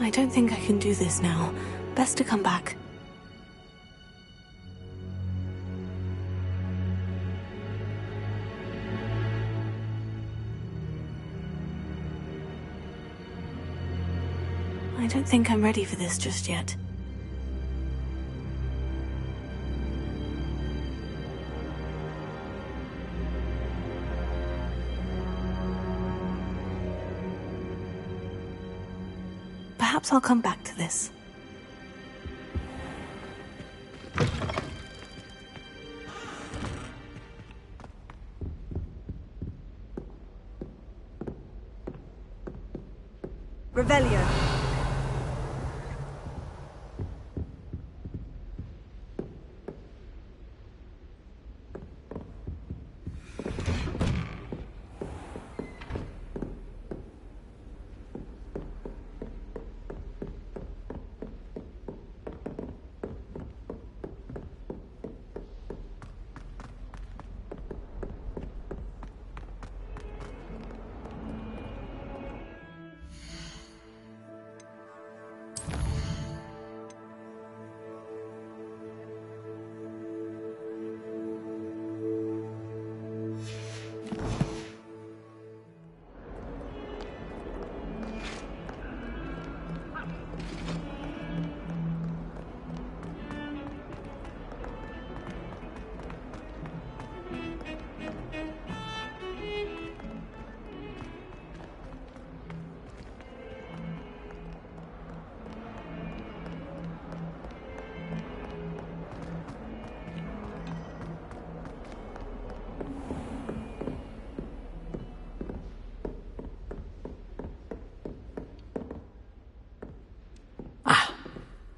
I don't think I can do this now. Best to come back. I don't think I'm ready for this just yet. Perhaps I'll come back to this. Revelio.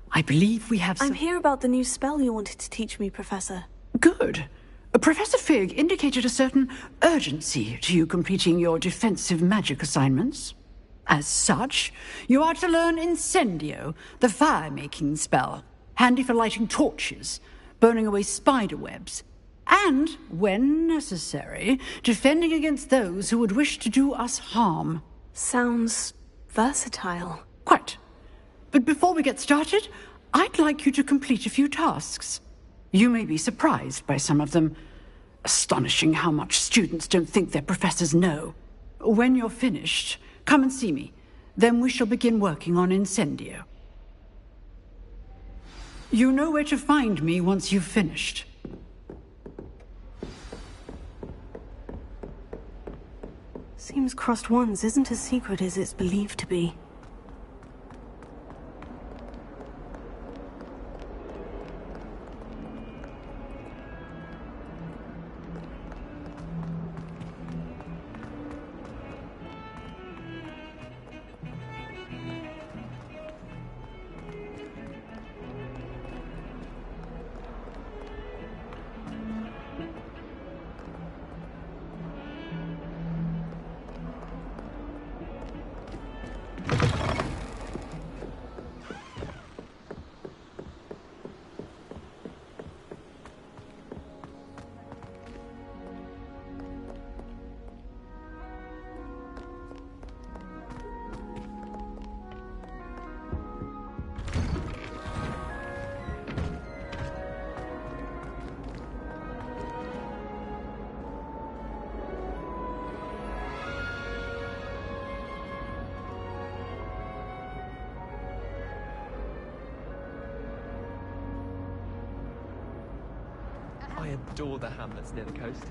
I believe we have some... I'm here about the new spell you wanted to teach me, Professor. Good. Professor Fig indicated a certain urgency to you completing your defensive magic assignments. As such, you are to learn Incendio, the fire-making spell, handy for lighting torches, burning away spider webs, and, when necessary, defending against those who would wish to do us harm. Sounds versatile. Quite. But before we get started, I'd like you to complete a few tasks. You may be surprised by some of them. Astonishing how much students don't think their professors know. When you're finished, come and see me. Then we shall begin working on Incendio. You know where to find me once you've finished. Seems crossed wands isn't as secret as it's believed to be. I adore the hamlets near the coast.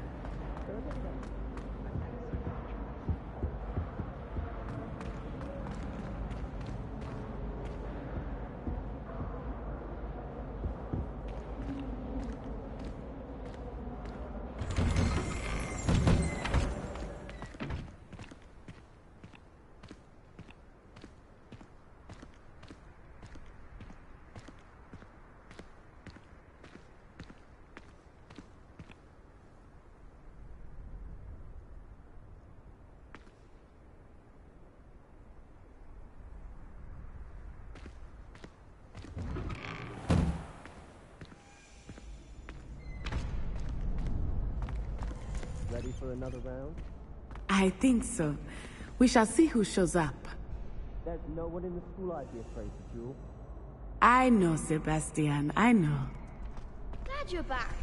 Ready for another round? I think so. We shall see who shows up. There's no one in the school I'd be afraid to duel. I know, Sebastian, I know. Glad you're back.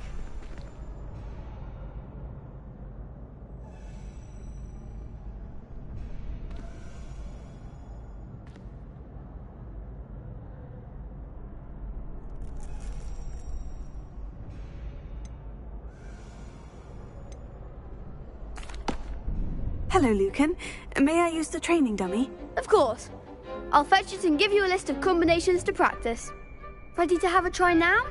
Hello, Lucan. May I use the training dummy? Of course. I'll fetch it and give you a list of combinations to practice. Ready to have a try now?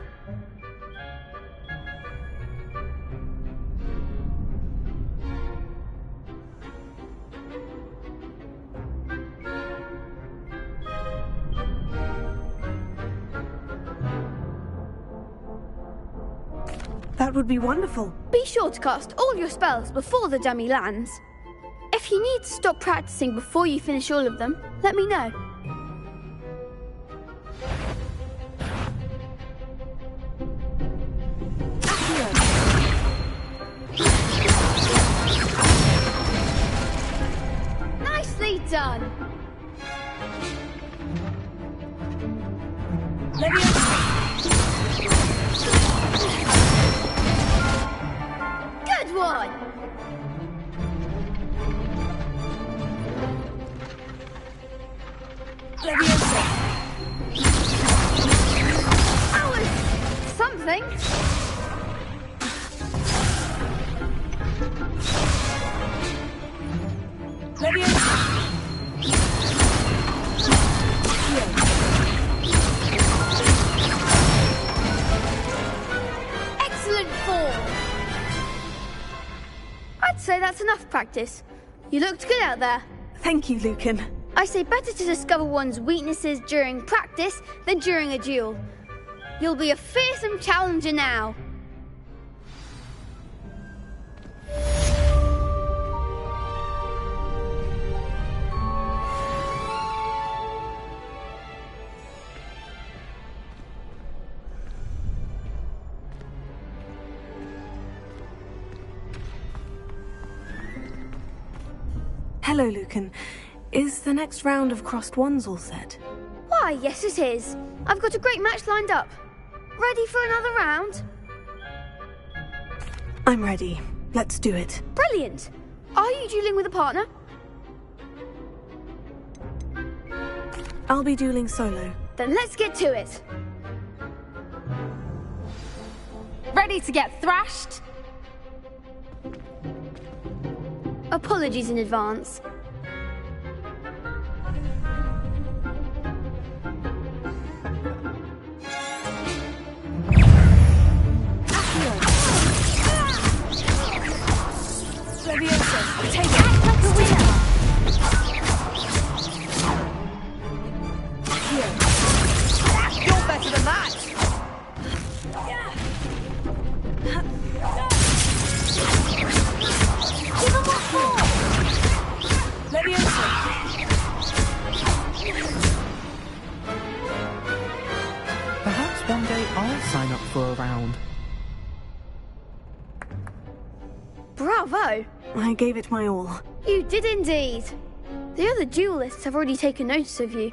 That would be wonderful. Be sure to cast all your spells before the dummy lands. If you need to stop practicing before you finish all of them, let me know. Nicely done! Good one! That was something. Excellent form. I'd say that's enough practice. You looked good out there. Thank you, Lucan. I say better to discover one's weaknesses during practice than during a duel. You'll be a fearsome challenger now. Hello, Lucan. Is the next round of crossed ones all set? Why, yes it is. I've got a great match lined up. Ready for another round? I'm ready. Let's do it. Brilliant. Are you dueling with a partner? I'll be dueling solo. Then let's get to it. Ready to get thrashed? Apologies in advance. Take act like a winner! You're better than that! Give him what for! Perhaps one day I'll sign up for a round. Bravo! I gave it my all. You did indeed. The other duelists have already taken notice of you,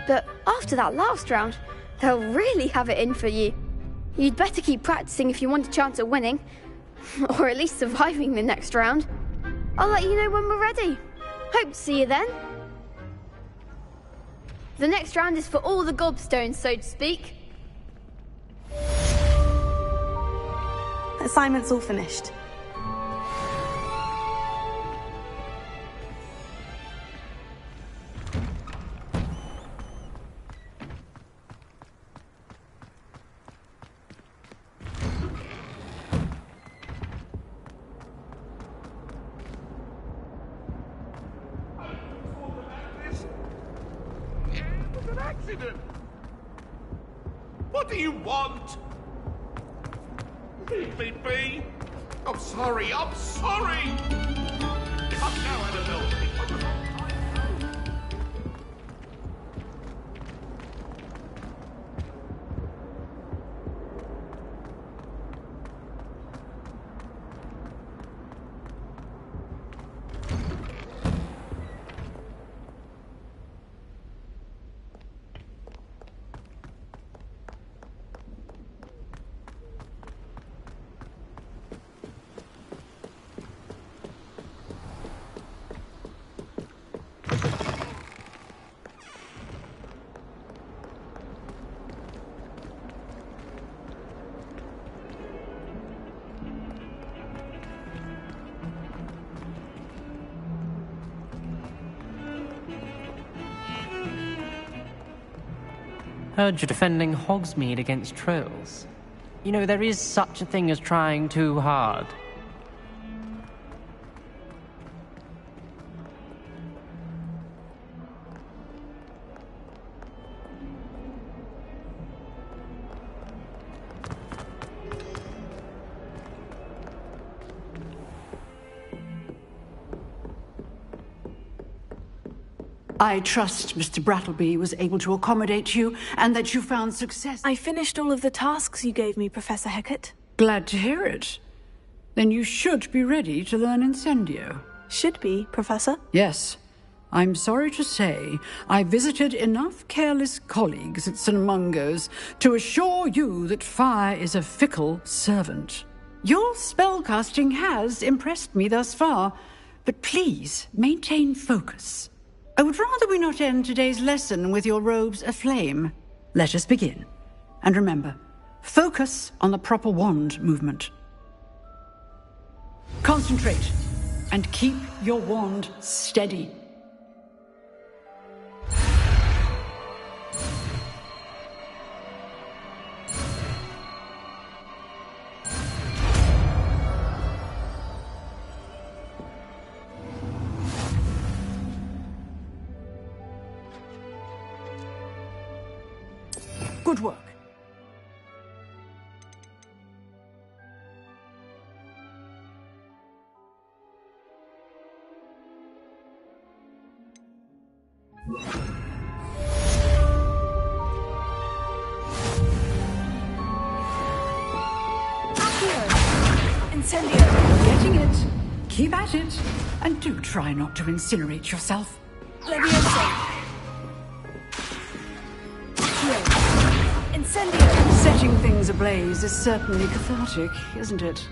but after that last round, they'll really have it in for you. You'd better keep practicing if you want a chance at winning, or at least surviving the next round. I'll let you know when we're ready. Hope to see you then. The next round is for all the gobstones, so to speak. Assignment's all finished. Accident! What do you want? Leave me be! I'm sorry, I'm sorry! Come now, Annabelle! Heard you're defending Hogsmeade against trolls. You know, there is such a thing as trying too hard. I trust Mr. Brattleby was able to accommodate you and that you found success. I finished all of the tasks you gave me, Professor Hecat. Glad to hear it. Then you should be ready to learn Incendio. Should be, Professor. Yes. I'm sorry to say I visited enough careless colleagues at St. Mungo's to assure you that fire is a fickle servant. Your spellcasting has impressed me thus far, but please maintain focus. I would rather we not end today's lesson with your robes aflame. Let us begin. And remember, focus on the proper wand movement. Concentrate, and keep your wand steady. Good work. Incendio! Getting it. Keep at it. And do try not to incinerate yourself. Leviosa! Incendio! Setting things ablaze is certainly cathartic, isn't it?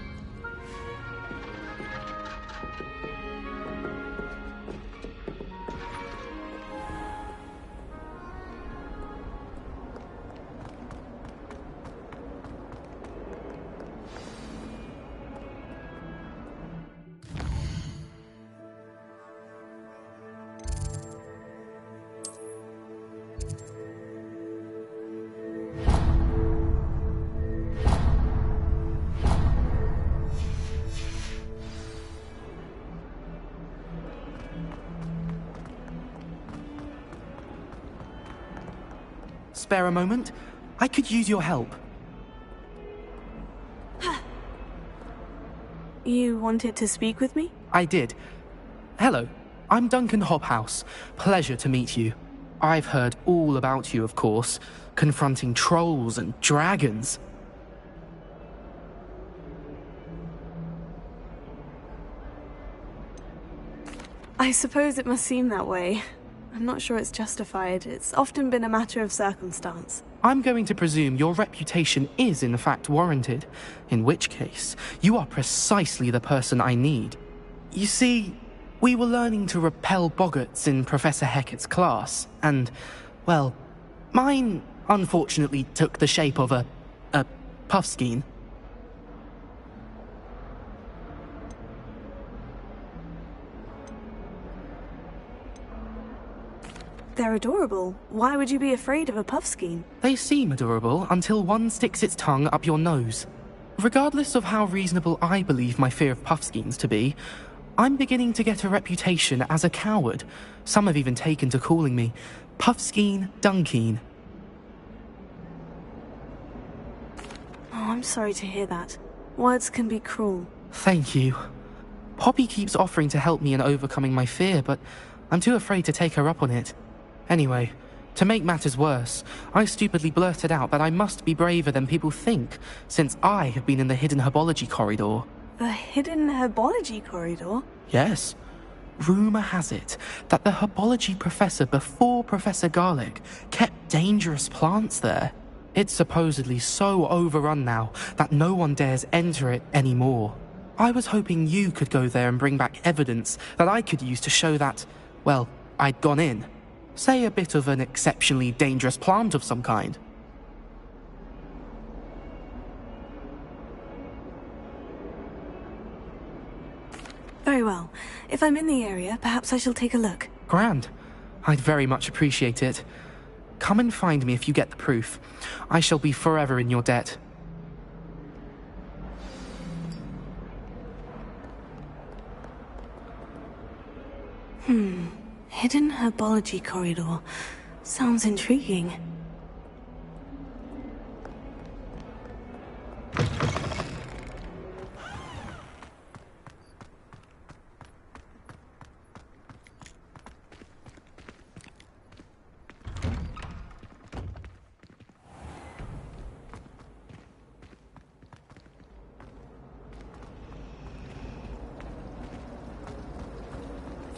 Spare a moment? I could use your help. You wanted to speak with me? I did. Hello, I'm Duncan Hobhouse. Pleasure to meet you. I've heard all about you, of course, confronting trolls and dragons. I suppose it must seem that way. I'm not sure it's justified. It's often been a matter of circumstance. I'm going to presume your reputation is in fact warranted, in which case, you are precisely the person I need. You see, we were learning to repel boggarts in Professor Hecat's class, and, well, mine unfortunately took the shape of a puffskein. They're adorable. Why would you be afraid of a puffskein? They seem adorable until one sticks its tongue up your nose. Regardless of how reasonable I believe my fear of puffskeins to be, I'm beginning to get a reputation as a coward. Some have even taken to calling me Puffskein Dunkeen. Oh, I'm sorry to hear that. Words can be cruel. Thank you. Poppy keeps offering to help me in overcoming my fear, but I'm too afraid to take her up on it. Anyway, to make matters worse, I stupidly blurted out that I must be braver than people think, since I have been in the hidden herbology corridor. The hidden herbology corridor? Yes. Rumour has it that the herbology professor before Professor Garlic kept dangerous plants there. It's supposedly so overrun now that no one dares enter it anymore. I was hoping you could go there and bring back evidence that I could use to show that, well, I'd gone in. Say a bit of an exceptionally dangerous plant of some kind. Very well. If I'm in the area, perhaps I shall take a look. Grand. I'd very much appreciate it. Come and find me if you get the proof. I shall be forever in your debt. Hidden herbology corridor. Sounds intriguing.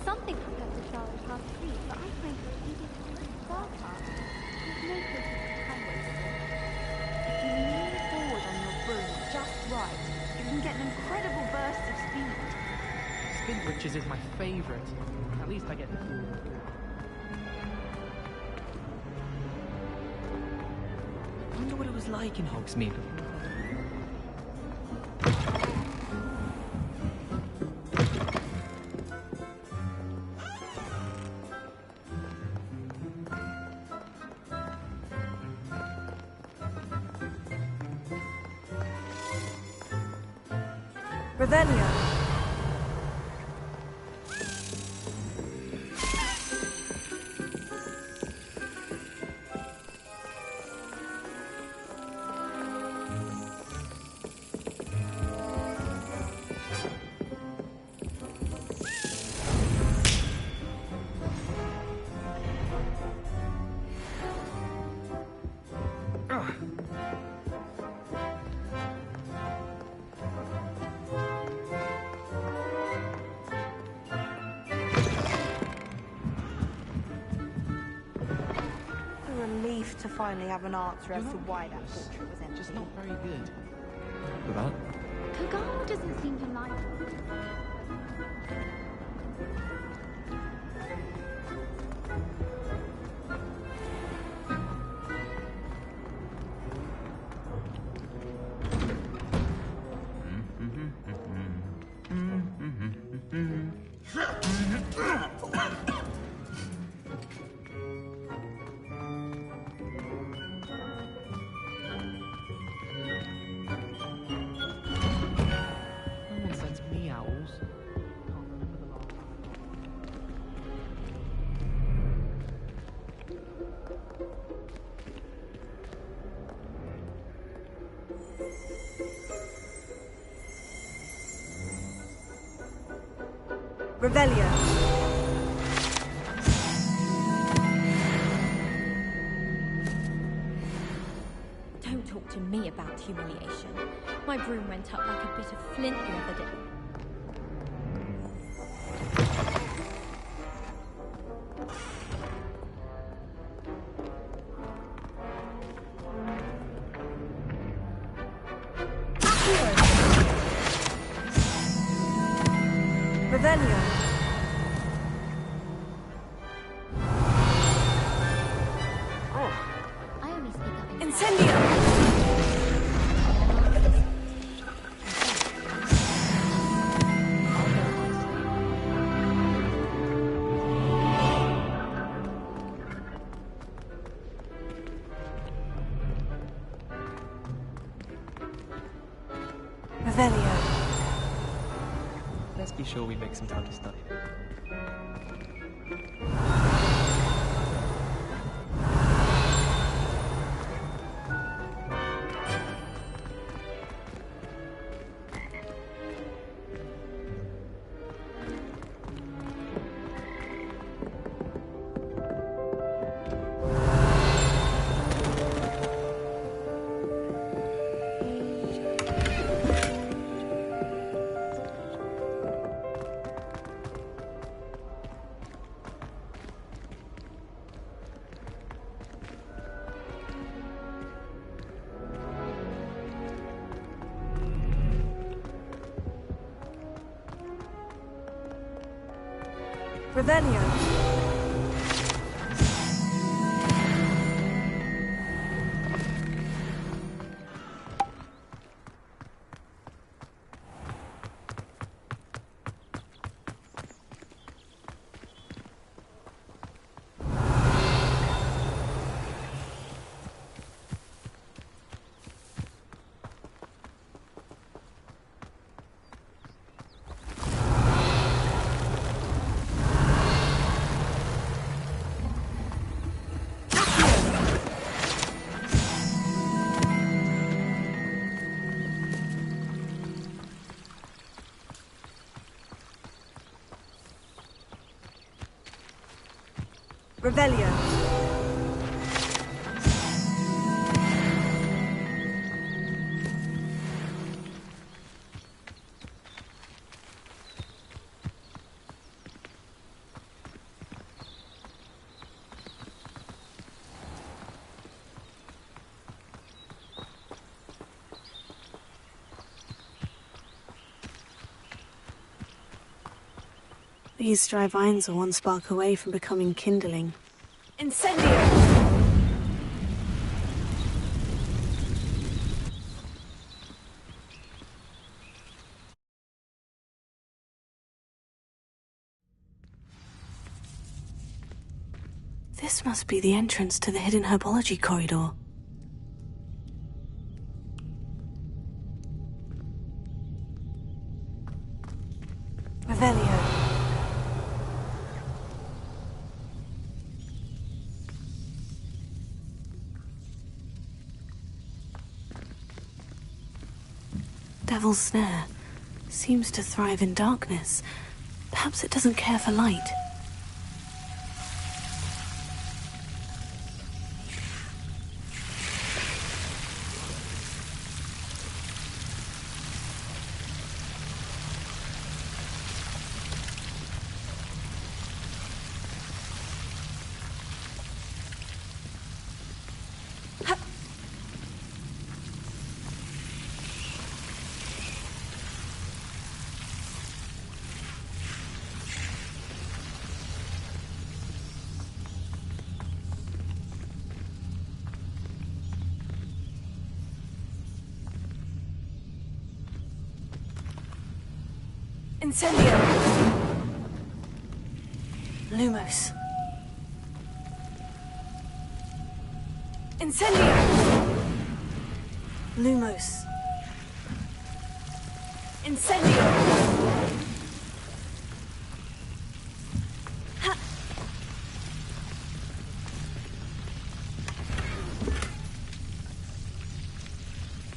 Something happened to Charlotte last week, but I find it easy to far past. There's no place to highway. If you lean forward on your broom just right, you can get an incredible burst of speed. Spin Witches is my favourite. At least I get the I wonder what it was like in Hogsmeade. Revelio. Relief to finally have an answer as to why that portrait was empty. Just not very good. What? Kagano doesn't seem to like it. No one sends me owls. Can't remember the last time. Revelio. Don't talk to me about humiliation. My broom went up like a bit of flint the other day. Revelio. I only speak up in Incendio. Revelio. Let's be sure we make some time to study. Revelio. Revelio. These dry vines are one spark away from becoming kindling. Incendio! This must be the entrance to the hidden herbology corridor. Revelio. Devil's Snare seems to thrive in darkness. Perhaps it doesn't care for light. Incendio! Lumos. Incendio! Lumos. Incendio! Ha!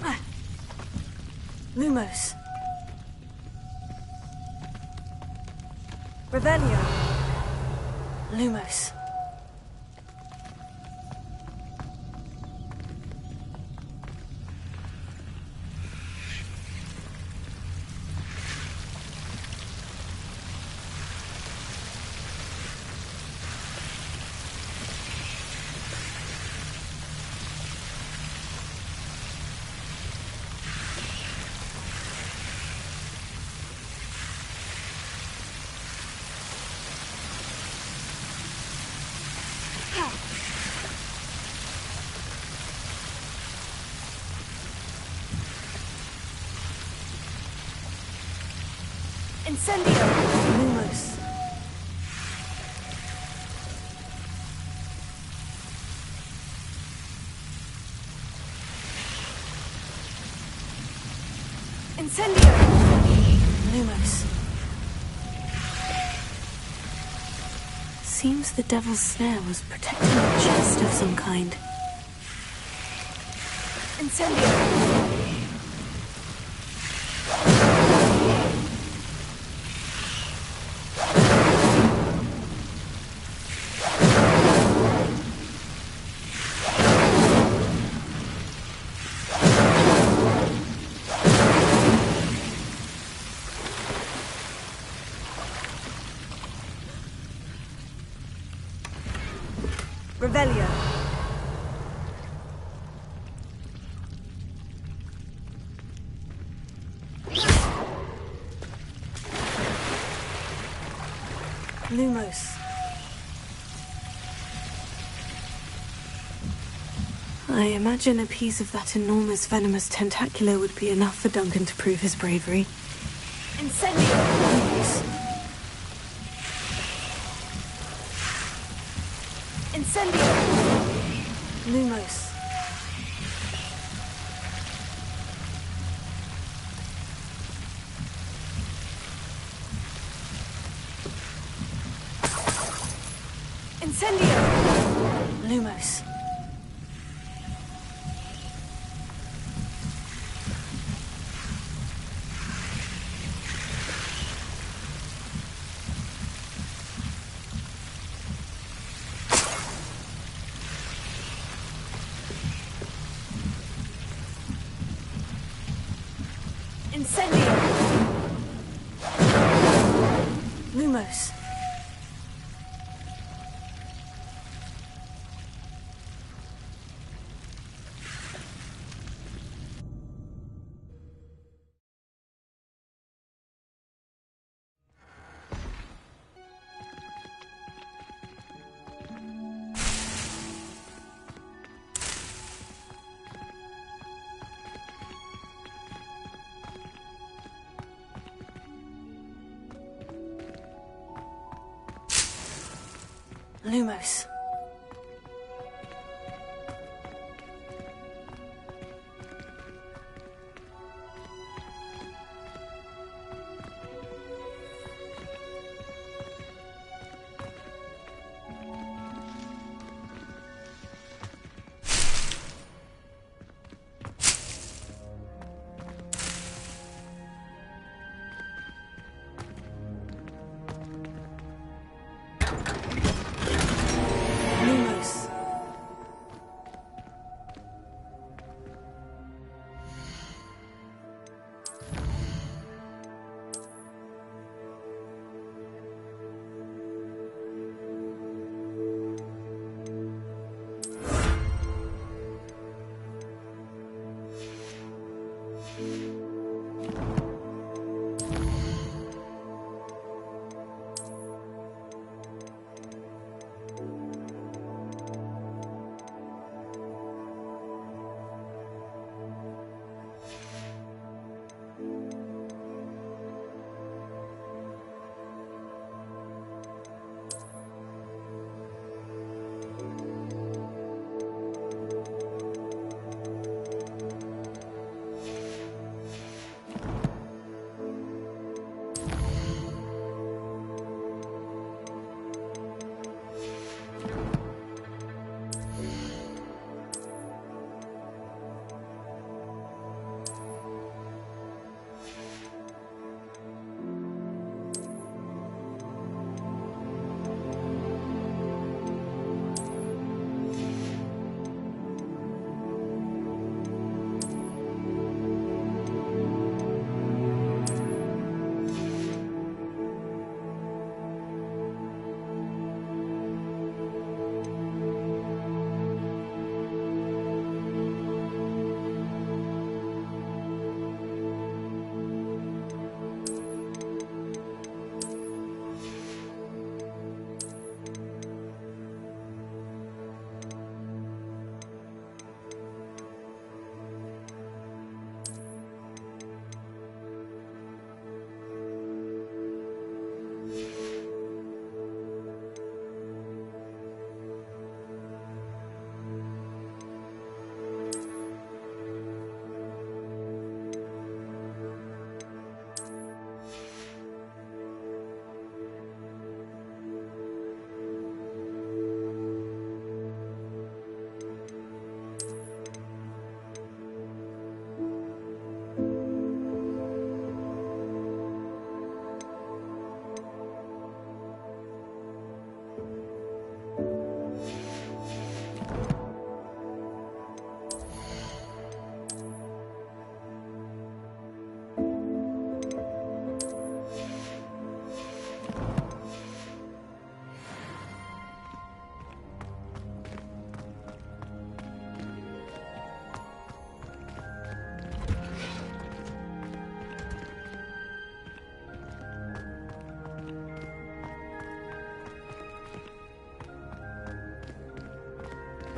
Ah. Lumos. Revelio. Lumos. Incendio! Lumos. Incendio! Lumos. Seems the Devil's Snare was protecting a chest of some kind. Incendio! Revelio. Lumos. I imagine a piece of that enormous venomous tentacular would be enough for Duncan to prove his bravery. Incendio! Lumos. Incendio! Lumos. Incendio! Lumos. Incendio! Lumos. Lumos.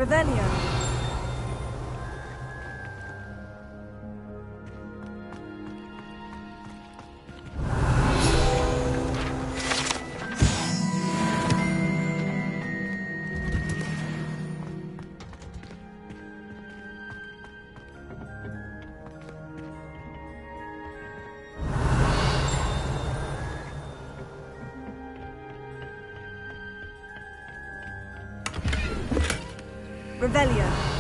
Revelio. Revelio.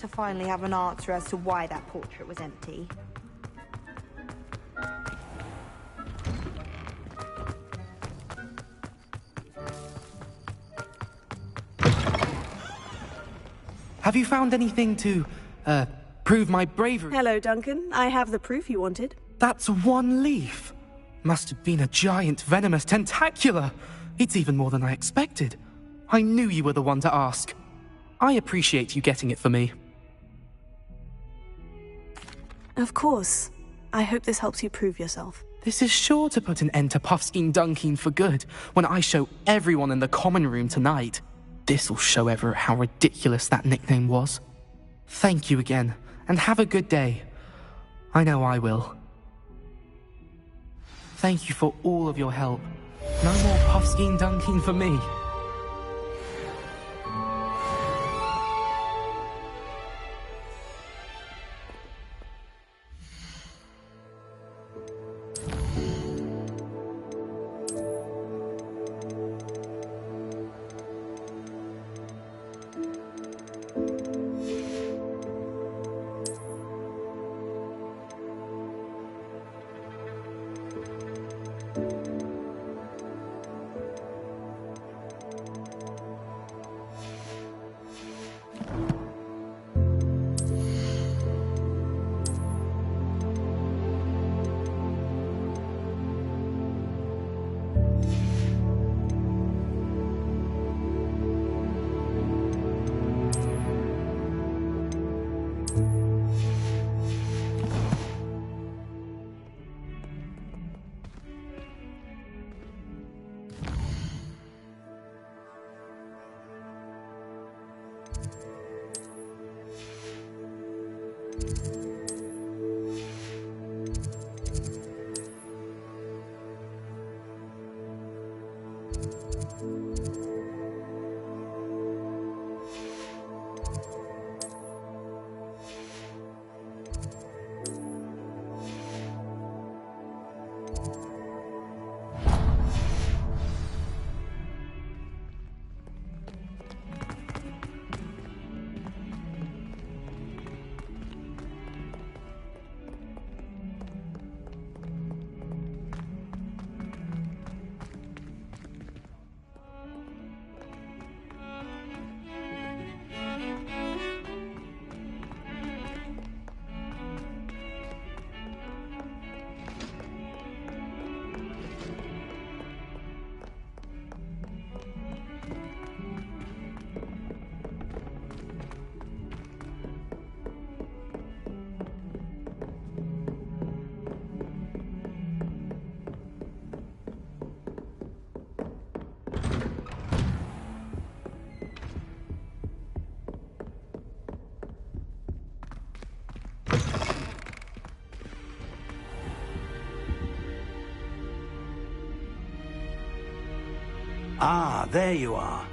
to finally have an answer as to why that portrait was empty. Have you found anything to, prove my bravery? Hello, Duncan. I have the proof you wanted. That's one leaf. Must have been a giant venomous tentacula. It's even more than I expected. I knew you were the one to ask. I appreciate you getting it for me. Of course. I hope this helps you prove yourself. This is sure to put an end to Puffskein Dunkeen for good when I show everyone in the common room tonight. This'll show Everett how ridiculous that nickname was. Thank you again, and have a good day. I know I will. Thank you for all of your help. No more Puffskein Dunkeen for me. Ah, there you are.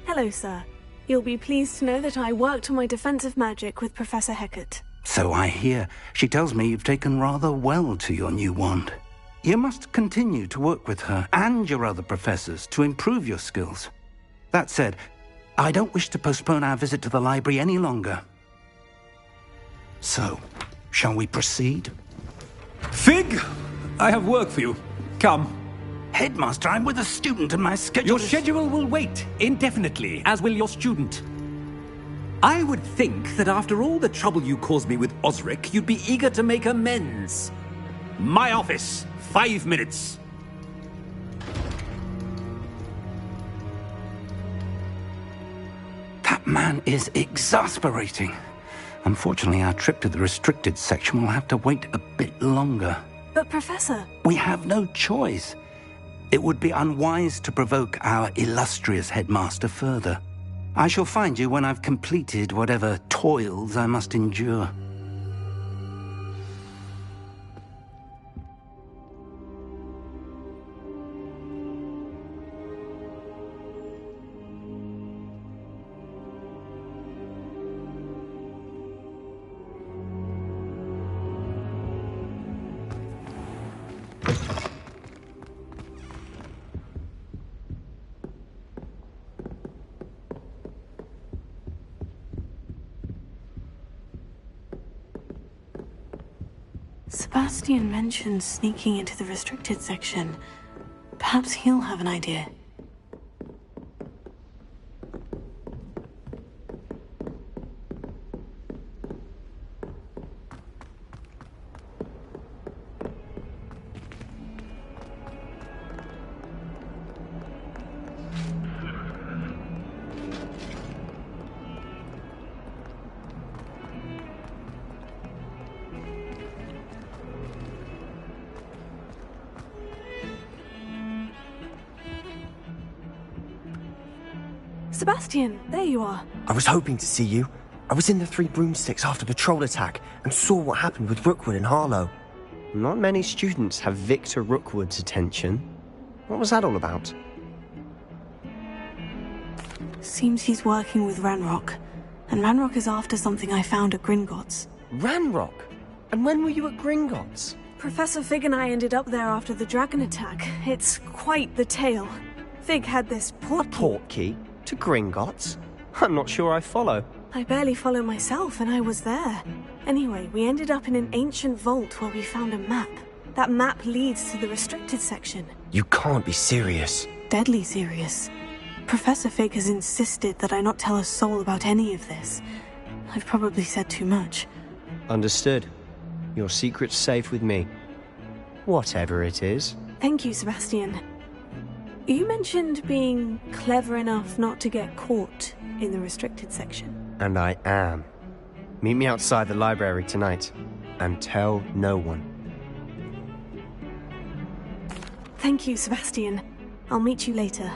Hello, sir. You'll be pleased to know that I worked on my defensive magic with Professor Hecat. So I hear. She tells me you've taken rather well to your new wand. You must continue to work with her and your other professors to improve your skills. That said, I don't wish to postpone our visit to the library any longer. So, shall we proceed? Fig! I have work for you. Come. Headmaster, I'm with a student and my schedule Your schedule will wait indefinitely, as will your student. I would think that after all the trouble you caused me with Osric, you'd be eager to make amends. My office. 5 minutes. That man is exasperating. Unfortunately, our trip to the restricted section will have to wait a bit longer. But, Professor... We have no choice. It would be unwise to provoke our illustrious headmaster further. I shall find you when I've completed whatever toils I must endure. Sebastian mentioned sneaking into the restricted section. Perhaps he'll have an idea. Sebastian, there you are. I was hoping to see you. I was in the Three Broomsticks after the troll attack and saw what happened with Rookwood and Harlow. Not many students have Victor Rookwood's attention. What was that all about? Seems he's working with Ranrock. And Ranrock is after something I found at Gringotts. Ranrock? And when were you at Gringotts? Professor Fig and I ended up there after the dragon attack. It's quite the tale. Fig had this portkey. A portkey? To Gringotts? I'm not sure I follow. I barely follow myself, and I was there. Anyway, we ended up in an ancient vault where we found a map. That map leads to the restricted section. You can't be serious. Deadly serious. Professor Fig has insisted that I not tell a soul about any of this. I've probably said too much. Understood. Your secret's safe with me. Whatever it is. Thank you, Sebastian. You mentioned being clever enough not to get caught in the restricted section. And I am. Meet me outside the library tonight, and tell no one. Thank you, Sebastian. I'll meet you later.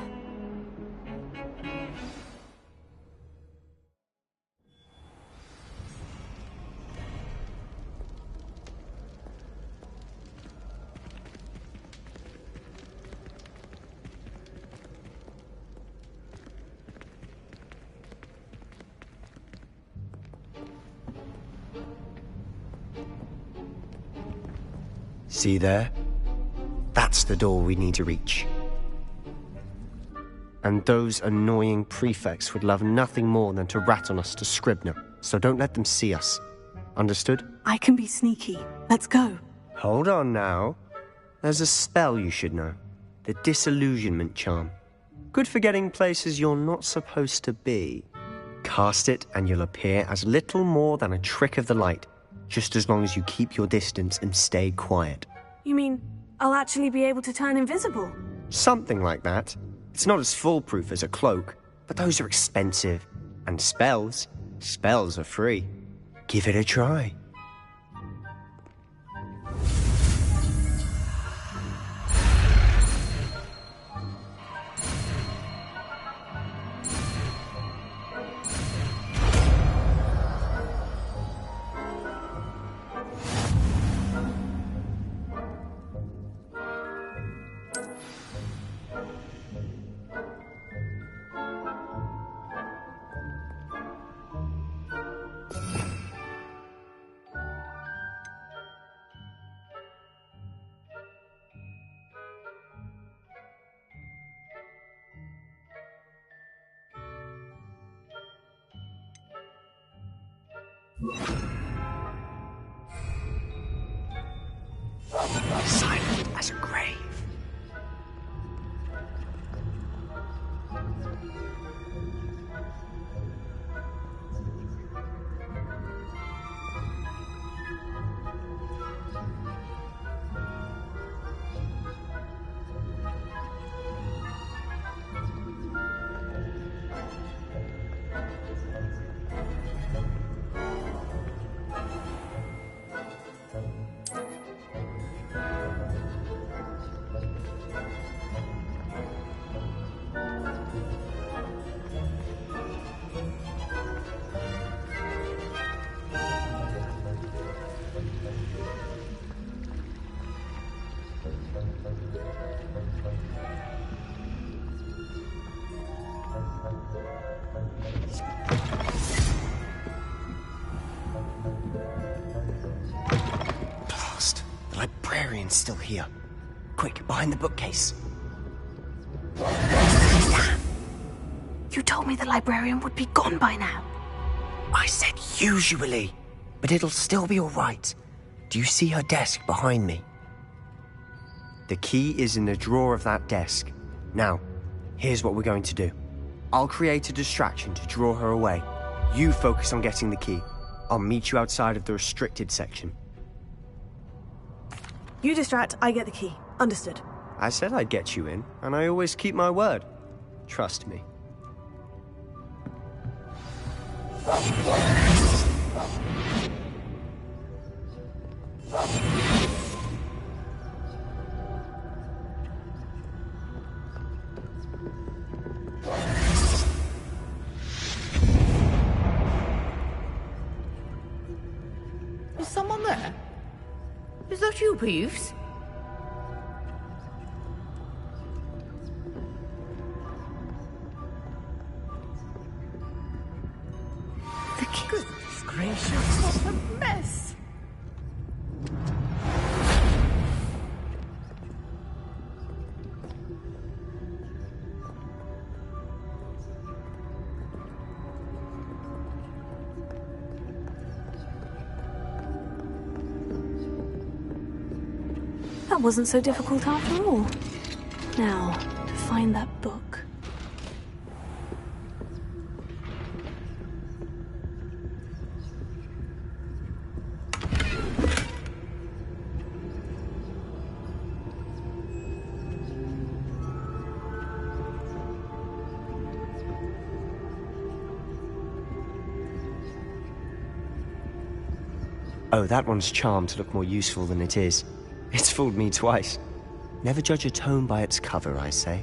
See there? That's the door we need to reach. And those annoying prefects would love nothing more than to rat on us to Scribner, so don't let them see us. Understood? I can be sneaky. Let's go. Hold on now. There's a spell you should know. The Disillusionment Charm. Good for getting places you're not supposed to be. Cast it and you'll appear as little more than a trick of the light, just as long as you keep your distance and stay quiet. You mean I'll actually be able to turn invisible? Something like that. It's not as foolproof as a cloak, but those are expensive. And spells are free. Give it a try. Silent as a grave. Blast! The librarian's still here. Quick, behind the bookcase. You told me the librarian would be gone by now. I said usually, but it'll still be all right. Do you see her desk behind me? The key is in the drawer of that desk. Now, here's what we're going to do. I'll create a distraction to draw her away. You focus on getting the key. I'll meet you outside of the restricted section. You distract, I get the key. Understood. I said I'd get you in, and I always keep my word. Trust me. Is someone there? Is that you, Peeves? The key. Goodness gracious, what a mess! That wasn't so difficult after all. Now, to find that book. Oh, that one's charmed to look more useful than it is. It's fooled me twice. Never judge a tome by its cover, I say.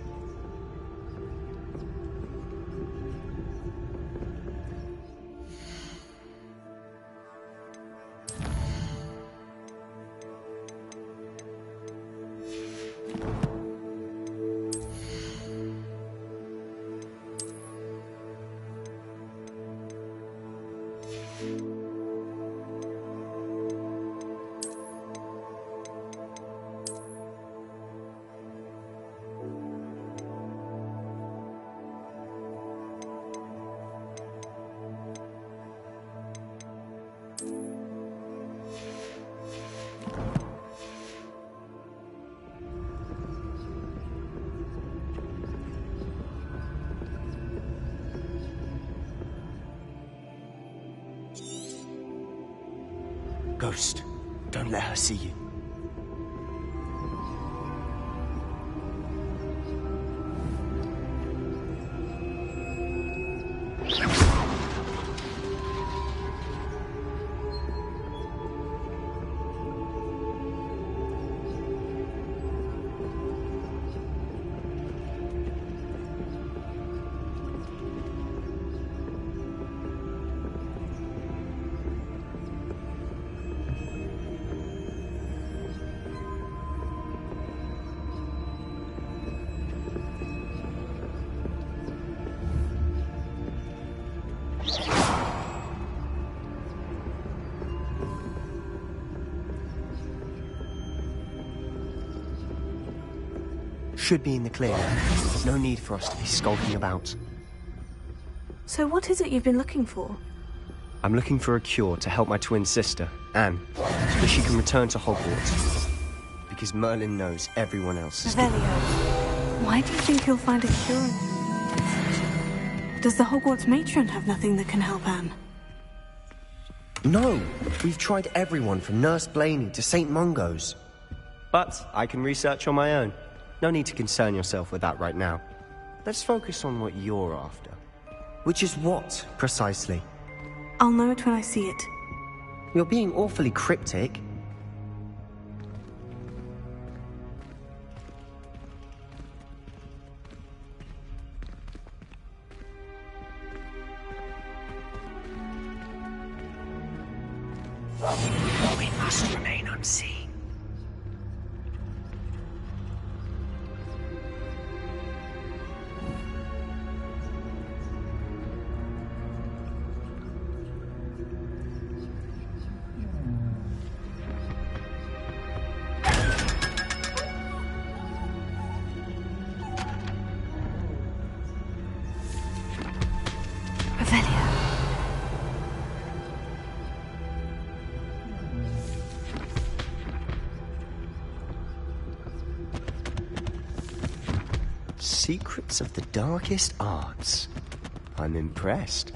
Ghost, don't let her see you. Should be in the clear. No need for us to be skulking about. So what is it you've been looking for? I'm looking for a cure to help my twin sister, Anne, so that she can return to Hogwarts. Because Merlin knows everyone else is... Revelio. Why do you think he'll find a cure? Does the Hogwarts matron have nothing that can help Anne? No! We've tried everyone from Nurse Blaney to St. Mungo's. But I can research on my own. No need to concern yourself with that right now. Let's focus on what you're after. Which is what, precisely? I'll know it when I see it. You're being awfully cryptic. We must remain unseen. Revelio. Secrets of the darkest arts. I'm impressed.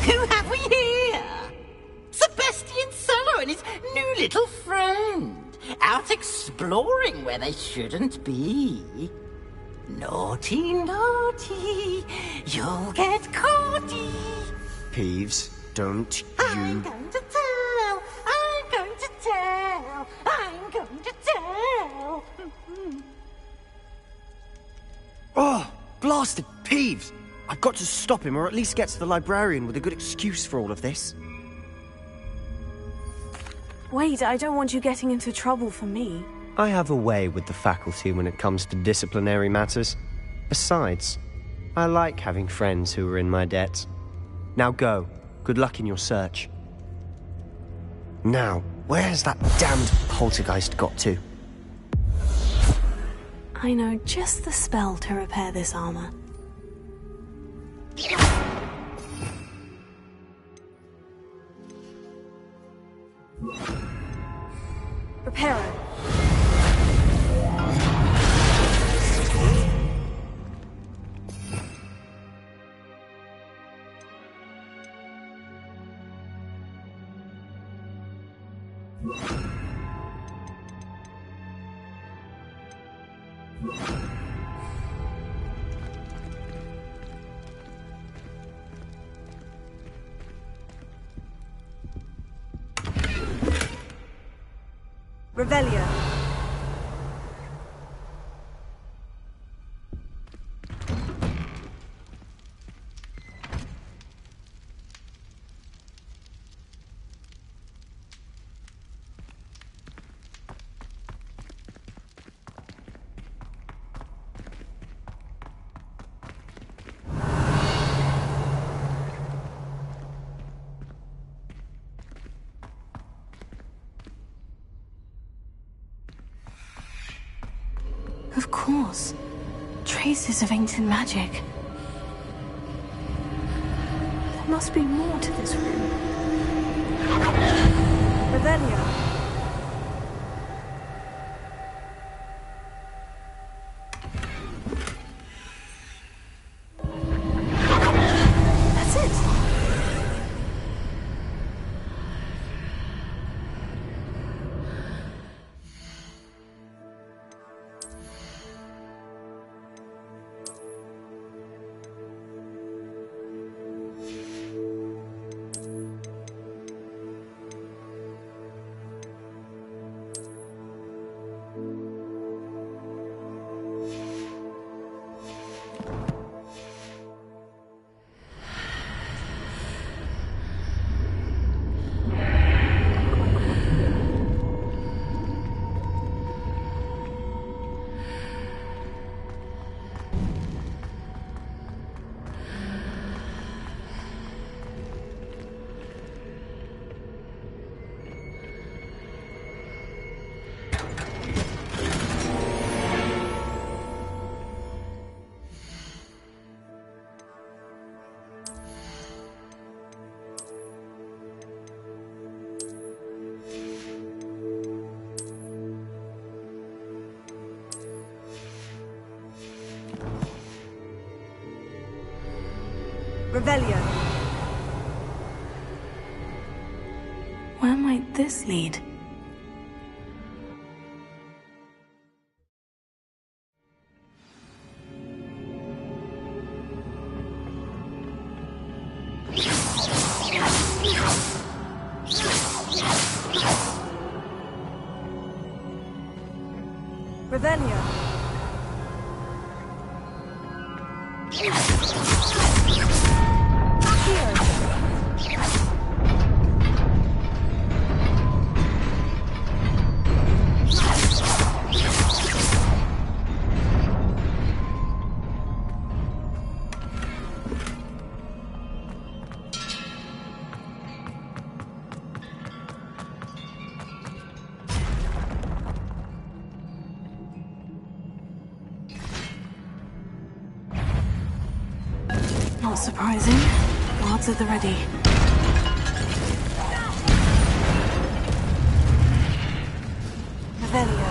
Who have we here? Sebastian Cello and his new little friend, out exploring where they shouldn't be. Naughty, naughty, you'll get caughty. Peeves, don't I'm you... going to tell, I'm going to tell, I'm going to tell. Oh, blasted Peeves! I've got to stop him, or at least get to the librarian with a good excuse for all of this. Wait, I don't want you getting into trouble for me. I have a way with the faculty when it comes to disciplinary matters. Besides, I like having friends who are in my debt. Now go. Good luck in your search. Now, where's that damned poltergeist got to? I know just the spell to repair this armor. Reparo. Revelio. Of course. Traces of ancient magic. There must be more to this room. Revelio. That's it. Revelio. Where might this lead? Revelio. Not surprising. Guards at the ready. Revelio.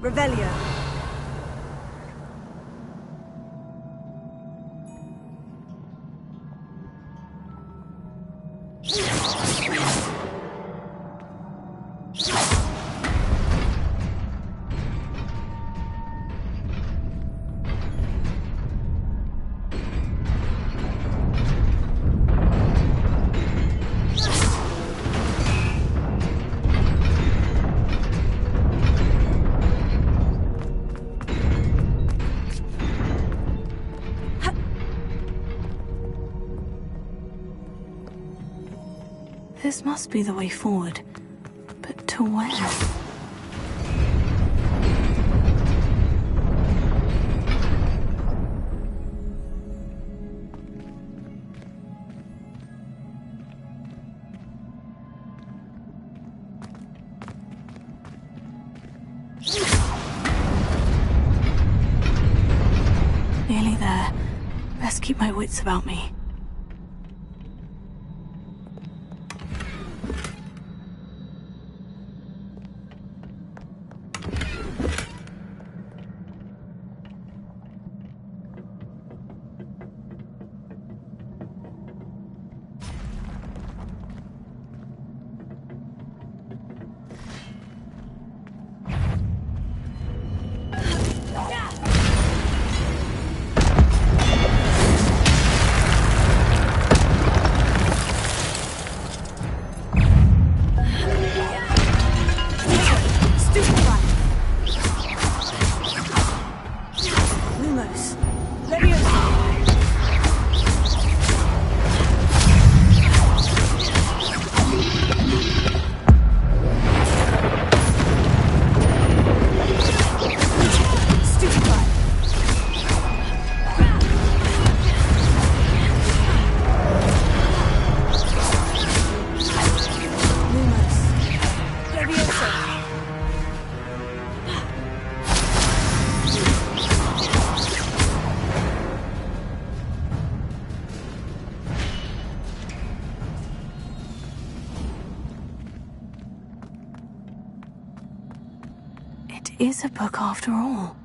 Revelio. This must be the way forward. But to where? Nearly there. Best keep my wits about me. It is a book after all.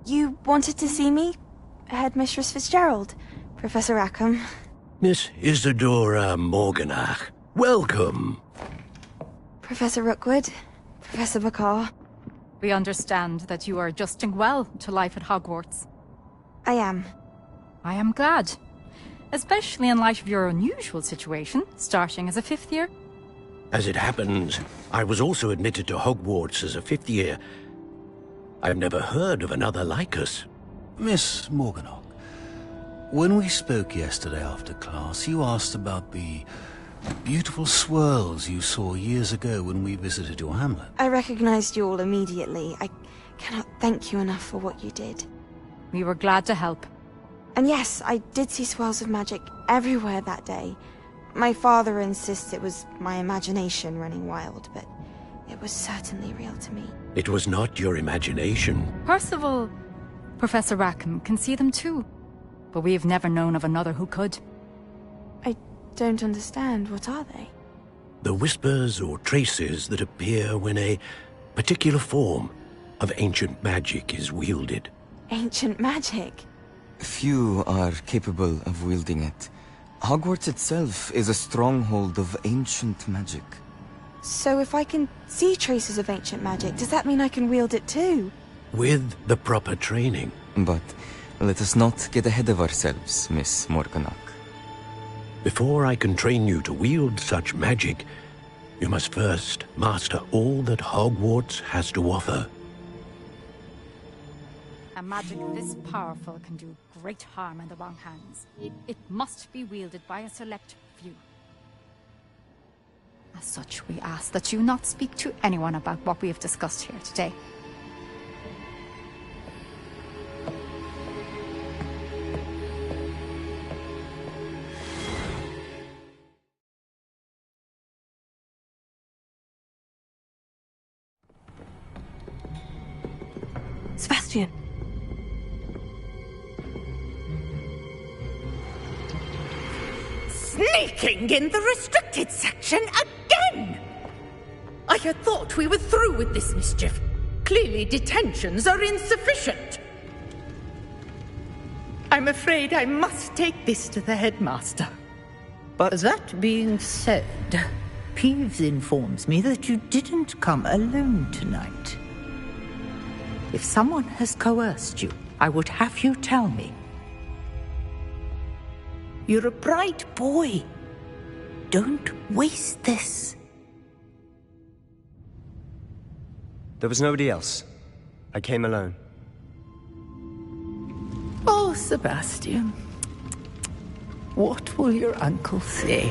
You wanted to see me? Headmistress Fitzgerald, Professor Rackham. Miss Isadora Morganach, welcome. Professor Rookwood, Professor McCaw. We understand that you are adjusting well to life at Hogwarts. I am. I am glad. Especially in light of your unusual situation, starting as a 5th year. As it happens, I was also admitted to Hogwarts as a 5th year. I've never heard of another like us. Miss Morganach, when we spoke yesterday after class, you asked about the beautiful swirls you saw years ago when we visited your hamlet. I recognized you all immediately. I cannot thank you enough for what you did. We were glad to help. And yes, I did see swirls of magic everywhere that day. My father insists it was my imagination running wild, but it was certainly real to me. It was not your imagination. Percival, Professor Rackham can see them too. But we have never known of another who could. I don't understand. What are they? The whispers or traces that appear when a particular form of ancient magic is wielded. Ancient magic? Few are capable of wielding it. Hogwarts itself is a stronghold of ancient magic. So if I can see traces of ancient magic, does that mean I can wield it too? With the proper training. But let us not get ahead of ourselves, Miss Morganach. Before I can train you to wield such magic, you must first master all that Hogwarts has to offer. A magic this powerful can do great harm in the wrong hands. It must be wielded by a select few. As such, we ask that you not speak to anyone about what we have discussed here today. Sebastian. Sneaking in the restricted section again! I had thought we were through with this mischief. Clearly detentions are insufficient. I'm afraid I must take this to the headmaster. But that being said, Peeves informs me that you didn't come alone tonight. If someone has coerced you, I would have you tell me. You're a bright boy. Don't waste this. There was nobody else. I came alone. Oh, Sebastian. What will your uncle say?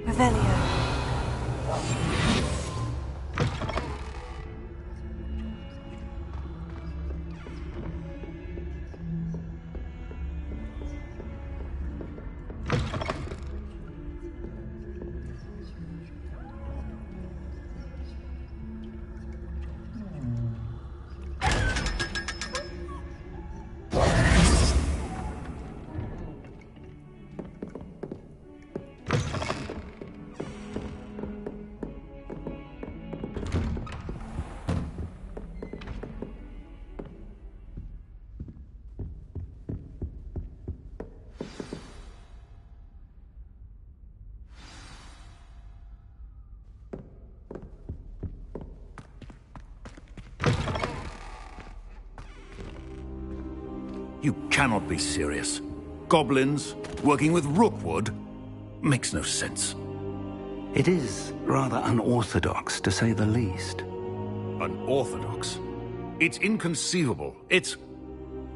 Revelio. You cannot be serious. Goblins working with Rookwood? Makes no sense. It is rather unorthodox, to say the least. Unorthodox? It's inconceivable. It's...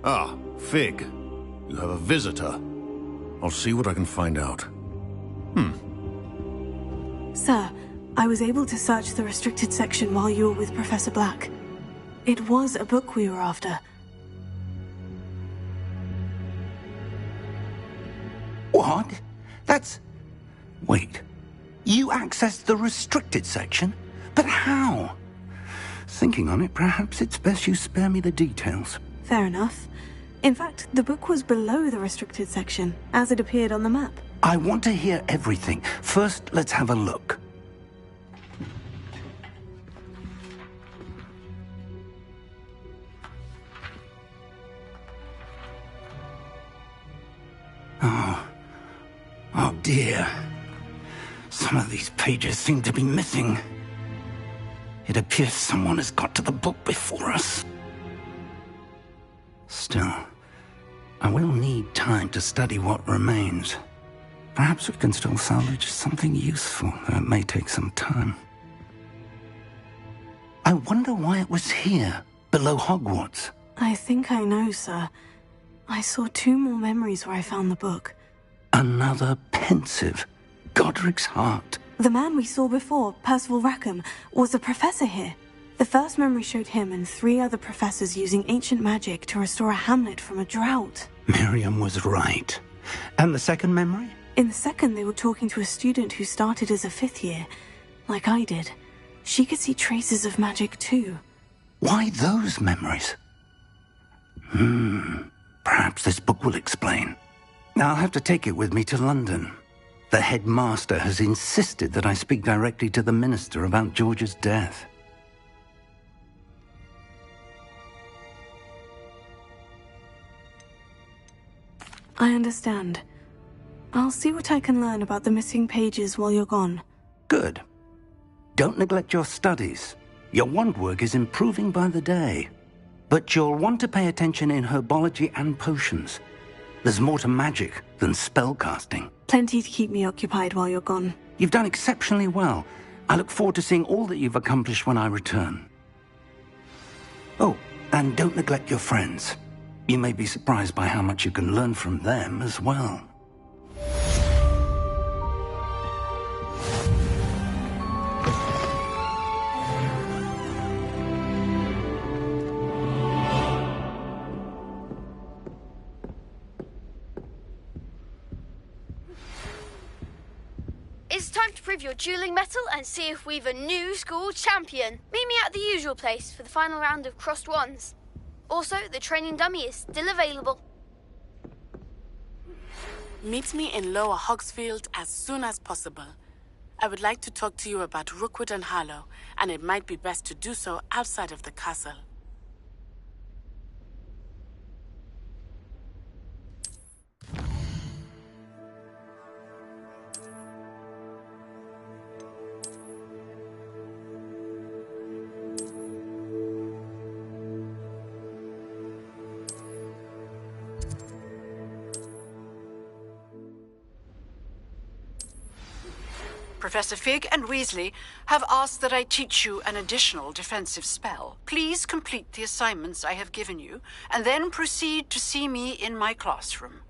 Ah, Fig. You have a visitor. I'll see what I can find out. Sir, I was able to search the restricted section while you were with Professor Black. It was a book we were after. What? That's... Wait. You accessed the restricted section? But how? Thinking on it, perhaps it's best you spare me the details. Fair enough. In fact, the book was below the restricted section, as it appeared on the map. I want to hear everything. First, let's have a look. Oh dear. Some of these pages seem to be missing. It appears someone has got to the book before us. Still, I will need time to study what remains. Perhaps we can still salvage something useful, though it may take some time. I wonder why it was here, below Hogwarts. I think I know, sir. I saw 2 more memories where I found the book. Another pensive. Godric's heart. The man we saw before, Percival Rackham, was a professor here. The first memory showed him and 3 other professors using ancient magic to restore a hamlet from a drought. Miriam was right. And the second memory? In the second, they were talking to a student who started as a 5th year, like I did. She could see traces of magic too. Why those memories? Perhaps this book will explain. I'll have to take it with me to London. The headmaster has insisted that I speak directly to the minister about George's death. I understand. I'll see what I can learn about the missing pages while you're gone. Good. Don't neglect your studies. Your wand work is improving by the day. But you'll want to pay attention in herbology and potions. There's more to magic than spellcasting. Plenty to keep me occupied while you're gone. You've done exceptionally well. I look forward to seeing all that you've accomplished when I return. Oh, and don't neglect your friends. You may be surprised by how much you can learn from them as well. It's time to prove your dueling mettle and see if we've a new school champion. Meet me at the usual place for the final round of crossed wands. Also, the training dummy is still available. Meet me in Lower Hogsfield as soon as possible. I would like to talk to you about Rookwood and Harlow, and it might be best to do so outside of the castle. Professor Fig and Weasley have asked that I teach you an additional defensive spell. Please complete the assignments I have given you, and then proceed to see me in my classroom.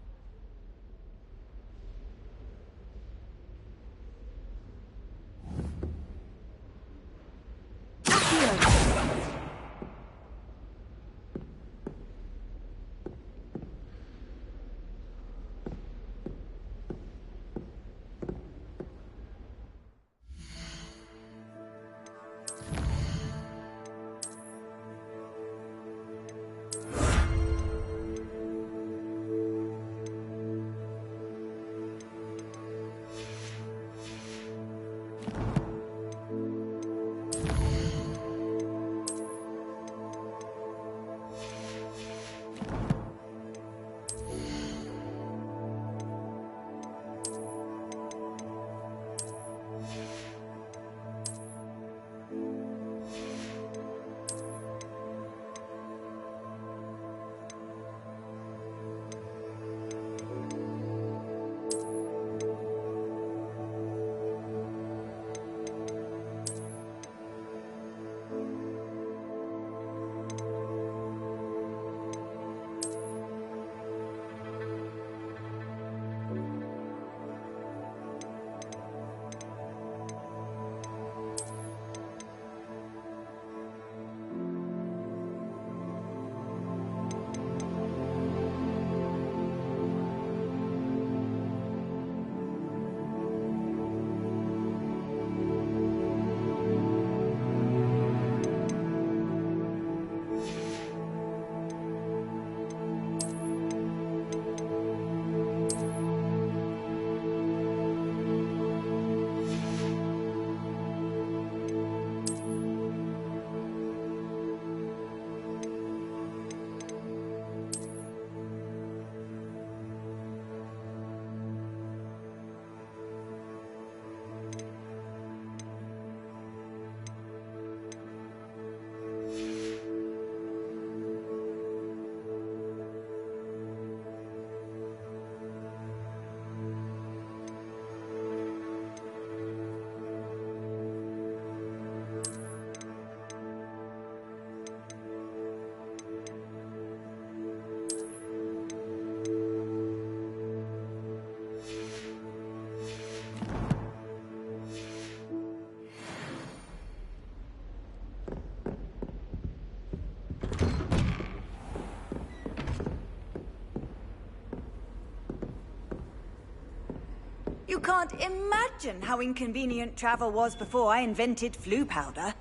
You can't imagine how inconvenient travel was before I invented flu powder.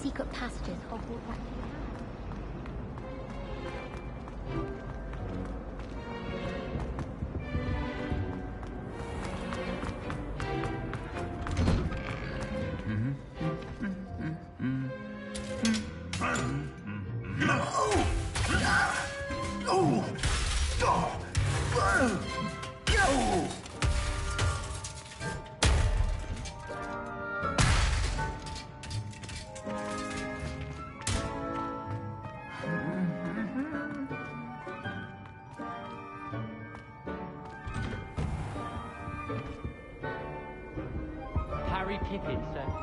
secret passages Hogwarts actually Oh! Harry Pippin, sir.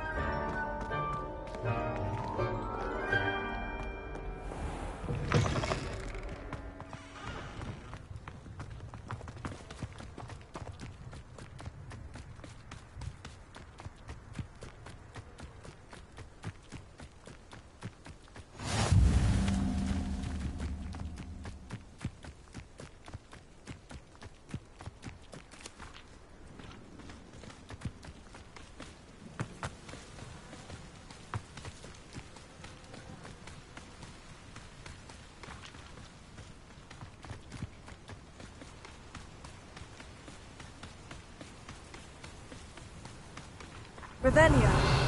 Revelio.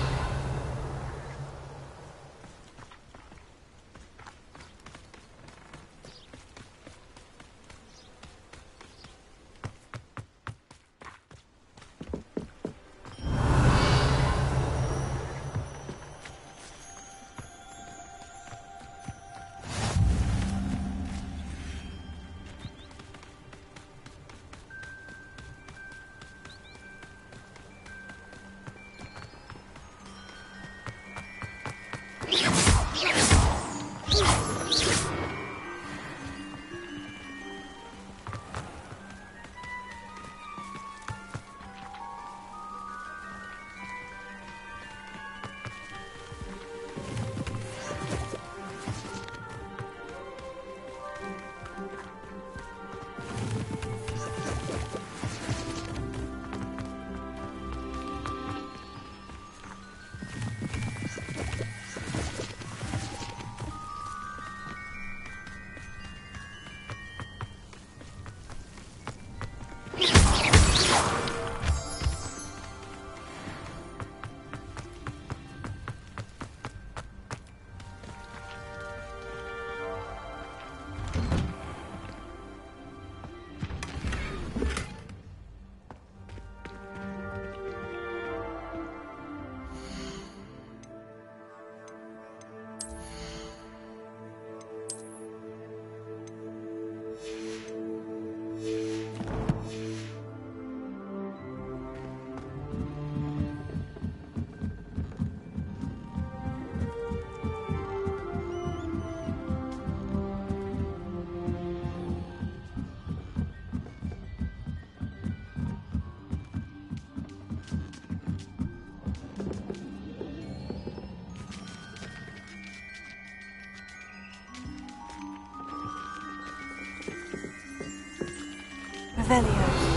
Revelio.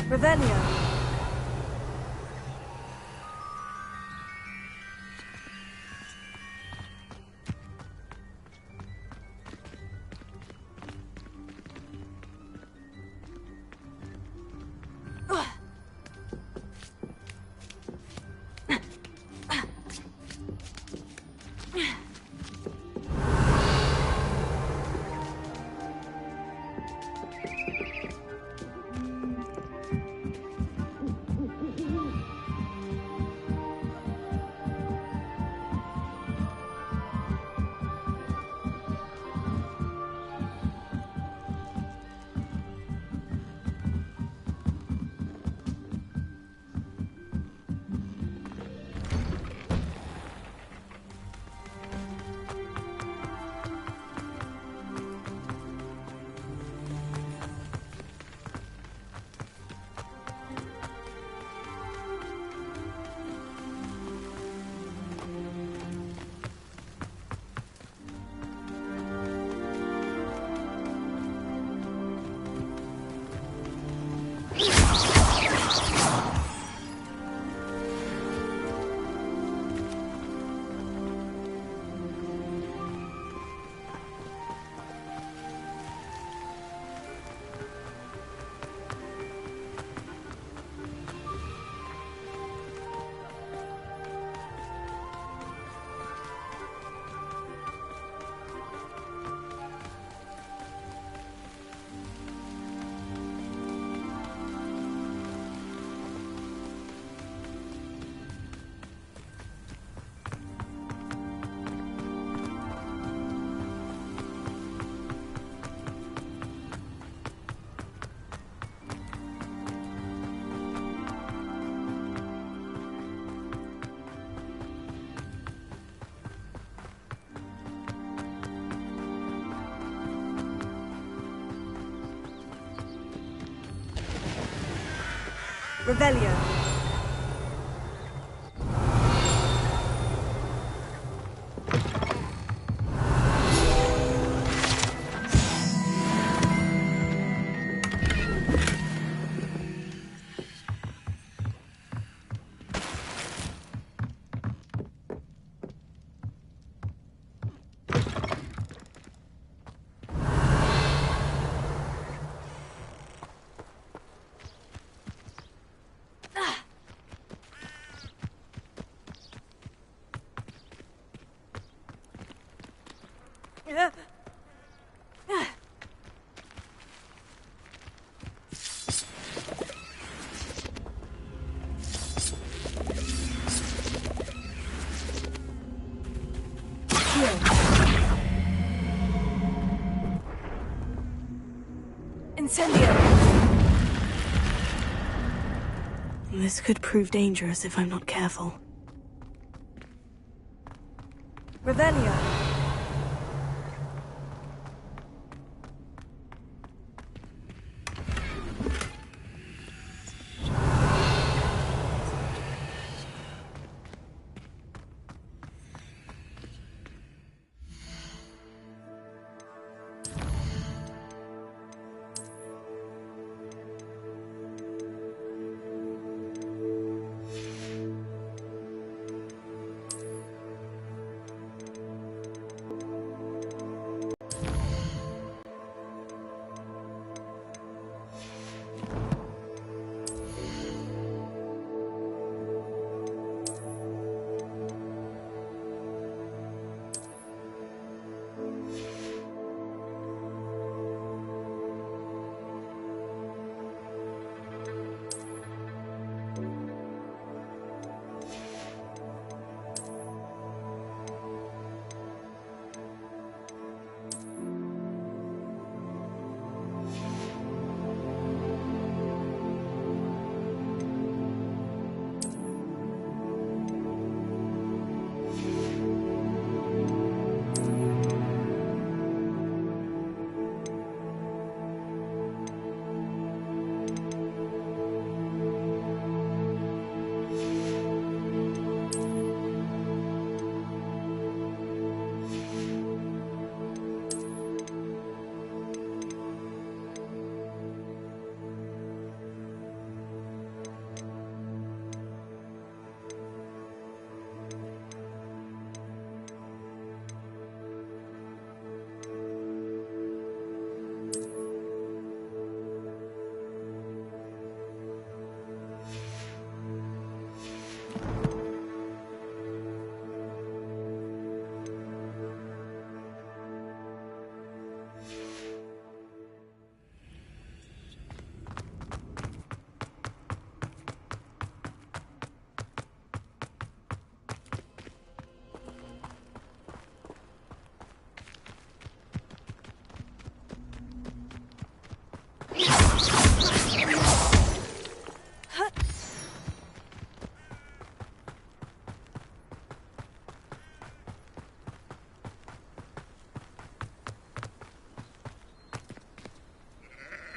Revelio. Revelio. Incendio! This could prove dangerous if I'm not careful. Revelio.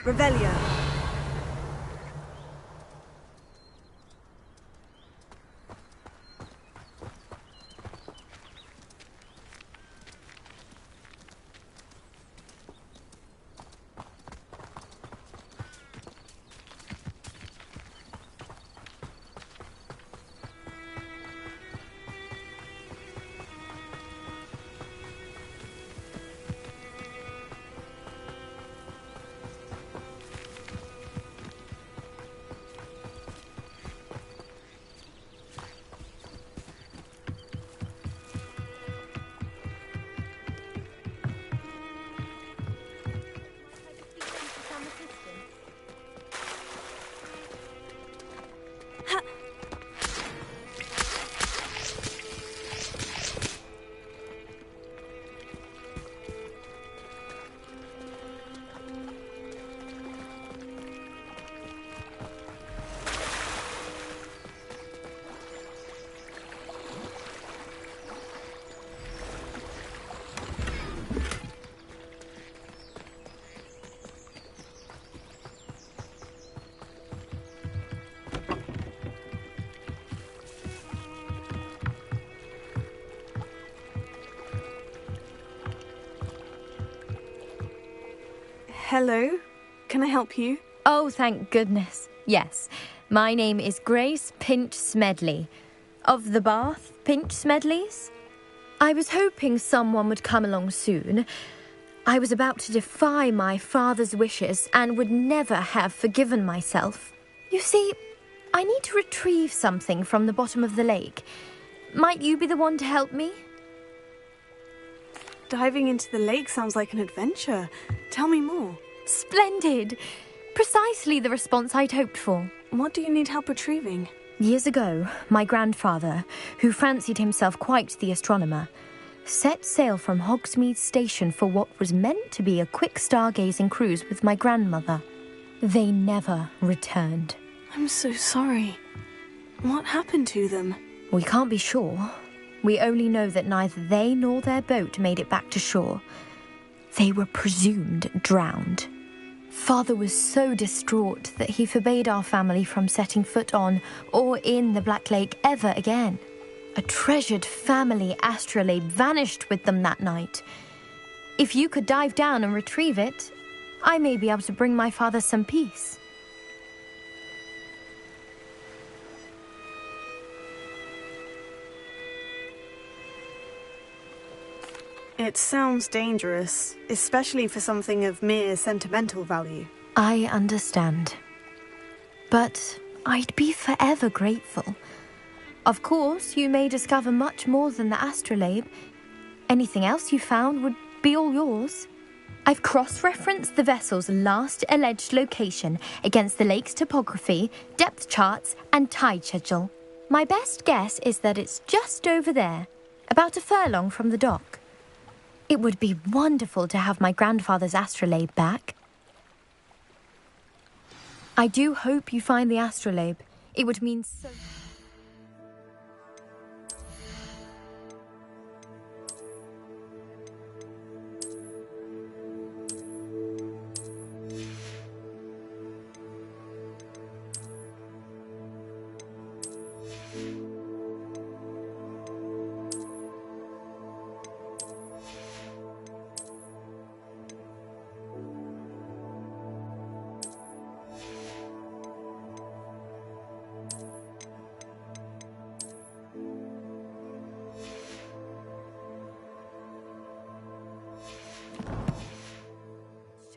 Revelio. Hello. Can I help you? Oh, thank goodness. Yes. My name is Grace Pinch Smedley. Of the Bath Pinch Smedleys? I was hoping someone would come along soon. I was about to defy my father's wishes and would never have forgiven myself. You see, I need to retrieve something from the bottom of the lake. Might you be the one to help me? Diving into the lake sounds like an adventure. Tell me more. Splendid! Precisely the response I'd hoped for. What do you need help retrieving? Years ago, my grandfather, who fancied himself quite the astronomer, set sail from Hogsmeade Station for what was meant to be a quick stargazing cruise with my grandmother. They never returned. I'm so sorry. What happened to them? We can't be sure. We only know that neither they nor their boat made it back to shore. They were presumed drowned. Father was so distraught that he forbade our family from setting foot on or in the Black Lake ever again. A treasured family astrolabe vanished with them that night. If you could dive down and retrieve it, I may be able to bring my father some peace. It sounds dangerous, especially for something of mere sentimental value. I understand. But I'd be forever grateful. Of course, you may discover much more than the astrolabe. Anything else you found would be all yours. I've cross-referenced the vessel's last alleged location against the lake's topography, depth charts, and tide schedule. My best guess is that it's just over there, about a furlong from the dock. It would be wonderful to have my grandfather's astrolabe back. I do hope you find the astrolabe. It would mean so...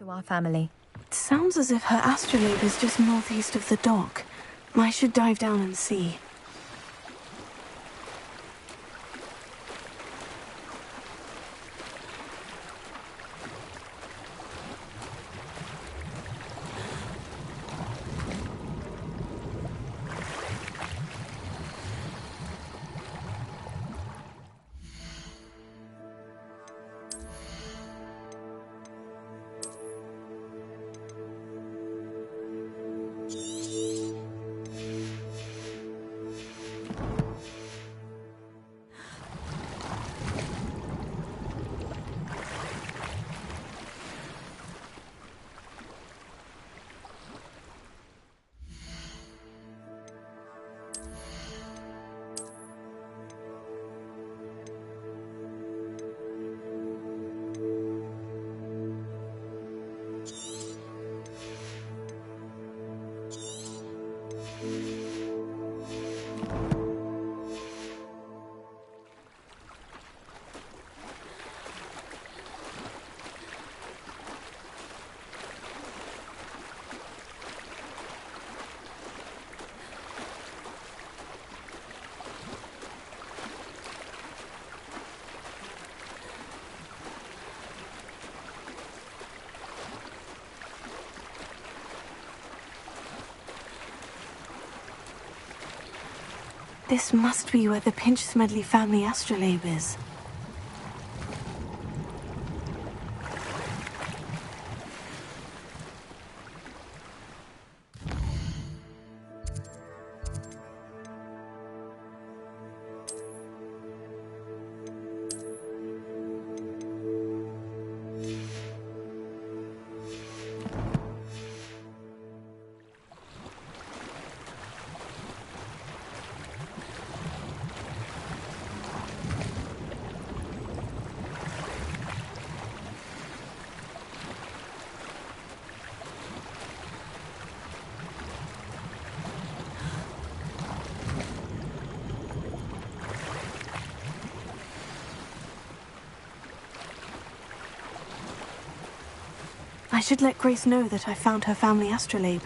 to our family. It sounds as if her astrolabe is just northeast of the dock. I should dive down and see. This must be where the Pinch Smedley family astrolabe is. should let Grace know that I found her family astrolabe.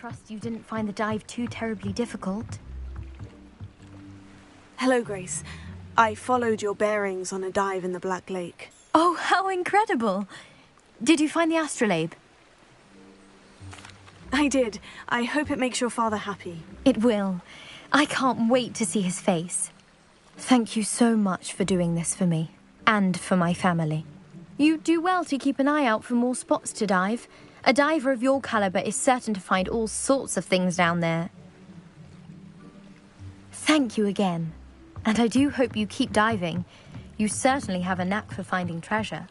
Trust you didn't find the dive too terribly difficult. Hello, Grace. I followed your bearings on a dive in the Black Lake. Oh, how incredible! Did you find the astrolabe? I did. I hope it makes your father happy. It will. I can't wait to see his face. Thank you so much for doing this for me, and for my family. You do well to keep an eye out for more spots to dive. A diver of your caliber is certain to find all sorts of things down there. Thank you again. And I do hope you keep diving. You certainly have a knack for finding treasure.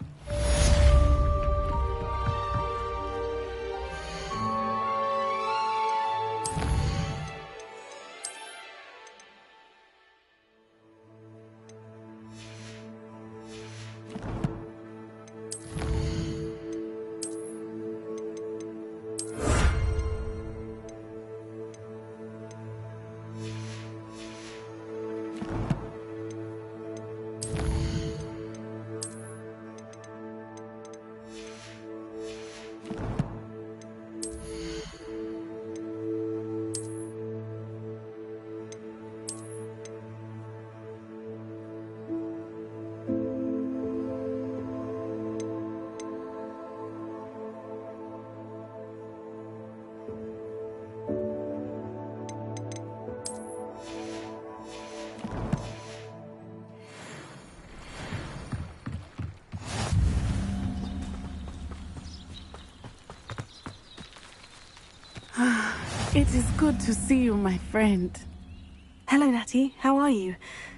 It is good to see you, my friend. Hello, Natty. How are you?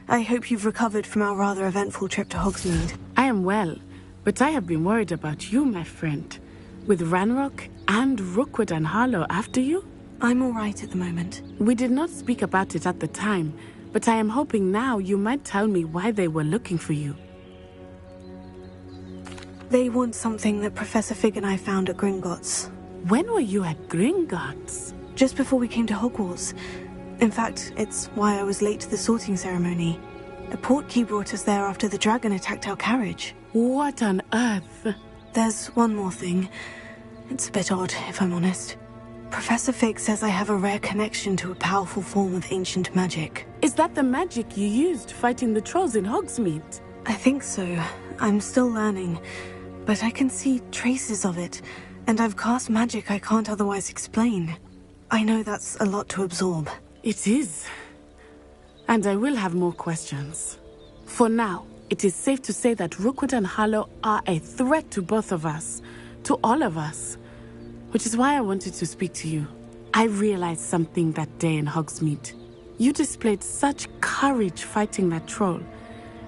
I hope you've recovered from our rather eventful trip to Hogsmeade. I am well, but I have been worried about you, my friend. With Ranrock and Rookwood and Harlow after you? I'm all right at the moment. We did not speak about it at the time, but I am hoping now you might tell me why they were looking for you. They want something that Professor Fig and I found at Gringotts. When were you at Gringotts? Just before we came to Hogwarts. In fact, it's why I was late to the sorting ceremony. A portkey brought us there after the dragon attacked our carriage. What on earth? There's one more thing. It's a bit odd, if I'm honest. Professor Fig says I have a rare connection to a powerful form of ancient magic. Is that the magic you used fighting the trolls in Hogsmeade? I think so. I'm still learning, but I can see traces of it, and I've cast magic I can't otherwise explain. I know that's a lot to absorb. It is. And I will have more questions. For now, it is safe to say that Rookwood and Harlow are a threat to both of us, to all of us. Which is why I wanted to speak to you. I realized something that day in Hogsmeade. You displayed such courage fighting that troll,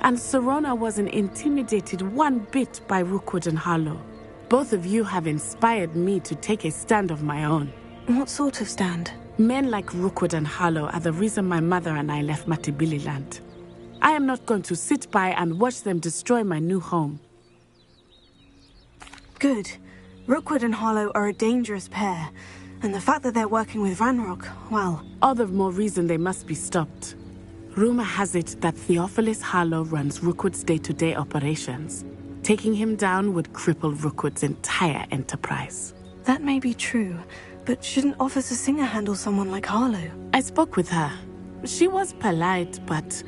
and Serona wasn't intimidated one bit by Rookwood and Harlow. Both of you have inspired me to take a stand of my own. What sort of stand? Men like Rookwood and Harlow are the reason my mother and I left Mattibililand. I am not going to sit by and watch them destroy my new home. Good. Rookwood and Harlow are a dangerous pair, and the fact that they're working with Ranrock, well... All the more reason they must be stopped. Rumor has it that Theophilus Harlow runs Rookwood's day-to-day operations. Taking him down would cripple Rookwood's entire enterprise. That may be true, but shouldn't Officer Singer handle someone like Harlow? I spoke with her. She was polite, but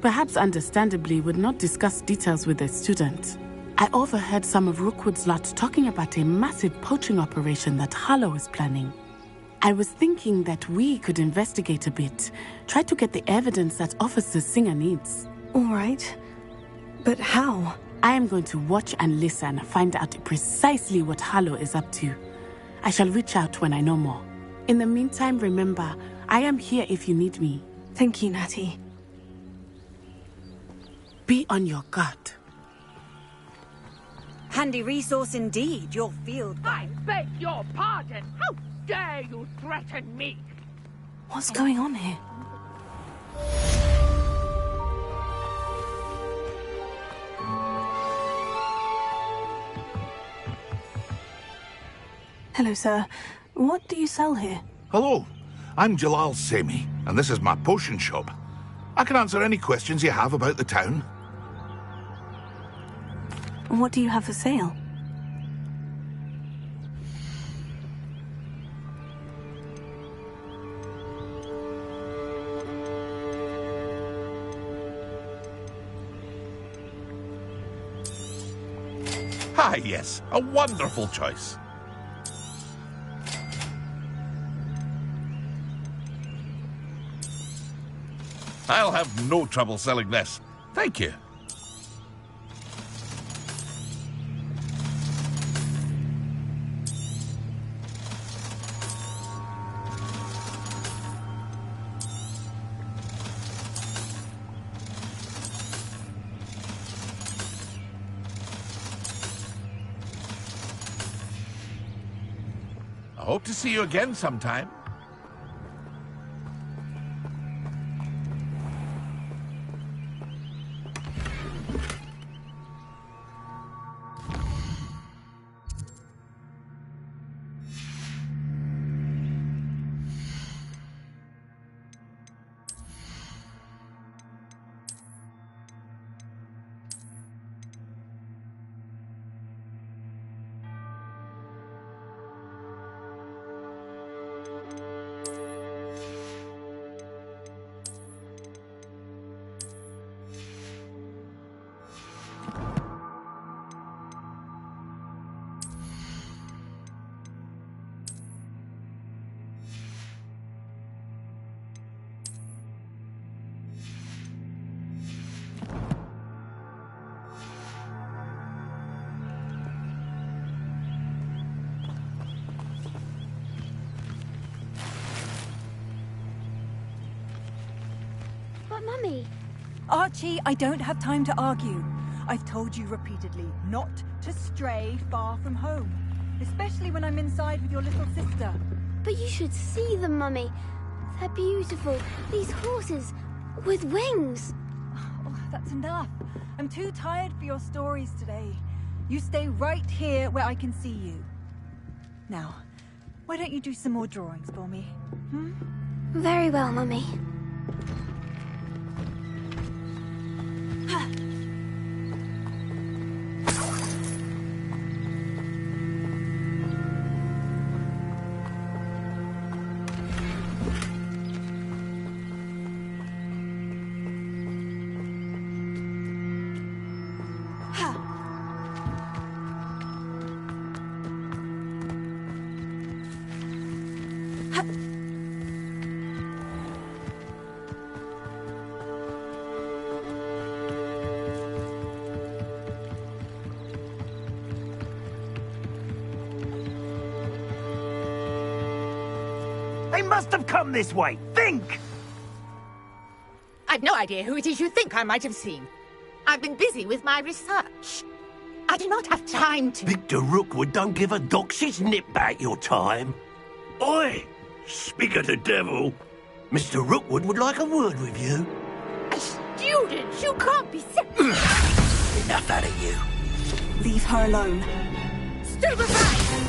perhaps understandably would not discuss details with a student. I overheard some of Rookwood's lot talking about a massive poaching operation that Harlow is planning. I was thinking that we could investigate a bit, try to get the evidence that Officer Singer needs. All right. But how? I am going to watch and listen, find out precisely what Harlow is up to. I shall reach out when I know more. In the meantime, remember, I am here if you need me. Thank you, Natty. Be on your guard. Handy resource indeed, your field guide. I beg your pardon. How dare you threaten me? What's going on here? Hello, sir. What do you sell here? Hello, I'm Jalal Semi, and this is my potion shop. I can answer any questions you have about the town. And what do you have for sale? Ah, yes, a wonderful choice. I'll have no trouble selling this. Thank you. I hope to see you again sometime. But Mummy... Archie, I don't have time to argue. I've told you repeatedly not to stray far from home. Especially when I'm inside with your little sister. But you should see them, Mummy. They're beautiful. These horses with wings. Oh, that's enough. I'm too tired for your stories today. You stay right here where I can see you. Now, why don't you do some more drawings for me? Hmm? Very well, Mummy. They must have come this way. Think! I've no idea who it is you think I might have seen. I've been busy with my research. I do not have time to... Victor Rookwood don't give a doxy's nip back your time. Oi! Speak of the devil. Mr. Rookwood would like a word with you. A student? You can't be serious. Enough out of you. Leave her alone. Stupefy!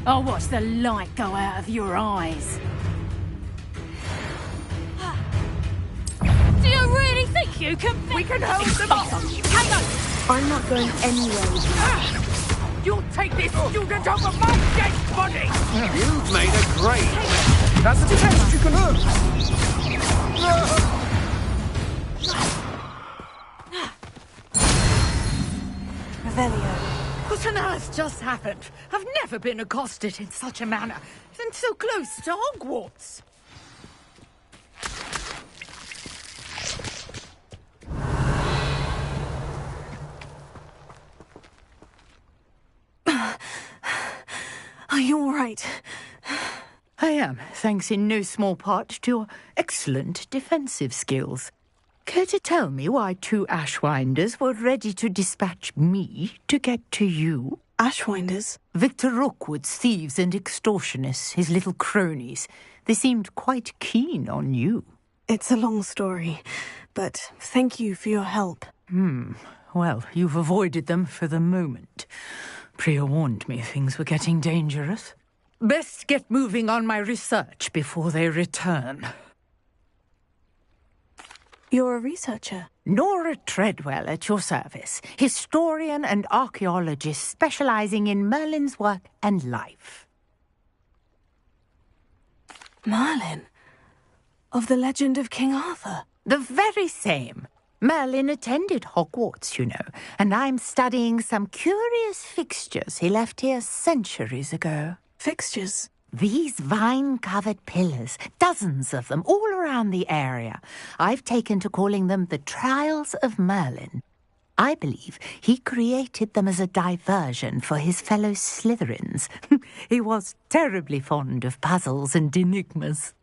I'll watch the light go out of your eyes. Do you really think you can... We can hold them off! Hang on! I'm not going anywhere with you. You'll take this student off of my dead body! You've made a great mess. That's the best you can do. Revelio. What on earth just happened? I've never been accosted in such a manner, and so close to Hogwarts. Are you all right? I am, thanks in no small part to your excellent defensive skills. Care to tell me why two Ashwinders were ready to dispatch me to get to you? Ashwinders? Victor Rookwood's thieves and extortionists, his little cronies. They seemed quite keen on you. It's a long story, but thank you for your help. Well, you've avoided them for the moment. Priya warned me things were getting dangerous. Best get moving on my research before they return. You're a researcher? Nora Treadwell at your service, historian and archaeologist specializing in Merlin's work and life. Merlin? Of the legend of King Arthur? The very same. Merlin attended Hogwarts, you know, and I'm studying some curious fixtures he left here centuries ago. Fixtures? These vine-covered pillars, dozens of them, all around the area. I've taken to calling them the Trials of Merlin. I believe he created them as a diversion for his fellow Slytherins. He was terribly fond of puzzles and enigmas.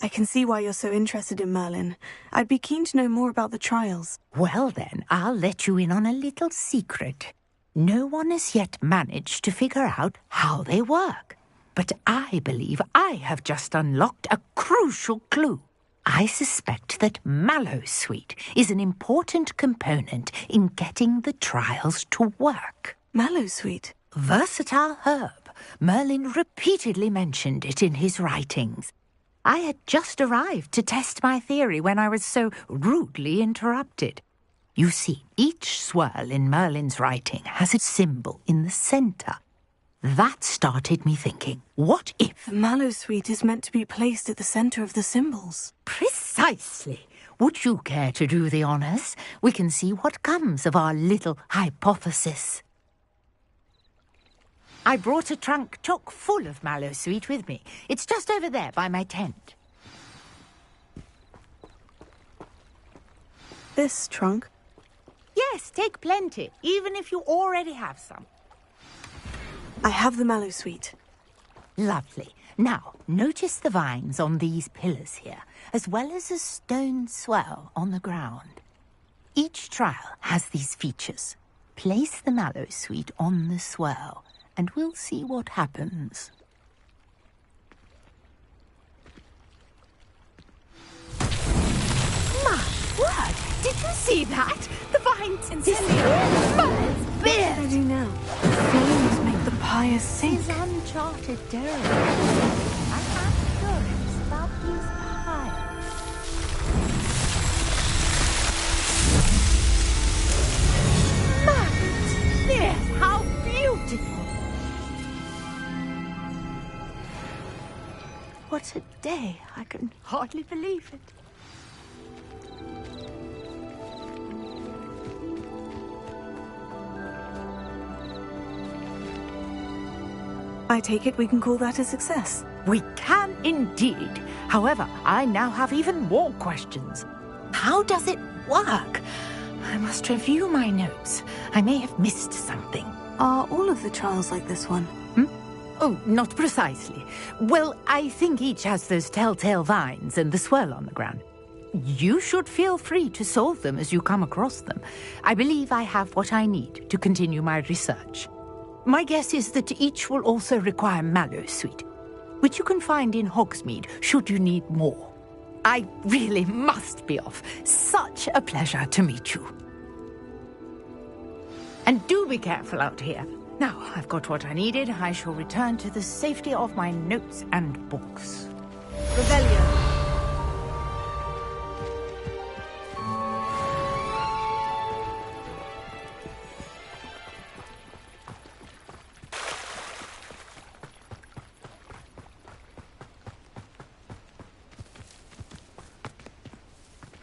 I can see why you're so interested in Merlin. I'd be keen to know more about the trials. Well then, I'll let you in on a little secret. No one has yet managed to figure out how they work. But I believe I have just unlocked a crucial clue. I suspect that Mallowsweet is an important component in getting the trials to work. Mallowsweet? Versatile herb. Merlin repeatedly mentioned it in his writings. I had just arrived to test my theory when I was so rudely interrupted. You see, each swirl in Merlin's writing has a symbol in the centre. That started me thinking, what if... The Mallowsweet is meant to be placed at the centre of the symbols. Precisely. Would you care to do the honours? We can see what comes of our little hypothesis. I brought a trunk chock full of mallow sweet with me. It's just over there by my tent. This trunk? Yes, take plenty, even if you already have some. I have the mallow sweet. Lovely. Now, notice the vines on these pillars here, as well as a stone swell on the ground. Each trial has these features. Place the mallow sweet on the swell, and we'll see what happens. My word! Did you see that? The vines Incendio! Steady now. Flames make the pyre sink. This is uncharted territory. I have stories about these pyres. Yes, how beautiful! What a day. I can hardly believe it. I take it we can call that a success. We can indeed. However, I now have even more questions. How does it work? I must review my notes. I may have missed something. Are all of the trials like this one? Oh, not precisely. Well, I think each has those telltale vines and the swirl on the ground. You should feel free to solve them as you come across them. I believe I have what I need to continue my research. My guess is that each will also require mallow sweet, which you can find in Hogsmeade should you need more. I really must be off. Such a pleasure to meet you. And do be careful out here. Now, I've got what I needed. I shall return to the safety of my notes and books. Rebellion.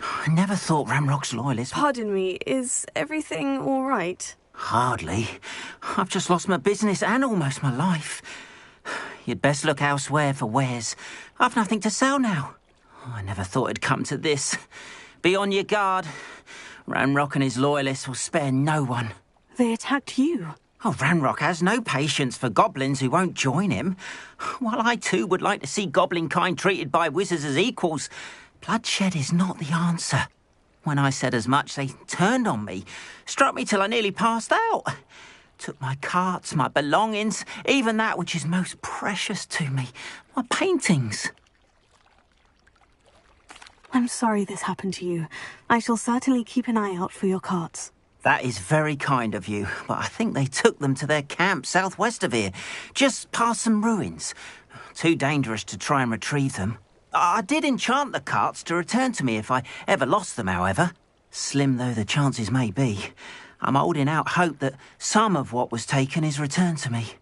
I never thought Ramrock's loyalists... Pardon me, is everything all right? Hardly. I've just lost my business and almost my life. You'd best look elsewhere for wares. I've nothing to sell now. I never thought it'd come to this. Be on your guard. Ramrock and his loyalists will spare no one. They attacked you. Oh, Ramrock has no patience for goblins who won't join him. While I too would like to see goblin kind treated by wizards as equals, bloodshed is not the answer. When I said as much, they turned on me, struck me till I nearly passed out. Took my carts, my belongings, even that which is most precious to me, my paintings. I'm sorry this happened to you. I shall certainly keep an eye out for your carts. That is very kind of you, but I think they took them to their camp southwest of here, just past some ruins. Too dangerous to try and retrieve them. I did enchant the carts to return to me if I ever lost them, however. Slim though the chances may be, I'm holding out hope that some of what was taken is returned to me.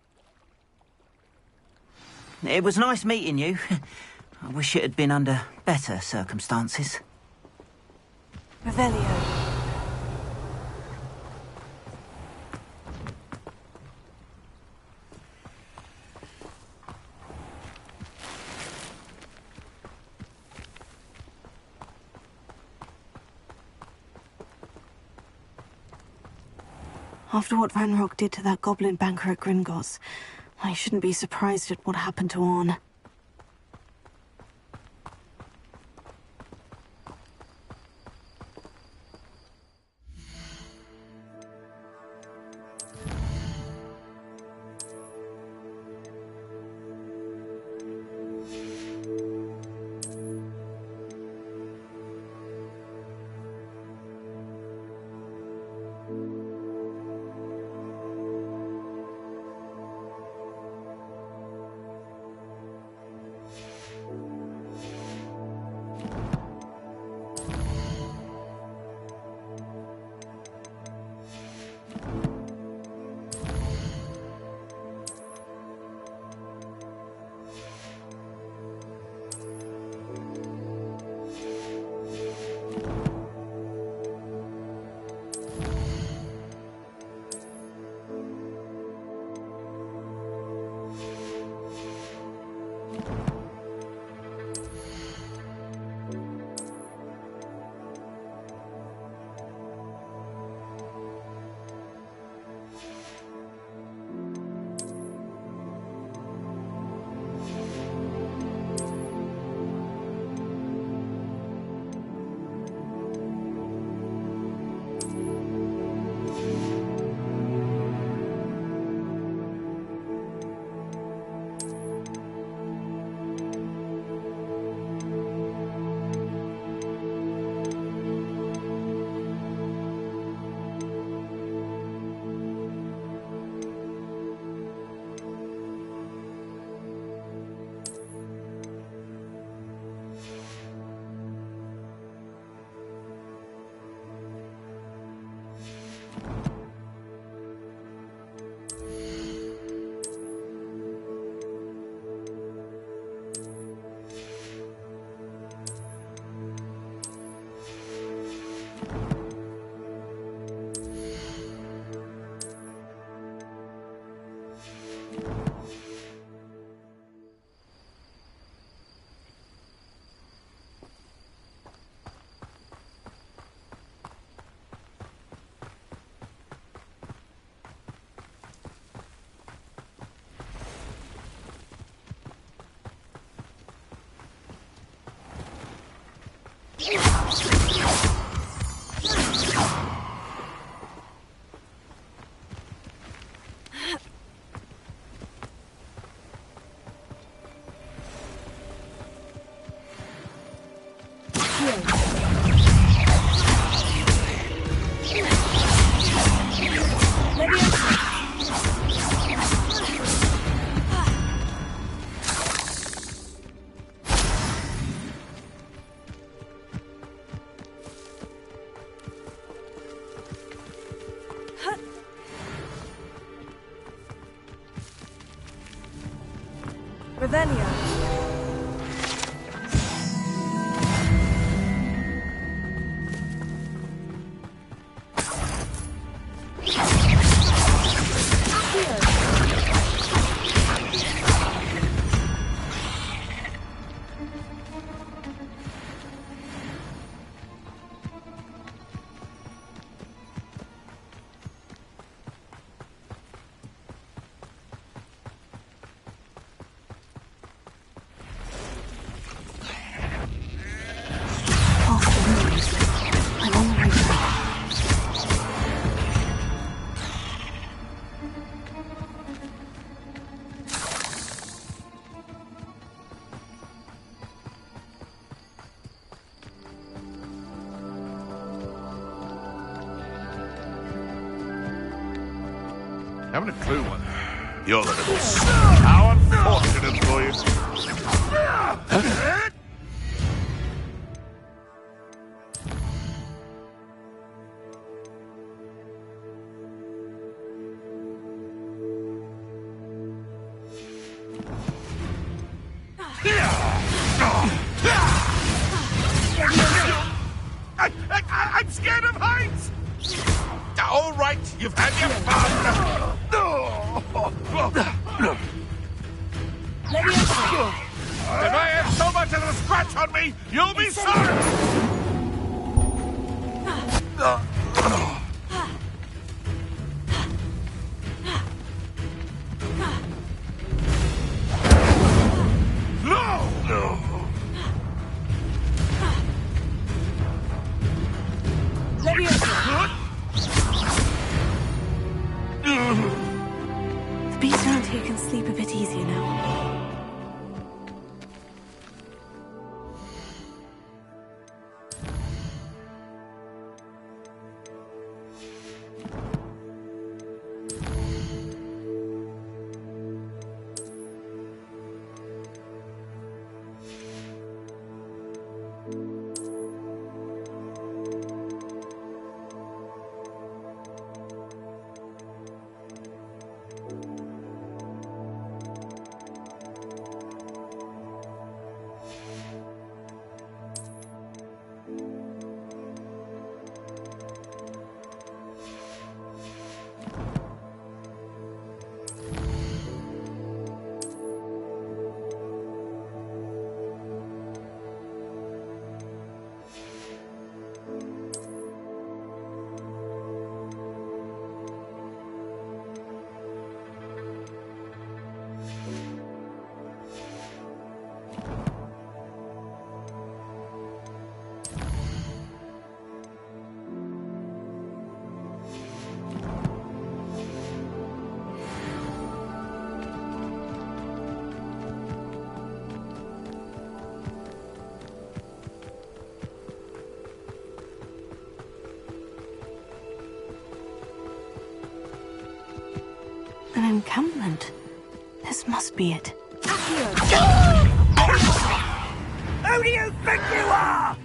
It was nice meeting you. I wish it had been under better circumstances. Revelio. After what Ranrock did to that goblin banker at Gringotts, I shouldn't be surprised at what happened to Orn. Ravenna. Haven't a clue what. You're the little. How unfortunate for you. I'm scared of heights! All right, you've had your fun! If I have so much as a scratch on me, you'll be sorry! The beast around here can sleep a bit easier now. An encampment. This must be it. Who do you think you are?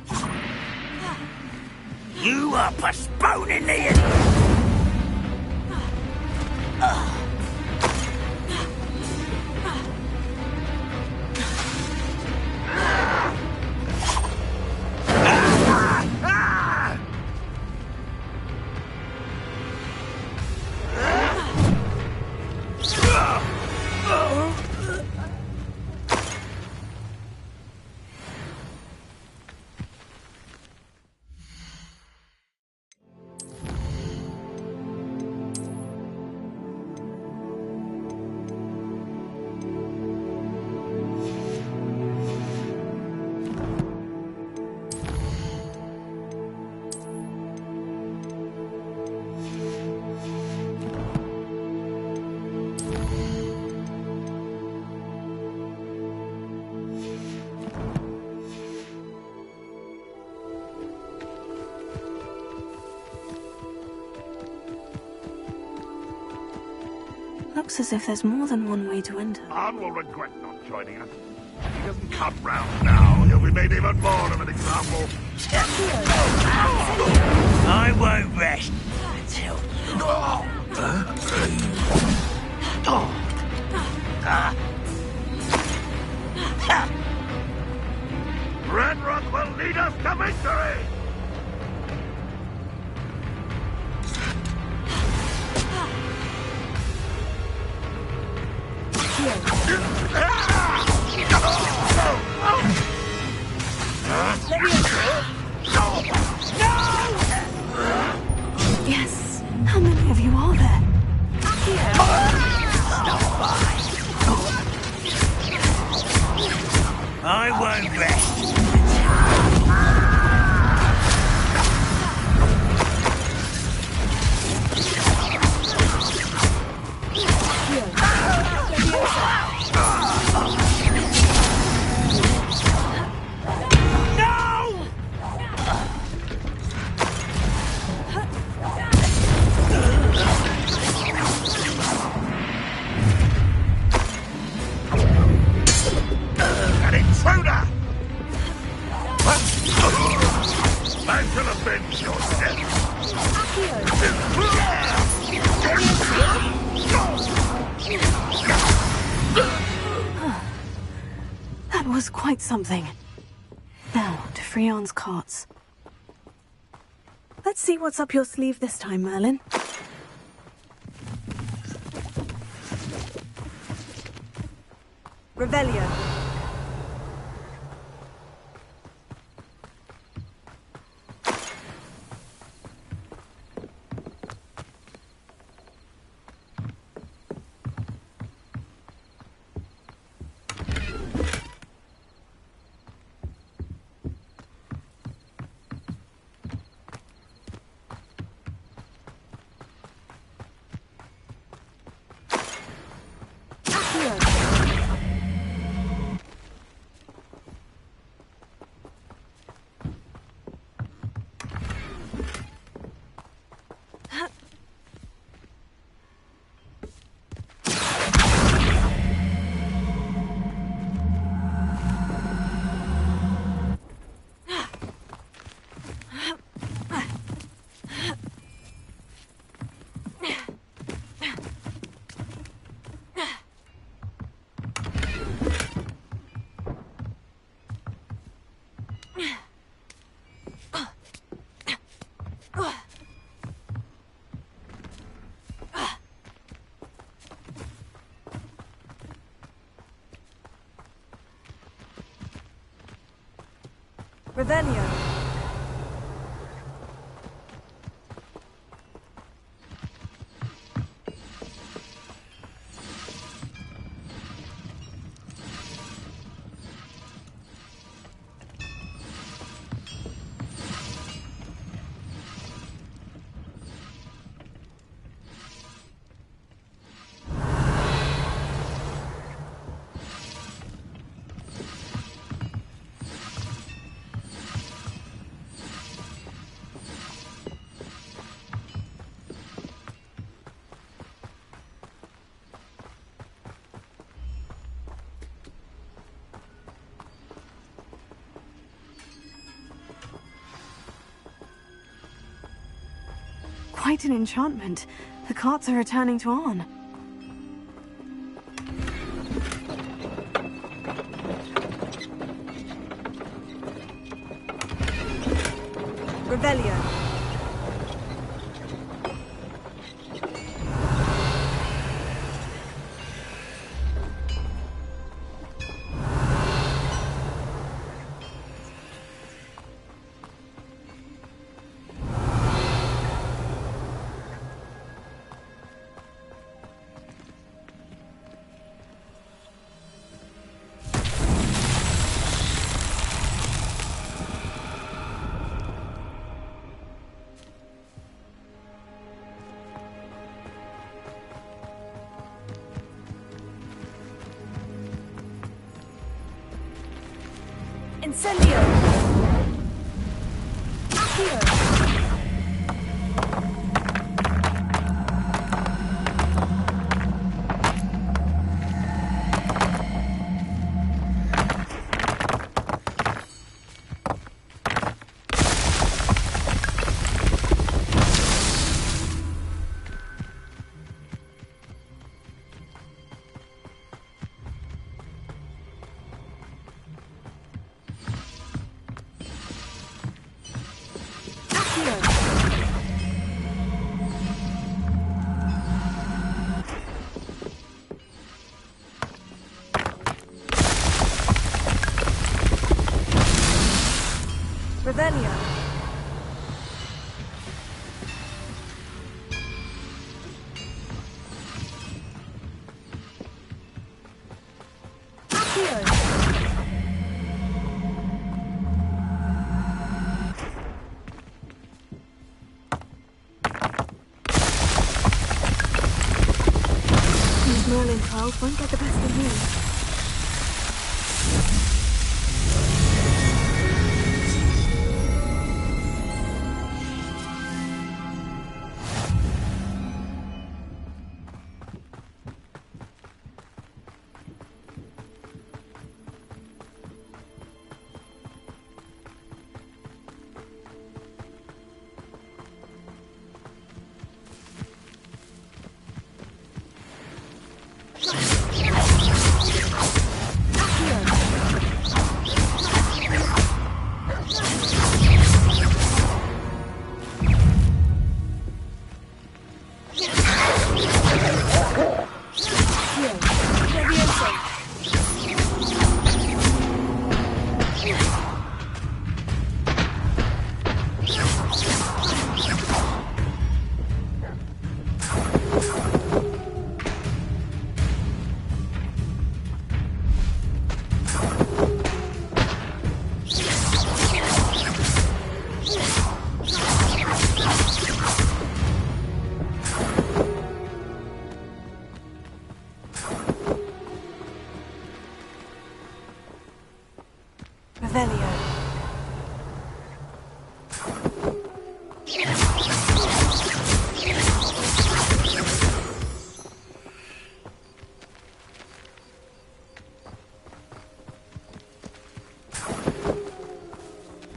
You are postponing the... looks as if there's more than one way to enter. Arn will regret not joining us. If he doesn't come round now, he'll be made even more of an example. I won't rest until... Renroth will lead us to victory! Yes. How many of you are there? I won't rest. An intruder! I shall avenge your That was quite something. Now, to Freon's carts. Let's see what's up your sleeve this time, Merlin. Revelio. Revelio. Quite an enchantment. The carts are returning to Arn. Revelio. Incendio! Accio! Revelio. These Merlin trials won't get the best of me.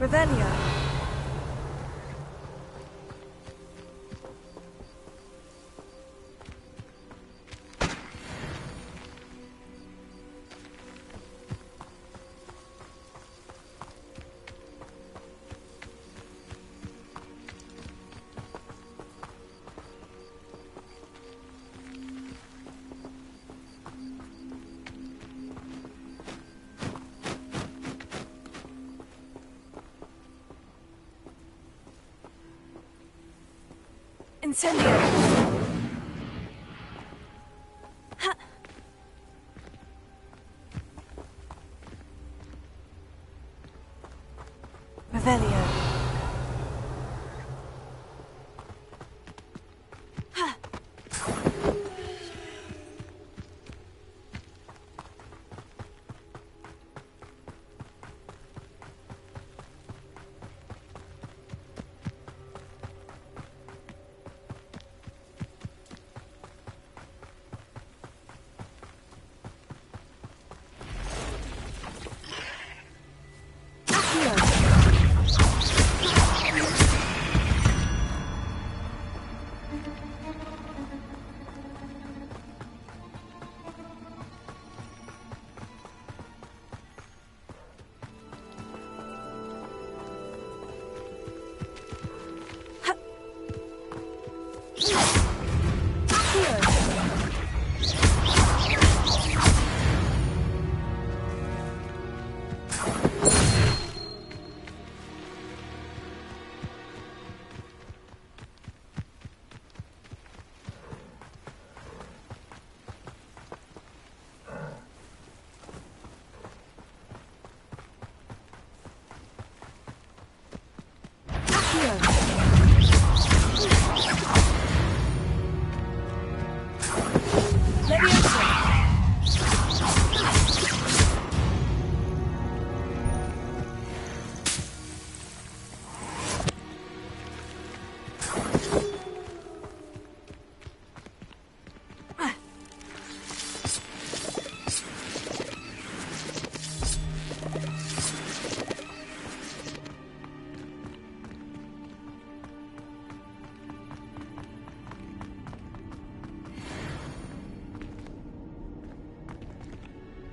Revelio. Incendio! Ha! Revelio. Ha!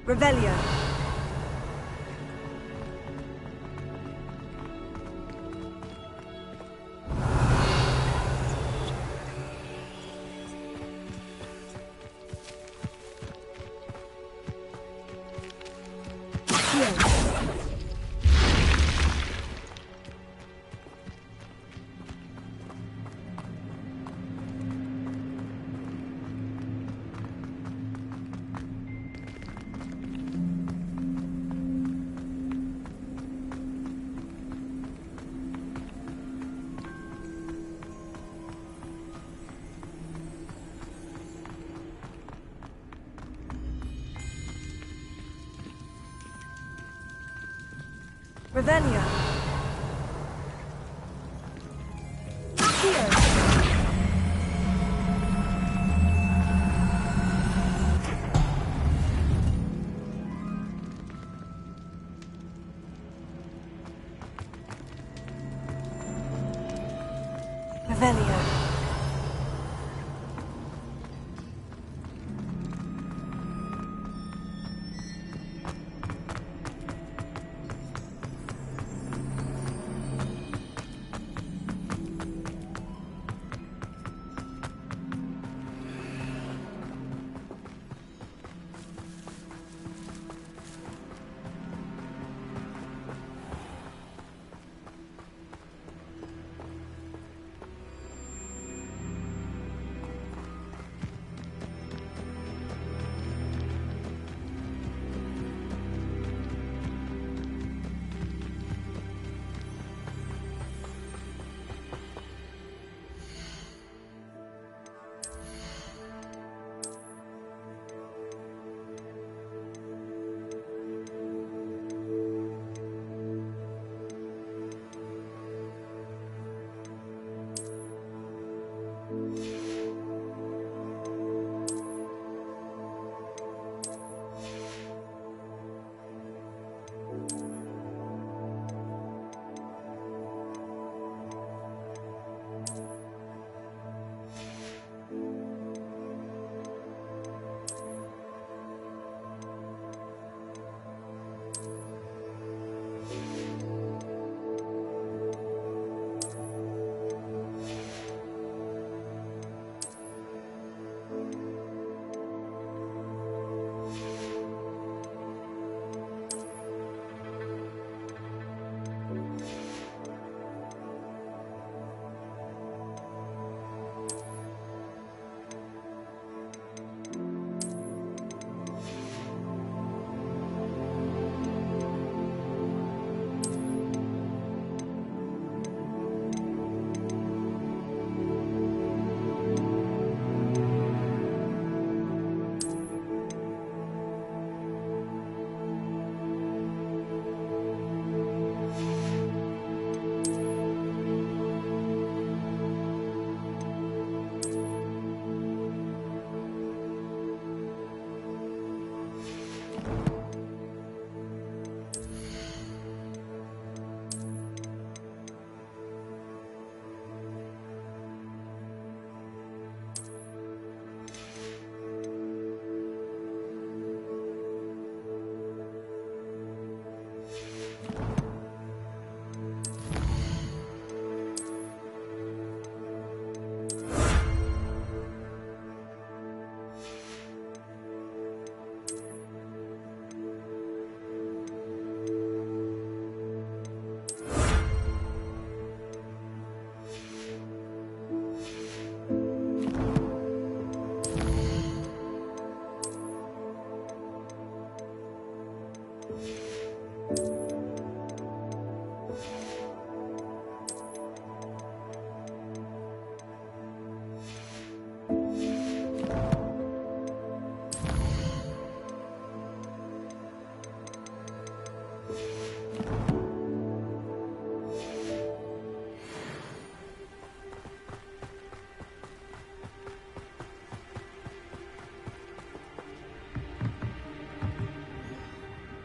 Revelio. Revelio. Here. Revelio.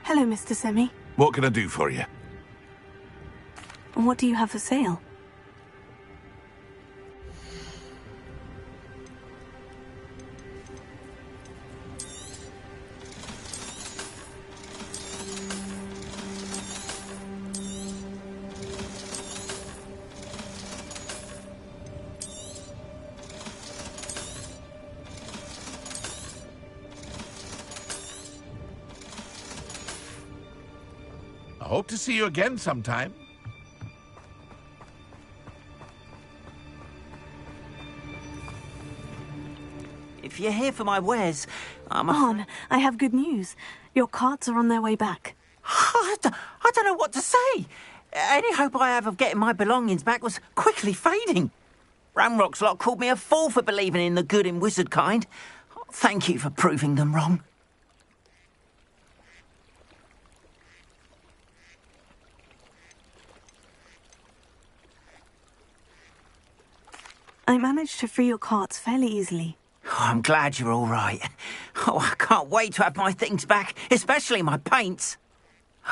Hello, Mr. Semi. What can I do for you? And what do you have for sale? I hope to see you again sometime. If you're here for my wares, On, I have good news. Your carts are on their way back. I don't know what to say. Any hope I have of getting my belongings back was quickly fading. Ramrock's lot called me a fool for believing in the good in wizard kind. Thank you for proving them wrong. I managed to free your carts fairly easily. Oh, I'm glad you're all right. Oh, I can't wait to have my things back, especially my paints.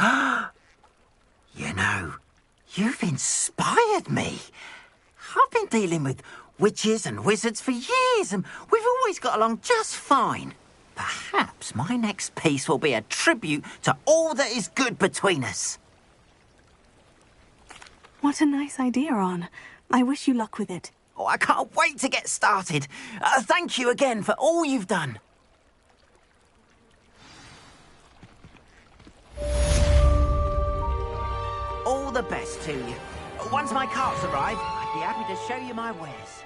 You know, you've inspired me. I've been dealing with witches and wizards for years, and we've always got along just fine. Perhaps my next piece will be a tribute to all that is good between us. What a nice idea, Ron. I wish you luck with it. Oh, I can't wait to get started. Thank you again for all you've done. All the best to you. Once my carts arrive, I'd be happy to show you my wares.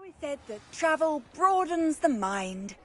Always said that travel broadens the mind.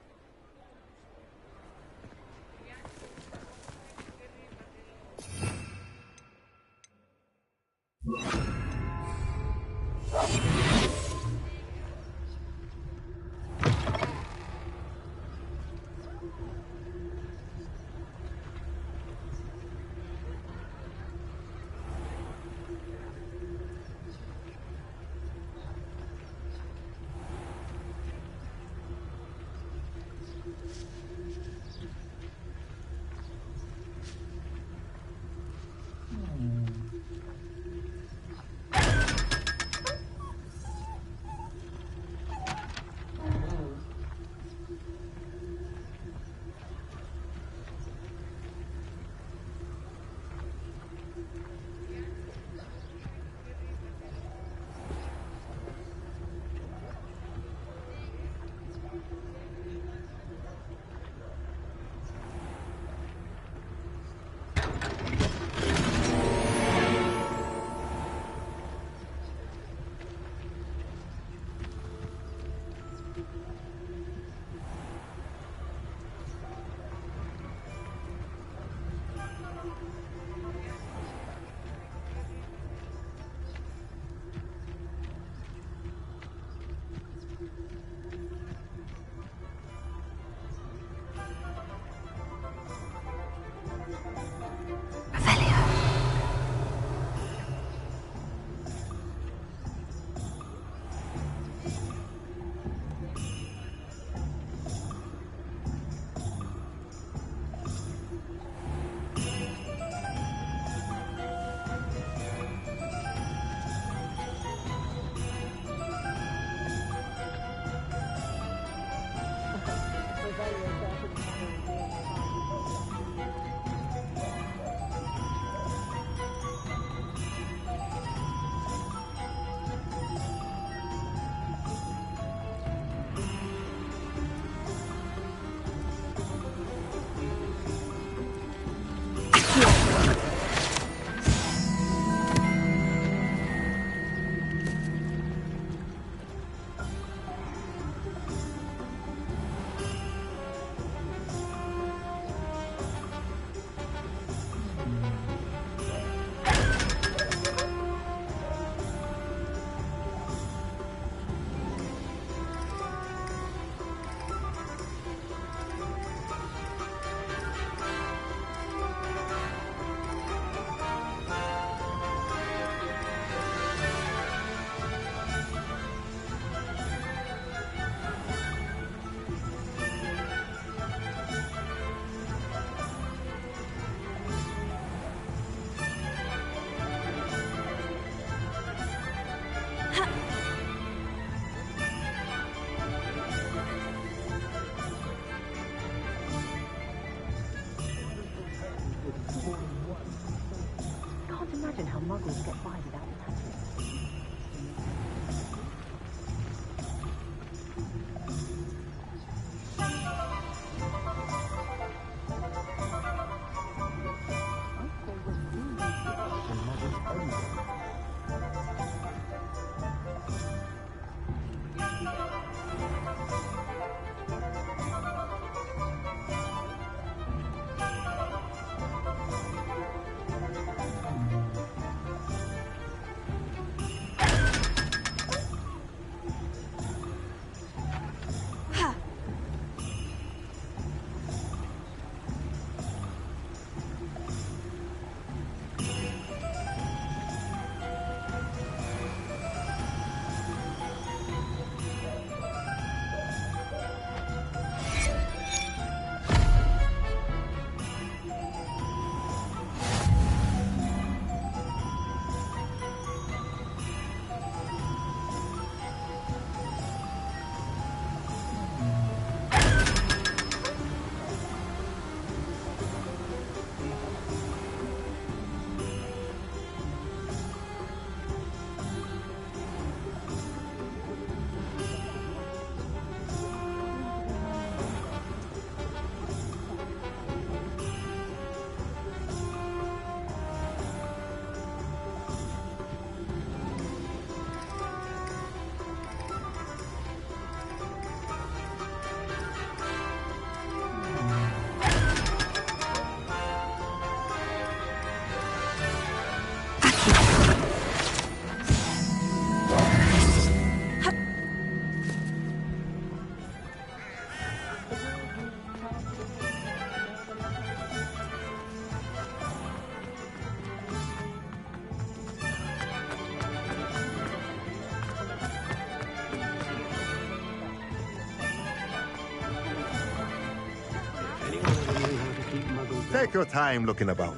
Take your time looking about.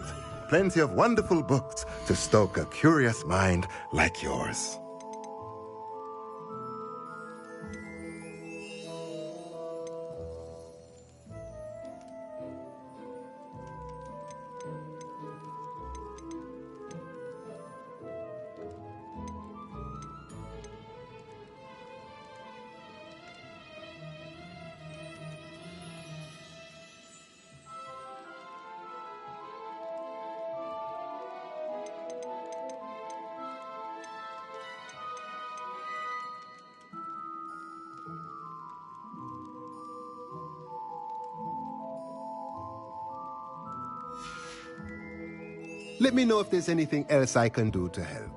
Plenty of wonderful books to stoke a curious mind like yours. Let me know if there's anything else I can do to help.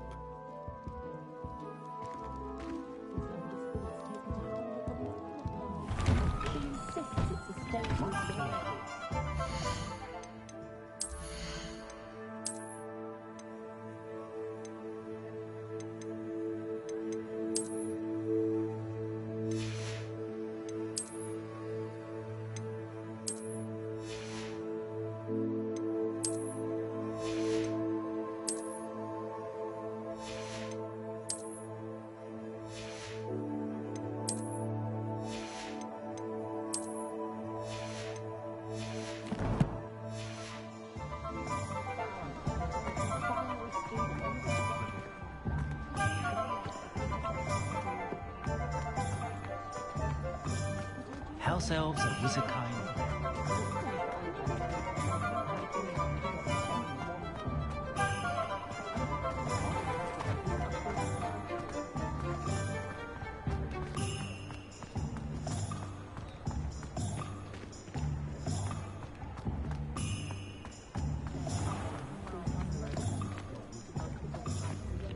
House elves of wizard kind.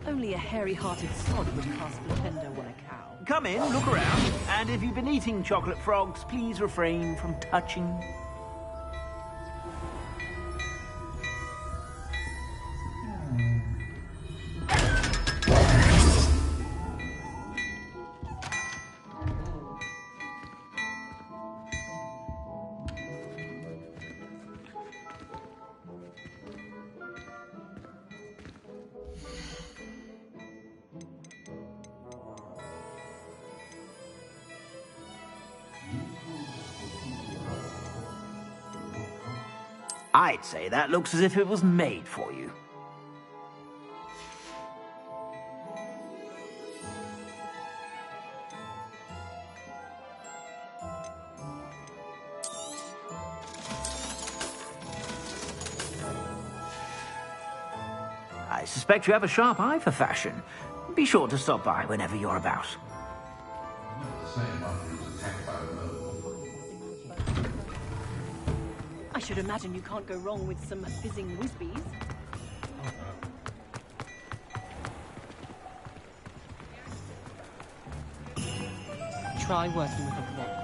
Only a hairy-hearted sod would cast Pretender on a cow. Come in, look around, and if you've been eating chocolate frogs, please refrain from touching. I'd say that looks as if it was made for you. I suspect you have a sharp eye for fashion. Be sure to stop by whenever you're about. I should imagine you can't go wrong with some fizzing whizbees. Try working with a block.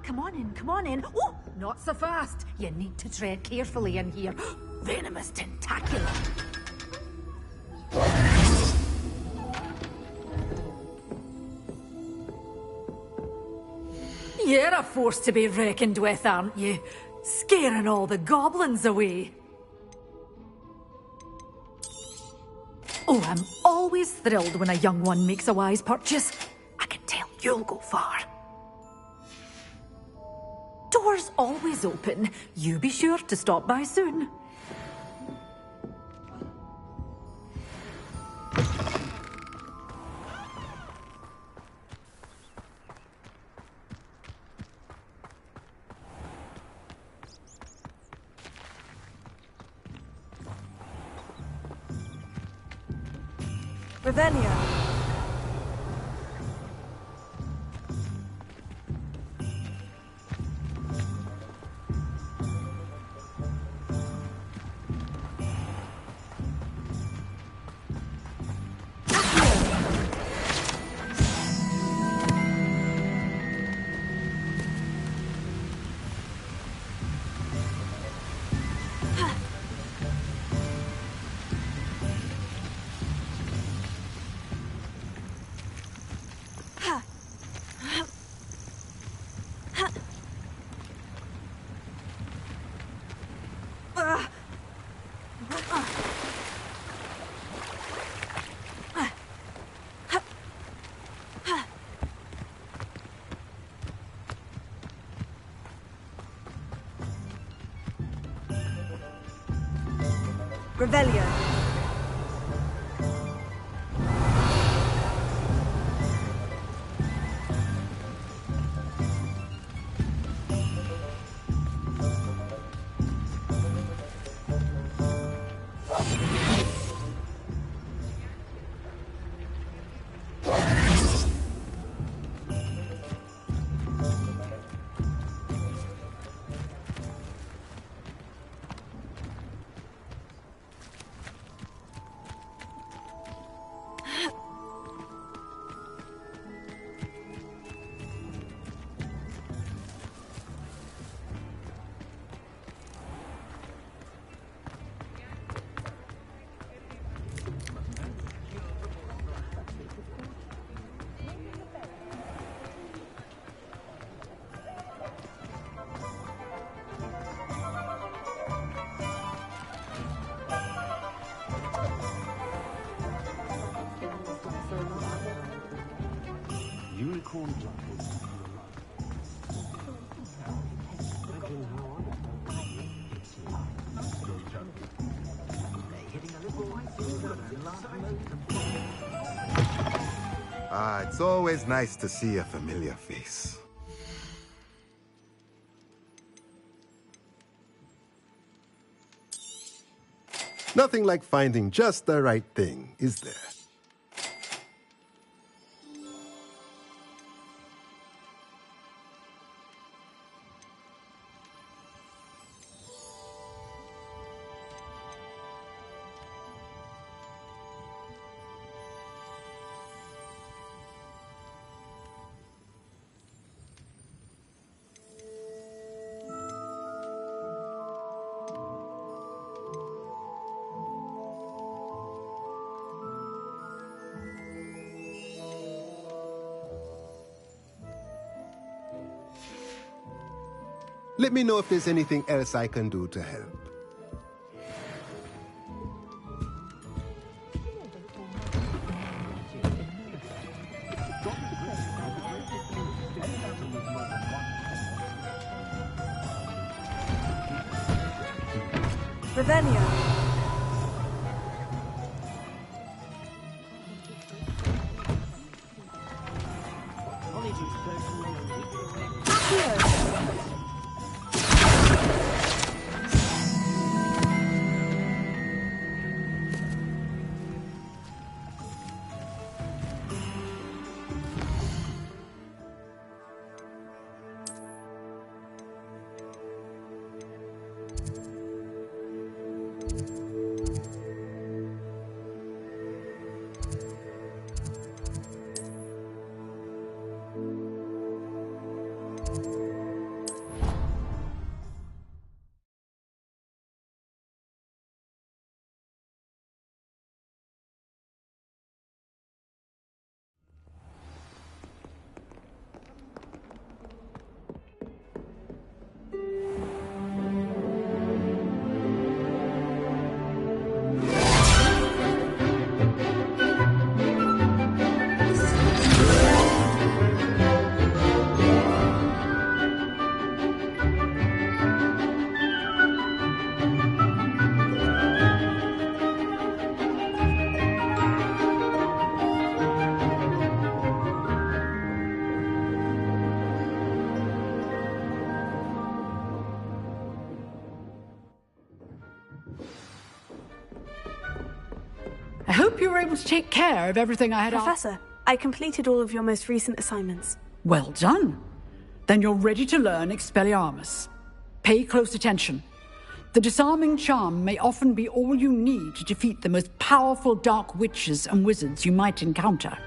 Come on in, come on in. Oh, not so fast. You need to tread carefully in here. Venomous tentacular. You're a force to be reckoned with, aren't you? Scaring all the goblins away. Oh, I'm always thrilled when a young one makes a wise purchase. I can tell you'll go far. Doors always open. You be sure to stop by soon. Revelio. Revelio. Unicorn jump. Ah, it's always nice to see a familiar face. Nothing like finding just the right thing, is there? Let me know if there's anything else I can do to help. Revelio. hope you were able to take care of everything I had asked. Professor, I completed all of your most recent assignments. Well done. Then you're ready to learn Expelliarmus. Pay close attention. The disarming charm may often be all you need to defeat the most powerful dark witches and wizards you might encounter.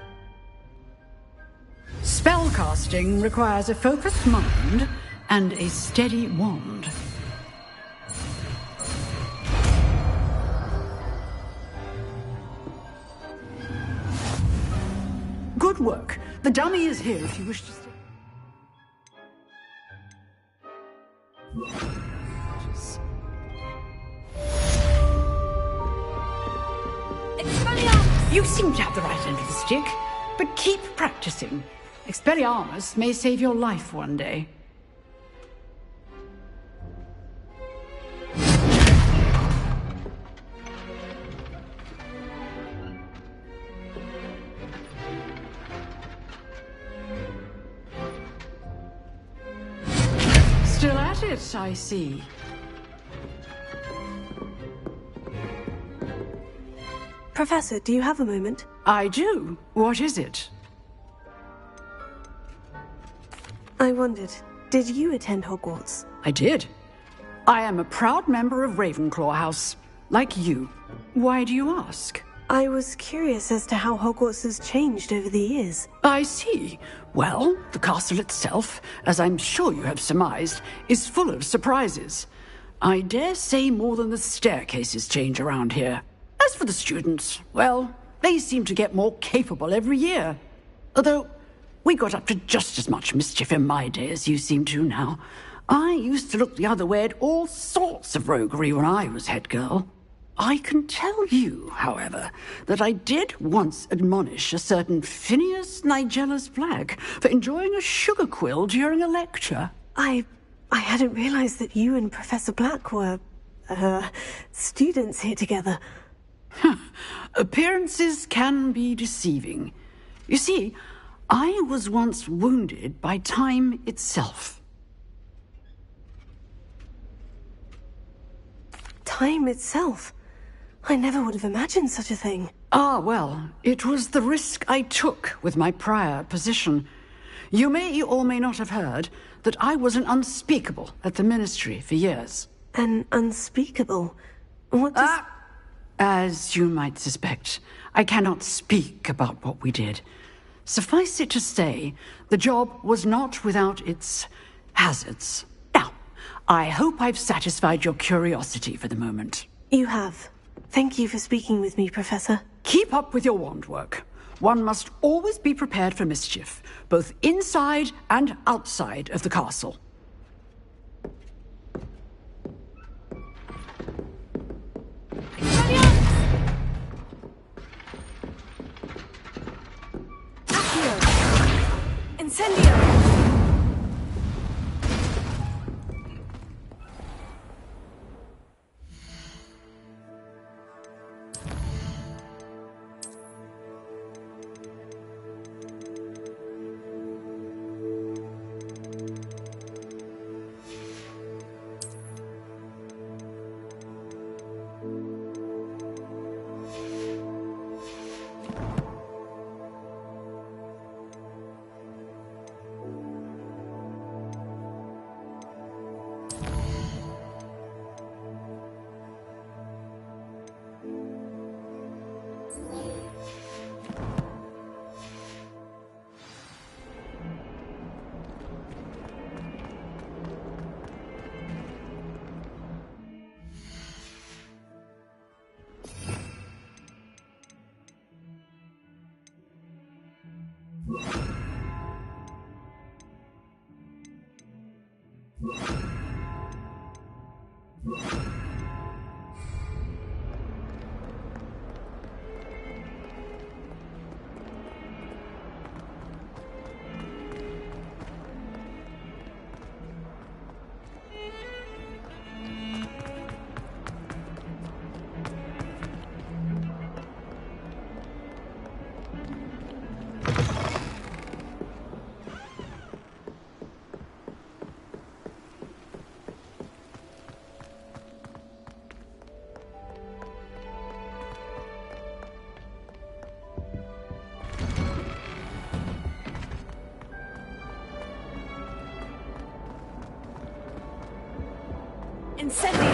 Spellcasting requires a focused mind and a steady wand. Good work. The dummy is here if you wish to stay. Expelliarmus! You seem to have the right end of the stick, but keep practicing. Expelliarmus may save your life one day. Still at it, I see. Professor, do you have a moment? I do. What is it? I wondered, did you attend Hogwarts? I did. I am a proud member of Ravenclaw House, like you. Why do you ask? I was curious as to how Hogwarts has changed over the years. I see. Well, the castle itself, as I'm sure you have surmised, is full of surprises. I dare say more than the staircases change around here. As for the students, well, they seem to get more capable every year. Although, we got up to just as much mischief in my day as you seem to now. I used to look the other way at all sorts of roguery when I was head girl. I can tell you, however, that I did once admonish a certain Phineas Nigellus Black for enjoying a sugar quill during a lecture. I hadn't realized that you and Professor Black were, students here together. Appearances can be deceiving. You see, I was once wounded by time itself. Time itself? I never would have imagined such a thing. Ah, well, it was the risk I took with my prior position. You may or may not have heard that I was an unspeakable at the Ministry for years. An unspeakable? What does... As you might suspect, I cannot speak about what we did. Suffice it to say, the job was not without its hazards. Now, I hope I've satisfied your curiosity for the moment. You have. Thank you for speaking with me, Professor. Keep up with your wand work. One must always be prepared for mischief, both inside and outside of the castle. Incendio! Incendio!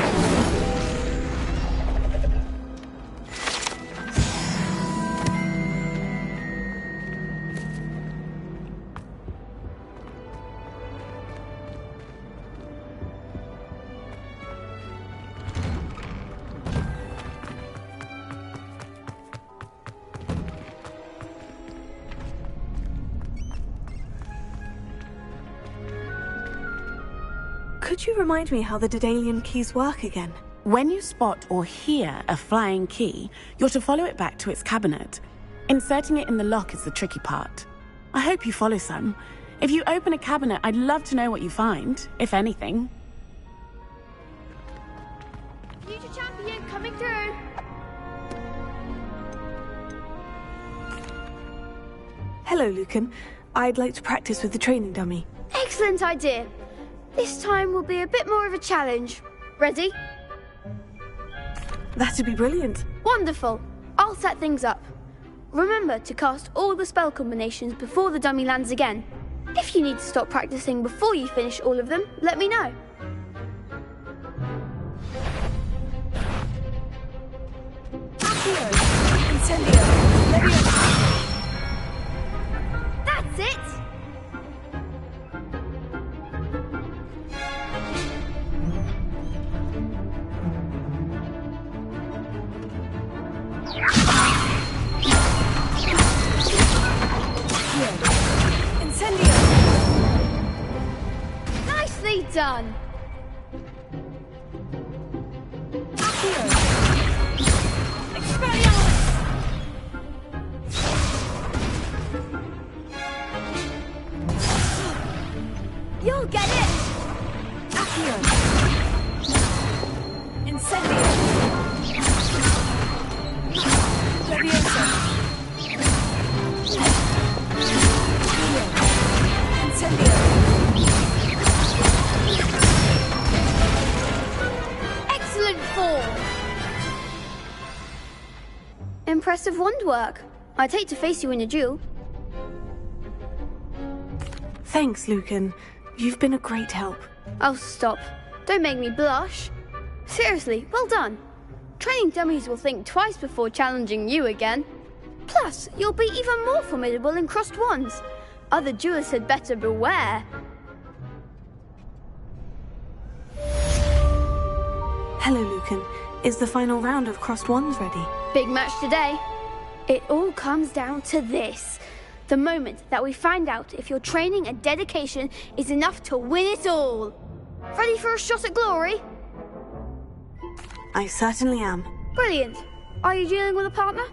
Could you remind me how the Daedalian keys work again? When you spot or hear a flying key, you're to follow it back to its cabinet. Inserting it in the lock is the tricky part. I hope you follow some. If you open a cabinet, I'd love to know what you find, if anything. Future champion coming through. Hello, Lucan. I'd like to practice with the training dummy. Excellent idea. This time will be a bit more of a challenge. Ready? That'd be brilliant. Wonderful. I'll set things up. Remember to cast all the spell combinations before the dummy lands again. If you need to stop practicing before you finish all of them, let me know. Accio! Incendio! Leviosa! That's it! Incendio! Nicely done! Accio! Expelliarmus! You'll get it! Accio! Incendio! Leviosa! Incendio! Excellent form! Impressive wand work. I'd hate to face you in a duel. Thanks, Lucan. You've been a great help. Oh, stop. Don't make me blush. Seriously, well done. Training dummies will think twice before challenging you again. Plus, you'll be even more formidable in crossed wands. Other duelists had better beware. Hello, Lucan. Is the final round of crossed wands ready? Big match today. It all comes down to this. The moment that we find out if your training and dedication is enough to win it all. Ready for a shot at glory? I certainly am. Brilliant. Are you dealing with a partner?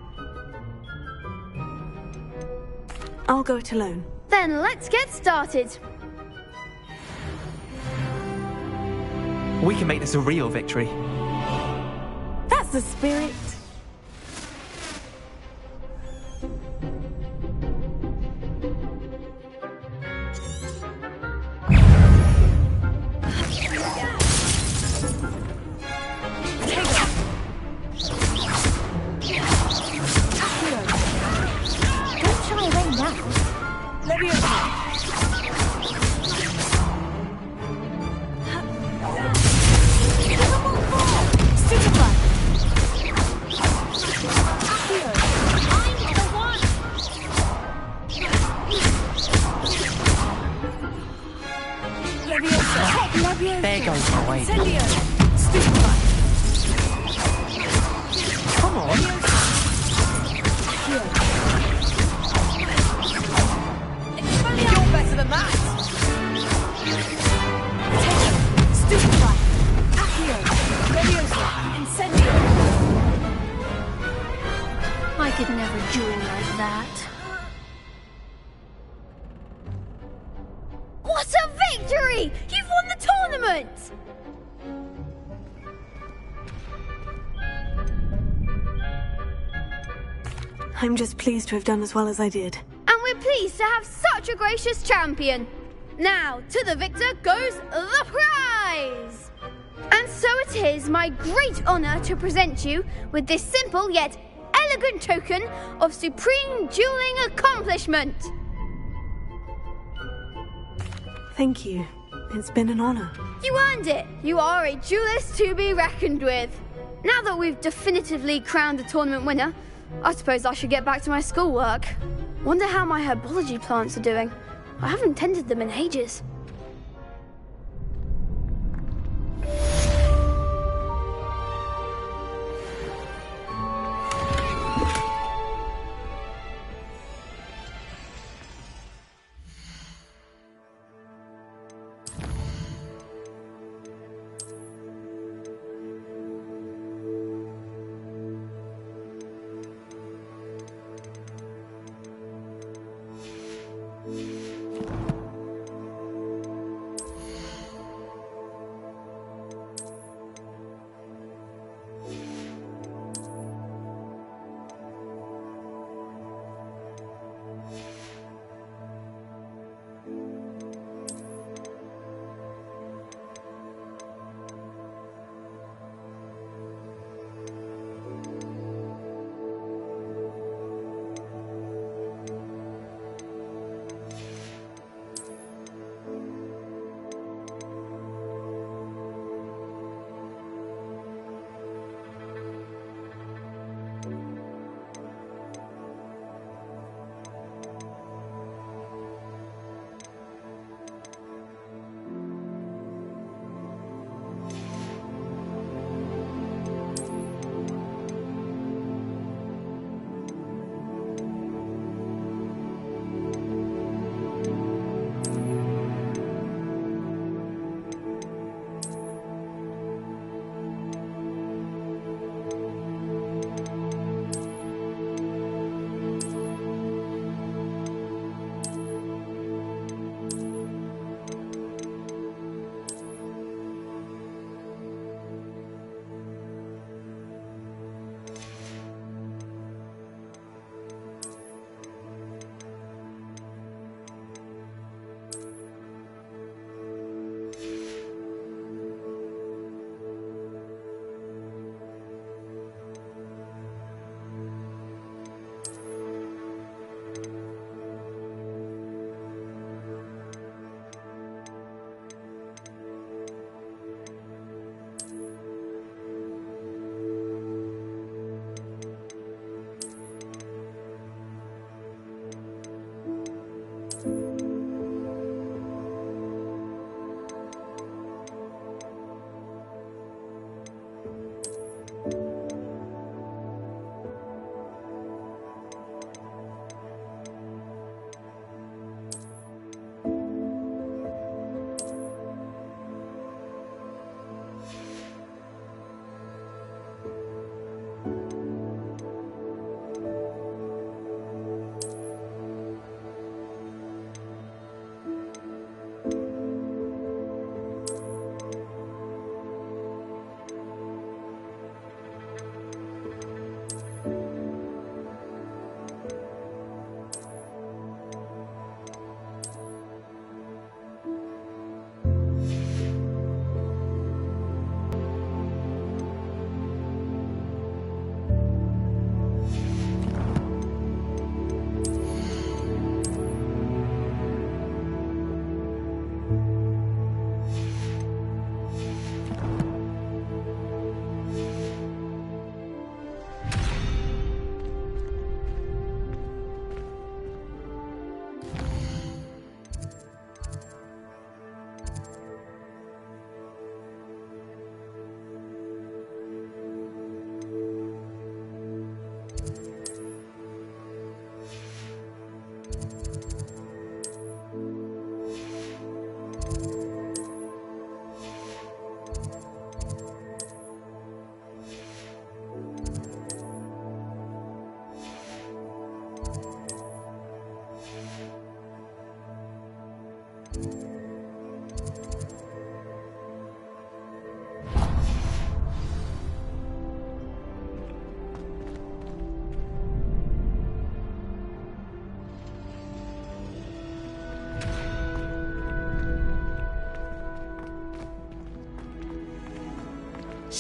I'll go it alone. Then let's get started. We can make this a real victory. That's the spirit. There goes my way. Come on. You're better than that. Stupefy! Accio! Leviosa! Incendio! I could never duel like that. What a victory! You've won the tournament! I'm just pleased to have done as well as I did. And we're pleased to have such a gracious champion. Now, to the victor goes the prize! And so it is my great honour to present you with this simple yet elegant token of supreme dueling accomplishment. Thank you. It's been an honor. You earned it! You are a duelist to be reckoned with. Now that we've definitively crowned the tournament winner, I suppose I should get back to my schoolwork. Wonder how my herbology plants are doing. I haven't tended them in ages.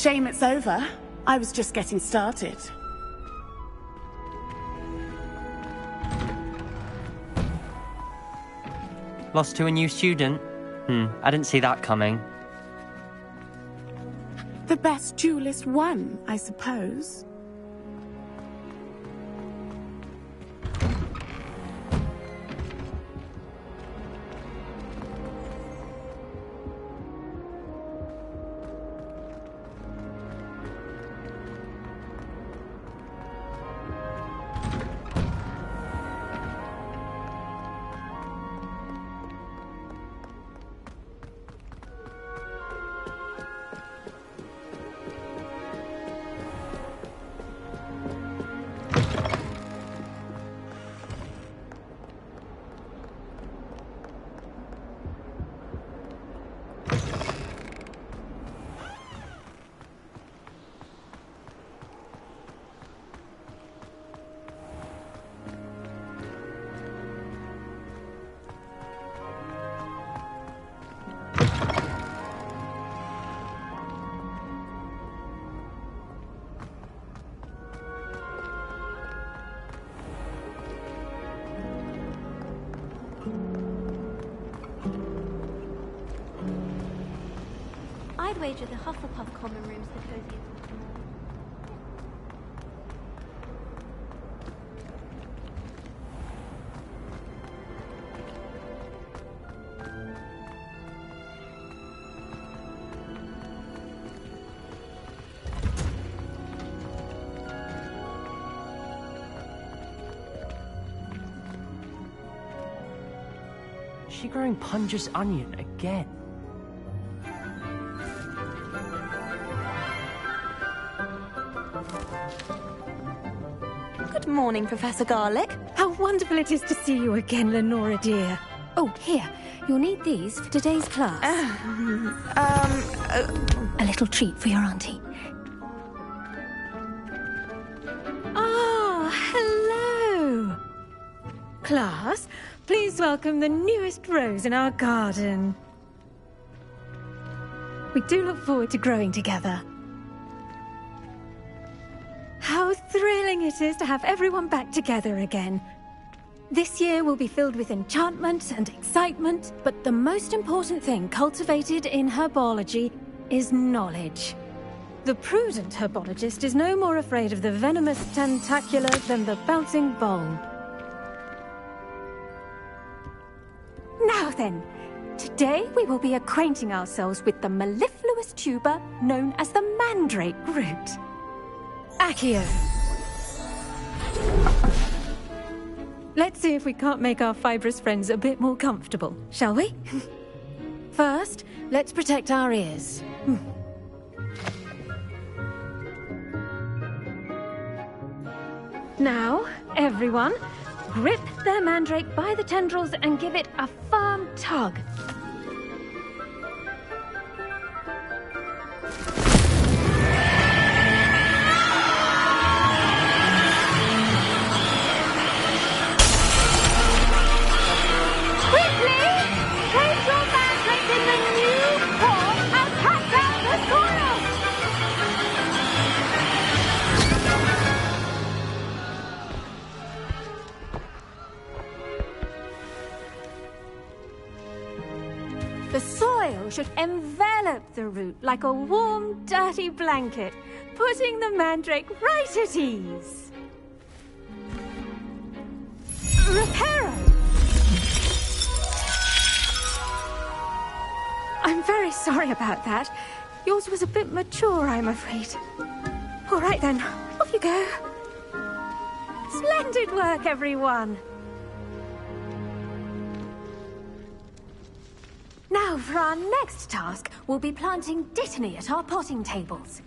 Shame it's over. I was just getting started. Lost to a new student? I didn't see that coming. The best duelist won, I suppose. I'd wager the Hufflepuff common room's the coziest. She growing Punja's onion again? Good morning, Professor Garlick. How wonderful it is to see you again, Lenora dear. Oh, here. You'll need these for today's class. A little treat for your auntie. Ah, hello. Class, please welcome the newest rose in our garden. We do look forward to growing together. How thrilling it is to have everyone back together again. This year will be filled with enchantment and excitement, but the most important thing cultivated in herbology is knowledge. The prudent herbologist is no more afraid of the venomous tentacula than the bouncing vole. Now then, today we will be acquainting ourselves with the mellifluous tuber known as the mandrake root. Accio. Let's see if we can't make our fibrous friends a bit more comfortable, shall we? First, let's protect our ears. Now, everyone, grip their mandrake by the tendrils and give it a firm tug. The soil should envelop the root like a warm, dirty blanket, putting the mandrake right at ease. Reparo! I'm very sorry about that. Yours was a bit mature, I'm afraid. All right then, off you go. Splendid work, everyone. Now, for our next task, we'll be planting dittany at our potting tables.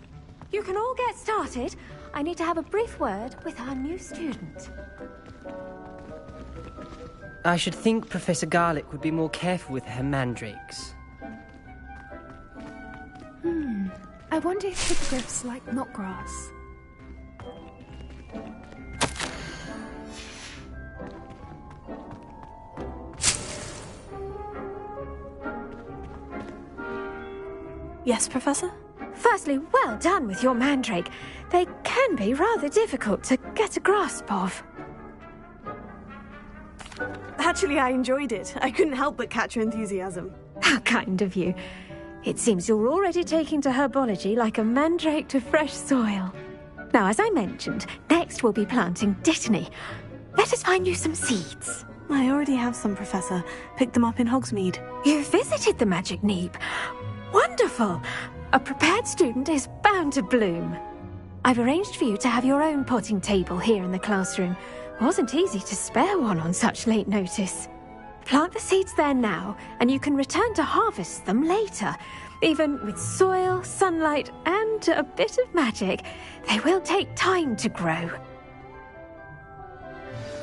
You can all get started. I need to have a brief word with our new student. I should think Professor Garlick would be more careful with her mandrakes. I wonder if hippogriffs like knotgrass. Yes, Professor? Firstly, well done with your mandrake. They can be rather difficult to get a grasp of. That Actually, I enjoyed it. I couldn't help but catch your enthusiasm. How kind of you. It seems you're already taking to herbology like a mandrake to fresh soil. Now, as I mentioned, next we'll be planting Dittany. Let us find you some seeds. I already have some, Professor. Picked them up in Hogsmeade. You visited the Magic Neep. Wonderful! A prepared student is bound to bloom. I've arranged for you to have your own potting table here in the classroom. Wasn't easy to spare one on such late notice. Plant the seeds there now, and you can return to harvest them later. Even with soil, sunlight, and a bit of magic, they will take time to grow.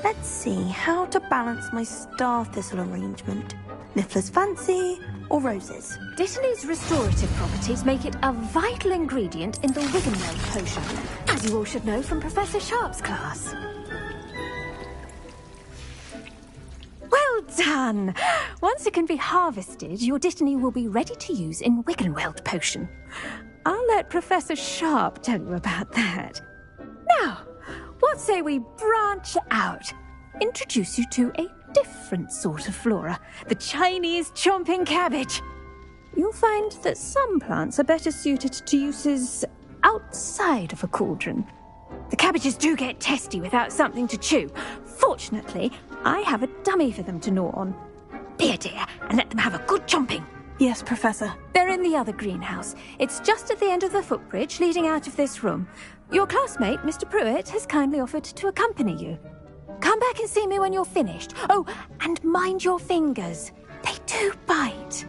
Let's see how to balance my star thistle arrangement. Niffler's fancy or roses? Dittany's restorative properties make it a vital ingredient in the Wiggenweld potion, as you all should know from Professor Sharp's class. Well done! Once it can be harvested, your Dittany will be ready to use in Wiggenweld potion. I'll let Professor Sharp tell you about that. Now, what say we branch out? Introduce you to a different sort of flora, the Chinese chomping cabbage. You'll find that some plants are better suited to uses outside of a cauldron. The cabbages do get testy without something to chew. Fortunately, I have a dummy for them to gnaw on. Be a dear and let them have a good chomping. Yes, Professor. They're in the other greenhouse. It's just at the end of the footbridge leading out of this room. Your classmate, Mr. Pruitt, has kindly offered to accompany you. Come back and see me when you're finished. Oh, and mind your fingers. They do bite.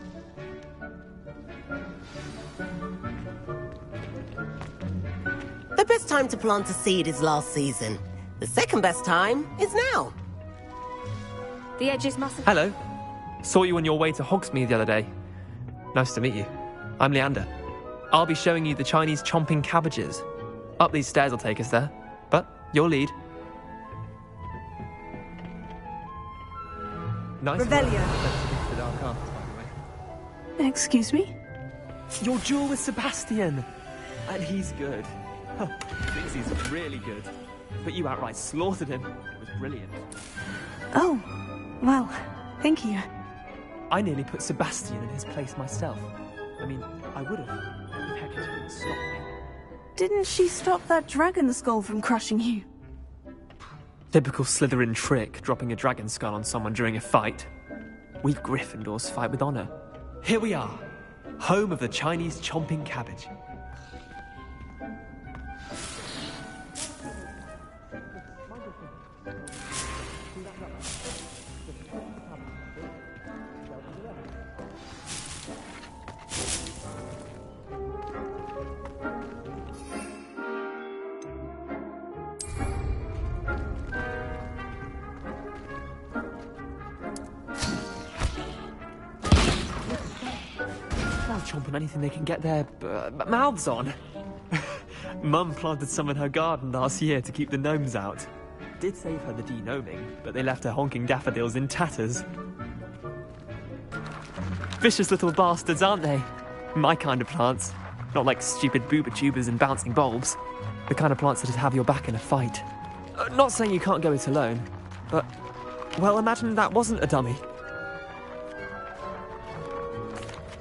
The best time to plant a seed is last season. The second best time is now. The edges mustn't... Hello. Saw you on your way to Hogsmeade the other day. Nice to meet you. I'm Leander. I'll be showing you the Chinese chomping cabbages. Up these stairs will take us there. But your lead. Nice. Revelio. Way. Excuse me? Your duel with Sebastian. And he's good. Thinks he's really good. But you outright slaughtered him. It was brilliant. Oh, well, thank you. I nearly put Sebastian in his place myself. I mean, I would have, if Hecate hadn't stopped me. Didn't she stop that dragon skull from crushing you? Typical Slytherin trick, dropping a dragon skull on someone during a fight. We Gryffindors fight with honor. Here we are, home of the Chinese chomping cabbage. Chomping anything they can get their mouths on. Mum planted some in her garden last year to keep the gnomes out. Did save her the de-gnoming, but they left her honking daffodils in tatters. Vicious little bastards, aren't they? My kind of plants. Not like stupid booba tubers and bouncing bulbs. The kind of plants that'd have your back in a fight. Not saying you can't go it alone, but... well, imagine that wasn't a dummy.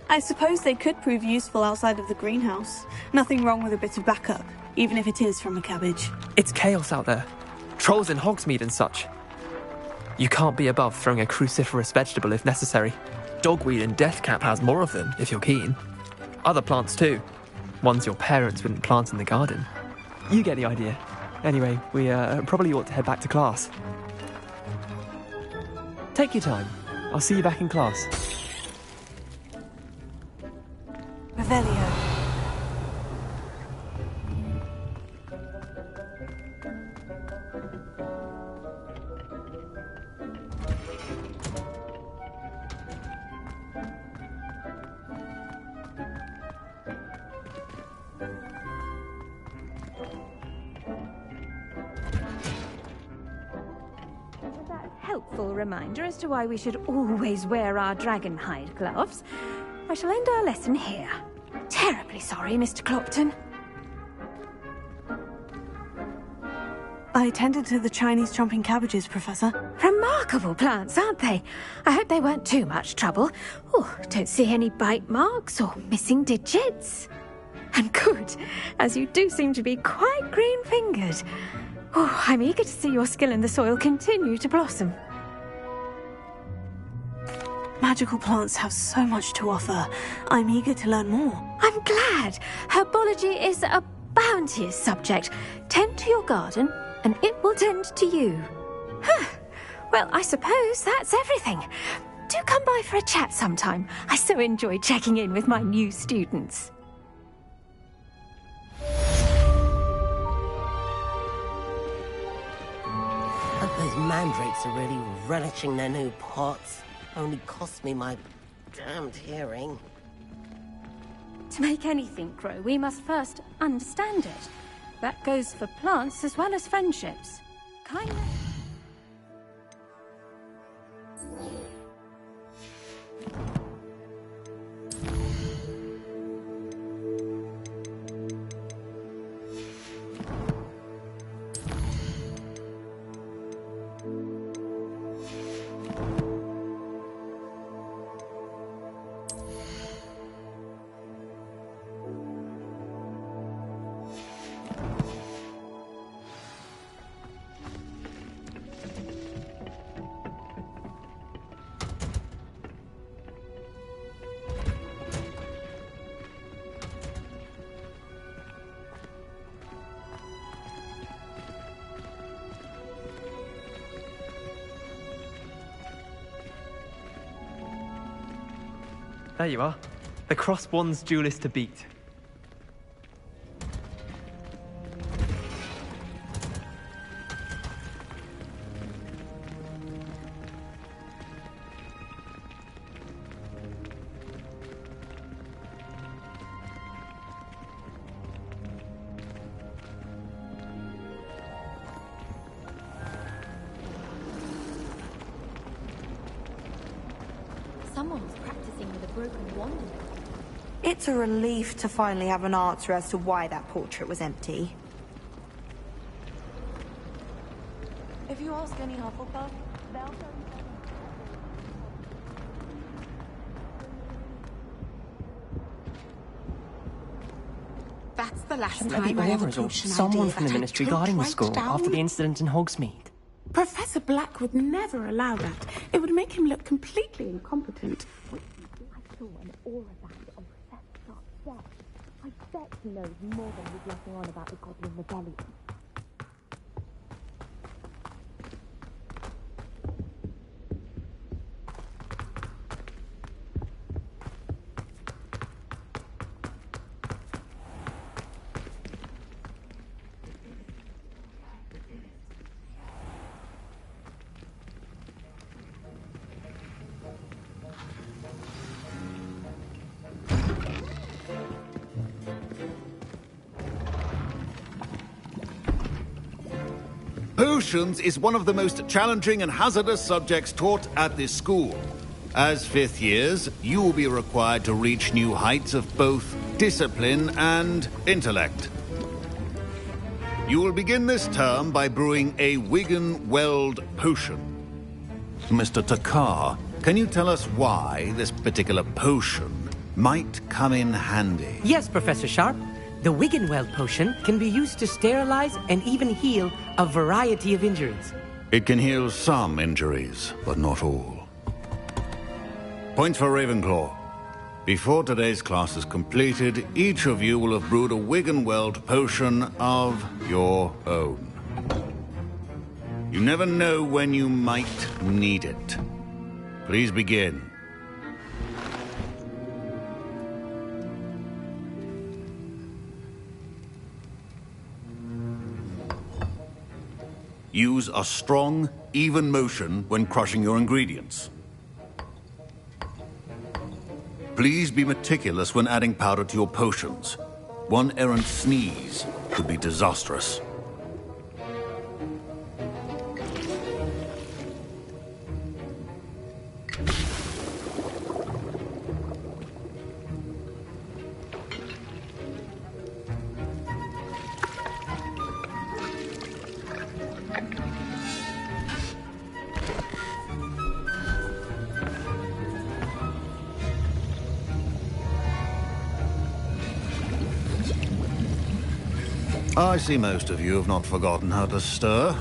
I suppose they could prove useful outside of the greenhouse. Nothing wrong with a bit of backup, even if it is from a cabbage. It's chaos out there. Trolls in Hogsmeade and such. You can't be above throwing a cruciferous vegetable if necessary. Dogweed and deathcap has more of them, if you're keen. Other plants too. Ones your parents wouldn't plant in the garden. You get the idea. Anyway, we probably ought to head back to class. Take your time. I'll see you back in class. Revelio. Helpful reminder as to why we should always wear our dragon hide gloves. I shall end our lesson here. Terribly sorry, Mr. Clopton. I I tended to the Chinese chomping cabbages, Professor. Remarkable plants, aren't they? I hope they weren't too much trouble. Oh, don't see any bite marks or missing digits. And good, as you do seem to be quite green-fingered. Oh, I'm eager to see your skill in the soil continue to blossom. Magical plants have so much to offer. I'm eager to learn more. I'm glad. Herbology is a bounteous subject. Tend to your garden, and it will tend to you. Huh. Well, I suppose that's everything. Do come by for a chat sometime. I so enjoy checking in with my new students. Hope those mandrakes are really relishing their new pots. Only cost me my damned hearing. To make anything grow, we must first understand it. That goes for plants as well as friendships. Kindness. There you are. The cross-wands duelist to beat. Someone's practicing with a broken wand. It's a relief to finally have an answer as to why that portrait was empty. If you ask any Hufflepuff, they'll tell you. That's the last Shouldn't there time be I ever orders or pushed an someone idea from the that I Ministry choked guarding the right school down. after the incident in Hogsmeade? Professor Black would never allow that. It would make him look completely incompetent. I saw an aura band on Professor Sharp's desk. I bet he knows more than he's letting on about the Goblin Rebellion. Potions is one of the most challenging and hazardous subjects taught at this school. As fifth years, you will be required to reach new heights of both discipline and intellect. You will begin this term by brewing a Wigan-Weld potion. Mr. Takar, can you tell us why this particular potion might come in handy? Yes, Professor Sharp. The Wiggenweld potion can be used to sterilize and even heal a variety of injuries. It can heal some injuries, but not all. Points for Ravenclaw. Before today's class is completed, each of you will have brewed a Wiggenweld potion of your own. You never know when you might need it. Please begin. Use a strong, even motion when crushing your ingredients. Please be meticulous when adding powder to your potions. One errant sneeze could be disastrous. I see most of you have not forgotten how to stir.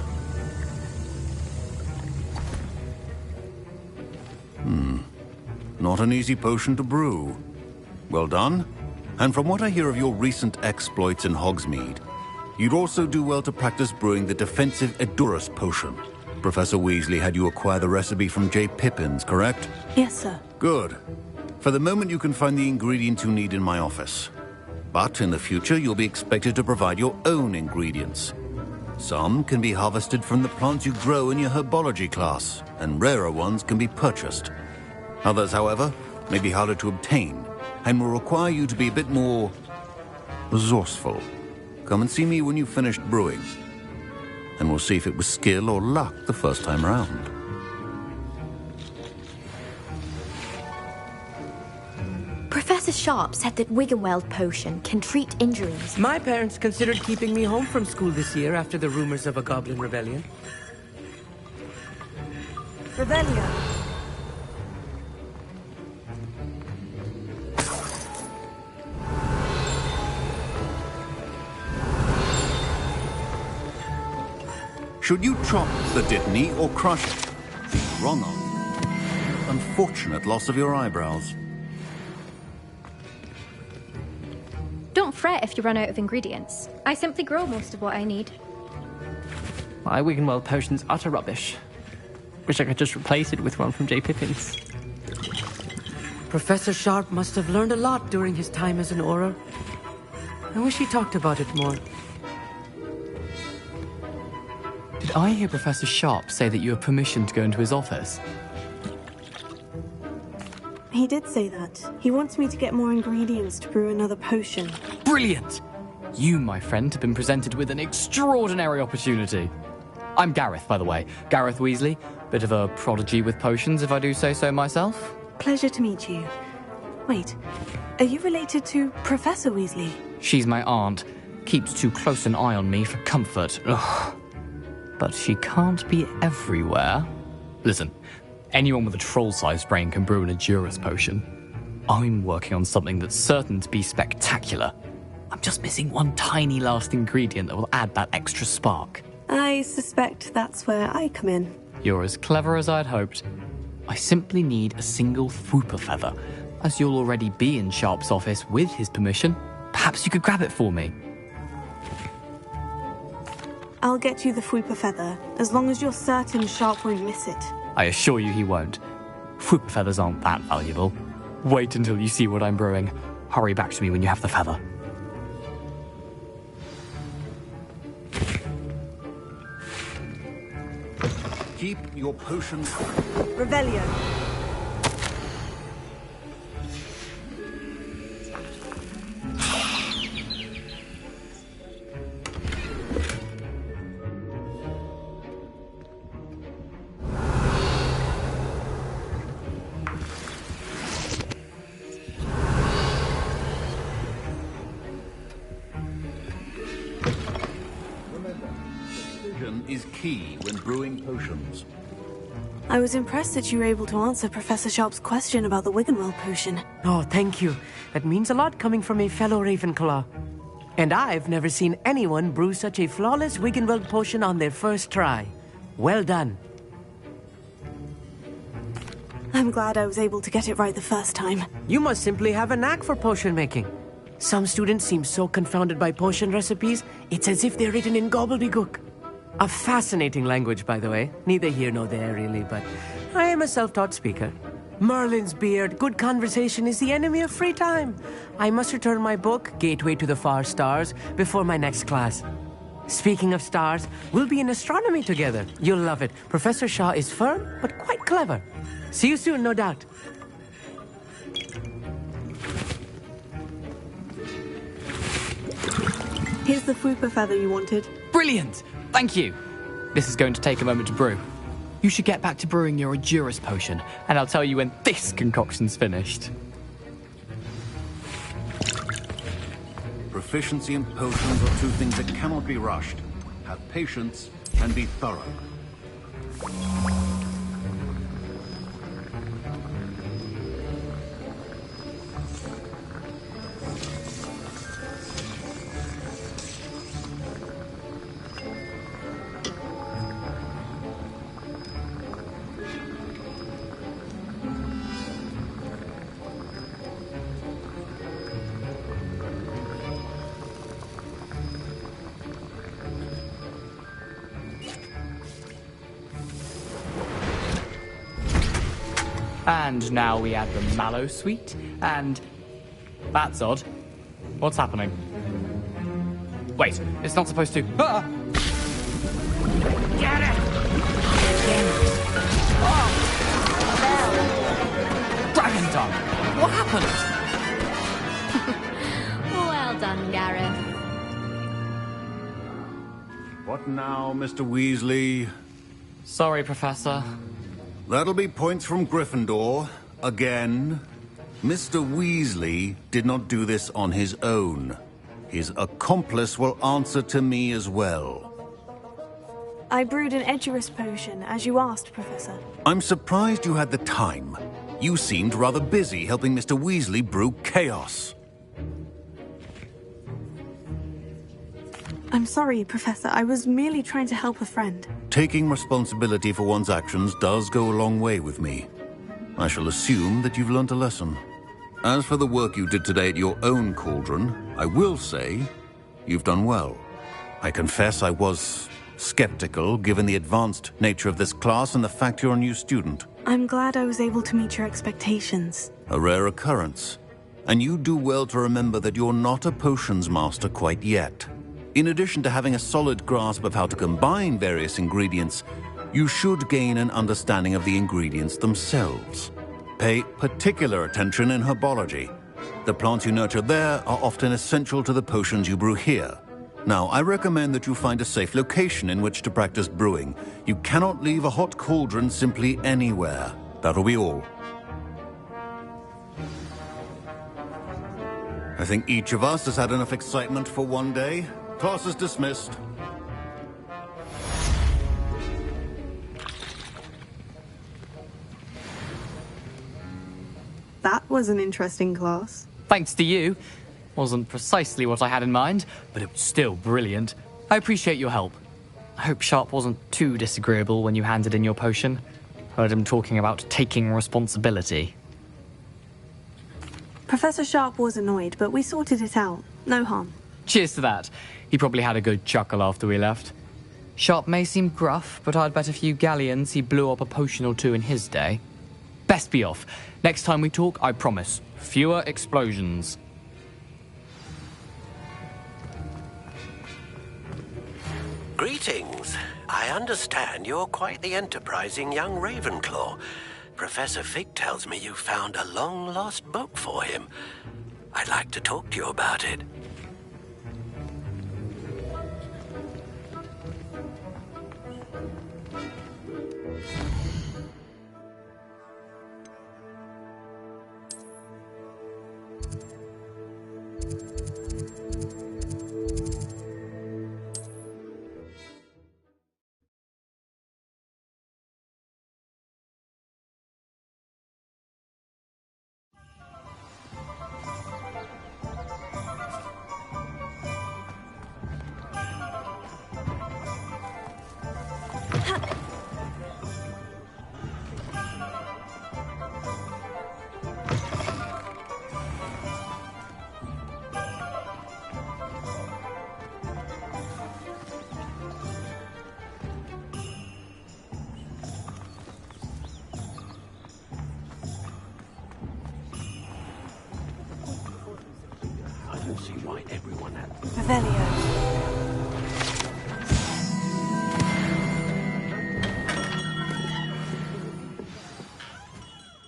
Not an easy potion to brew. Well done. And from what I hear of your recent exploits in Hogsmeade, you'd also do well to practice brewing the defensive Edurus potion. Professor Weasley had you acquire the recipe from J. Pippin's, correct? Yes, sir. Good. For the moment, you can find the ingredients you need in my office. But in the future, you'll be expected to provide your own ingredients. Some can be harvested from the plants you grow in your herbology class, and rarer ones can be purchased. Others, however, may be harder to obtain, and will require you to be a bit more resourceful. Come and see me when you've finished brewing, and we'll see if it was skill or luck the first time round. Professor Sharp said that Wiggenweld potion can treat injuries. My parents considered keeping me home from school this year after the rumors of a goblin rebellion. Revelio. Should you chop the Dittany or crush it? The wrong answer. Unfortunate loss of your eyebrows. Don't fret if you run out of ingredients. I simply grow most of what I need. My Wiggenweld potion's utter rubbish. Wish I could just replace it with one from J. Pippin's. Professor Sharp must have learned a lot during his time as an Auror. I wish he talked about it more. Did I hear Professor Sharp say that you have permission to go into his office? He did say that. He wants me to get more ingredients to brew another potion. Brilliant! You, my friend, have been presented with an extraordinary opportunity. I'm Gareth, by the way. Gareth Weasley. Bit of a prodigy with potions, if I do say so myself. Pleasure to meet you. Wait, are you related to Professor Weasley? She's my aunt. Keeps too close an eye on me for comfort. Ugh. But she can't be everywhere. Listen, anyone with a troll-sized brain can brew an Edurus potion. I'm working on something that's certain to be spectacular. I'm just missing one tiny last ingredient that will add that extra spark. I suspect that's where I come in. You're as clever as I'd hoped. I simply need a single Fwooper feather. As you'll already be in Sharp's office with his permission, perhaps you could grab it for me. I'll get you the Fwooper feather, as long as you're certain Sharp won't miss it. I assure you he won't. Fwooper feathers aren't that valuable. Wait until you see what I'm brewing. Hurry back to me when you have the feather. Keep your potions. Revelio. Is key when brewing potions. I was impressed that you were able to answer Professor Sharp's question about the Wiggenweld potion. Oh, thank you. That means a lot coming from a fellow Ravenclaw. And I've never seen anyone brew such a flawless Wiggenweld potion on their first try. Well done. I'm glad I was able to get it right the first time. You must simply have a knack for potion making. Some students seem so confounded by potion recipes, it's as if they're written in gobbledygook. A fascinating language, by the way. Neither here nor there, really, but I am a self-taught speaker. Merlin's beard, good conversation is the enemy of free time. I must return my book, Gateway to the Far Stars, before my next class. Speaking of stars, we'll be in astronomy together. You'll love it. Professor Shaw is firm, but quite clever. See you soon, no doubt. Here's the Fwooper feather you wanted. Brilliant! Thank you. This is going to take a moment to brew. You should get back to brewing your Edurus potion, and I'll tell you when this concoction's finished. Proficiency in potions are two things that cannot be rushed. Have patience and be thorough. And now we add the mallow sweet, and... That's odd. What's happening? Wait, it's not supposed to... Ah! Get it! Oh! Dragon tongue! What happened? Well done, Gareth. What now, Mr. Weasley? Sorry, Professor. That'll be points from Gryffindor. Again. Mr. Weasley did not do this on his own. His accomplice will answer to me as well. I brewed an Edurus potion, as you asked, Professor. I'm surprised you had the time. You seemed rather busy helping Mr. Weasley brew chaos. I'm sorry, Professor. I was merely trying to help a friend. Taking responsibility for one's actions does go a long way with me. I shall assume that you've learnt a lesson. As for the work you did today at your own cauldron, I will say you've done well. I confess I was skeptical, given the advanced nature of this class and the fact you're a new student. I'm glad I was able to meet your expectations. A rare occurrence. And you do well to remember that you're not a potions master quite yet. In addition to having a solid grasp of how to combine various ingredients, you should gain an understanding of the ingredients themselves. Pay particular attention in herbology. The plants you nurture there are often essential to the potions you brew here. Now, I recommend that you find a safe location in which to practice brewing. You cannot leave a hot cauldron simply anywhere. That'll be all. I think each of us has had enough excitement for one day. Class is dismissed. That was an interesting class. Thanks to you. Wasn't precisely what I had in mind, but it was still brilliant. I appreciate your help. I hope Sharp wasn't too disagreeable when you handed in your potion. Heard him talking about taking responsibility. Professor Sharp was annoyed, but we sorted it out. No harm. Cheers to that. He probably had a good chuckle after we left. Sharp may seem gruff, but I'd bet a few galleons he blew up a potion or two in his day. Best be off. Next time we talk, I promise. Fewer explosions. Greetings. I understand you're quite the enterprising young Ravenclaw. Professor Fig tells me you found a long-lost book for him. I'd like to talk to you about it. See why everyone had Revelio.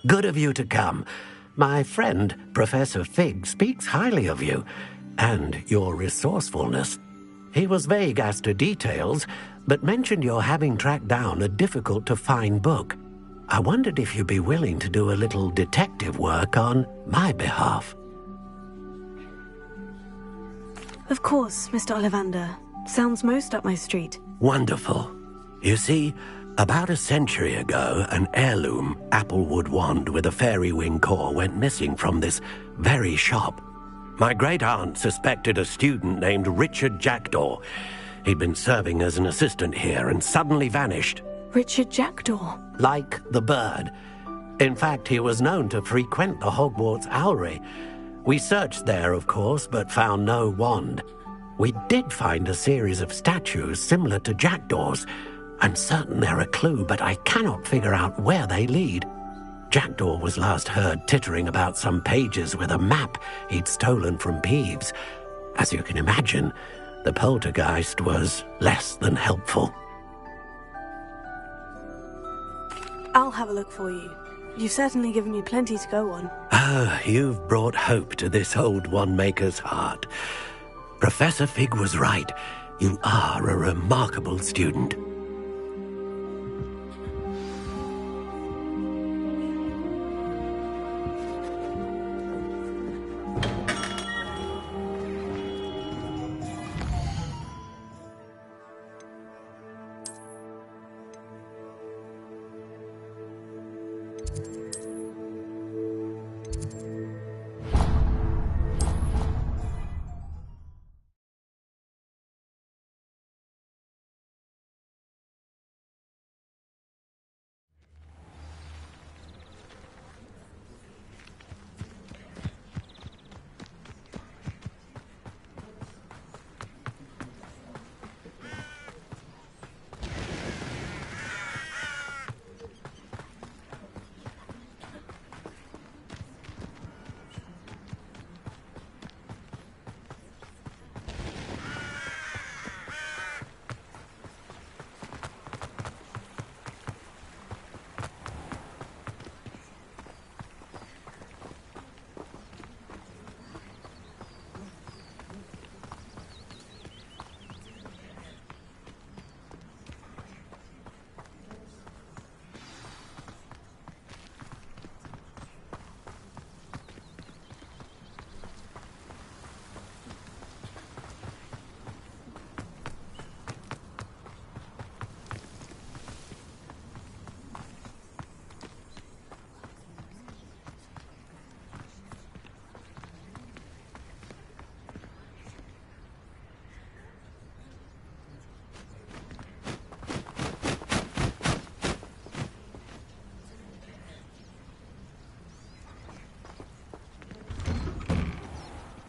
Good of you to come. My friend, Professor Fig, speaks highly of you and your resourcefulness. He was vague as to details, but mentioned your having tracked down a difficult-to-find book. I wondered if you'd be willing to do a little detective work on my behalf. Of course, Mr. Ollivander. Sounds most up my street. Wonderful. You see, about a century ago, an heirloom applewood wand with a fairy wing core went missing from this very shop. My great-aunt suspected a student named Richard Jackdaw. He'd been serving as an assistant here and suddenly vanished. Richard Jackdaw? Like the bird. In fact, he was known to frequent the Hogwarts Owlery. We searched there, of course, but found no wand. We did find a series of statues similar to Jackdaw's. I'm certain they're a clue, but I cannot figure out where they lead. Jackdaw was last heard tittering about some pages with a map he'd stolen from Peeves. As you can imagine, the poltergeist was less than helpful. I'll have a look for you. You've certainly given me plenty to go on. Ah, you've brought hope to this old one-maker's heart. Professor Fig was right. You are a remarkable student.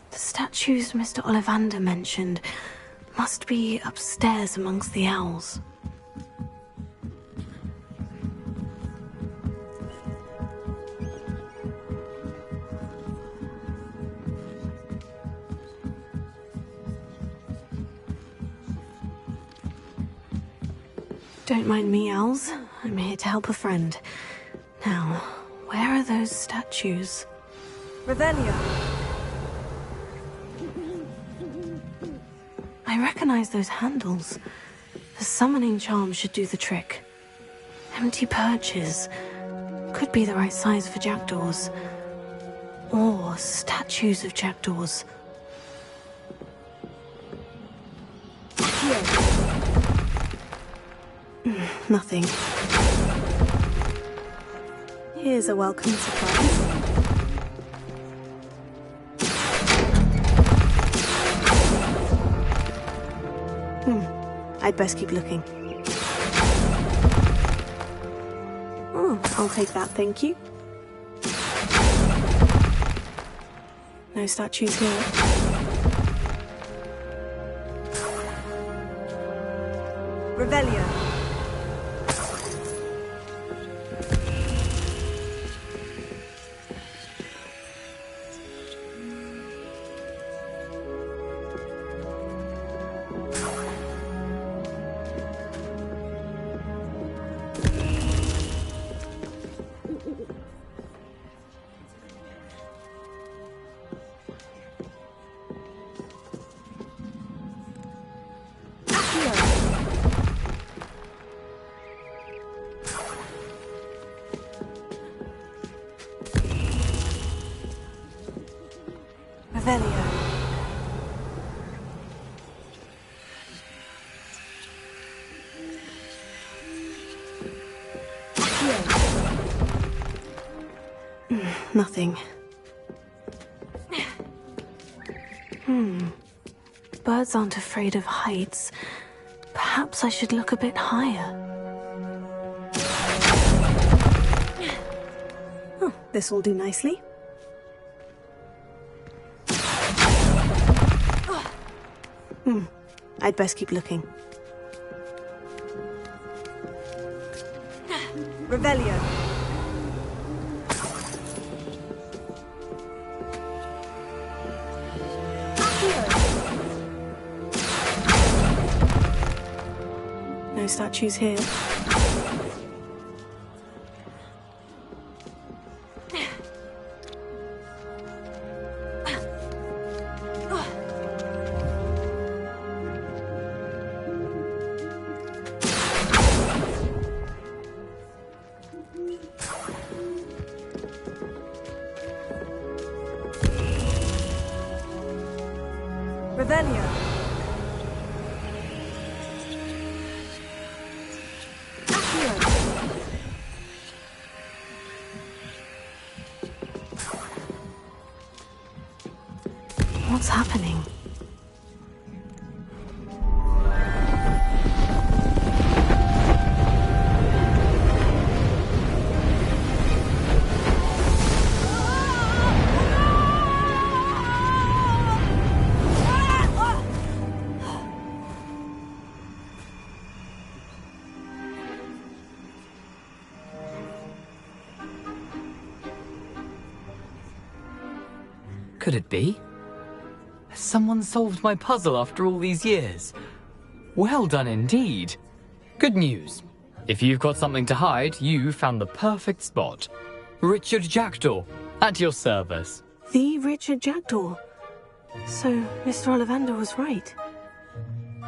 The statues Mr. Ollivander mentioned must be upstairs amongst the owls. Don't mind me, owls. I'm here to help a friend. Now, where are those statues? Revelio. I recognize those handles. The summoning charm should do the trick. Empty perches. Could be the right size for jackdaws. Or statues of jackdaws. Nothing. Here's a welcome surprise. I'd best keep looking. Oh, I'll take that, thank you. No statues here. Revelio. Revelio. Nothing. Birds aren't afraid of heights. Perhaps I should look a bit higher. Oh, this will do nicely. I'd best keep looking. Revelio. statues here. Revelio. What's happening? Could it be? Has someone solved my puzzle after all these years? Well done indeed. Good news. If you've got something to hide, you found the perfect spot. Richard Jackdaw, at your service. The Richard Jackdaw. So, Mr. Ollivander was right.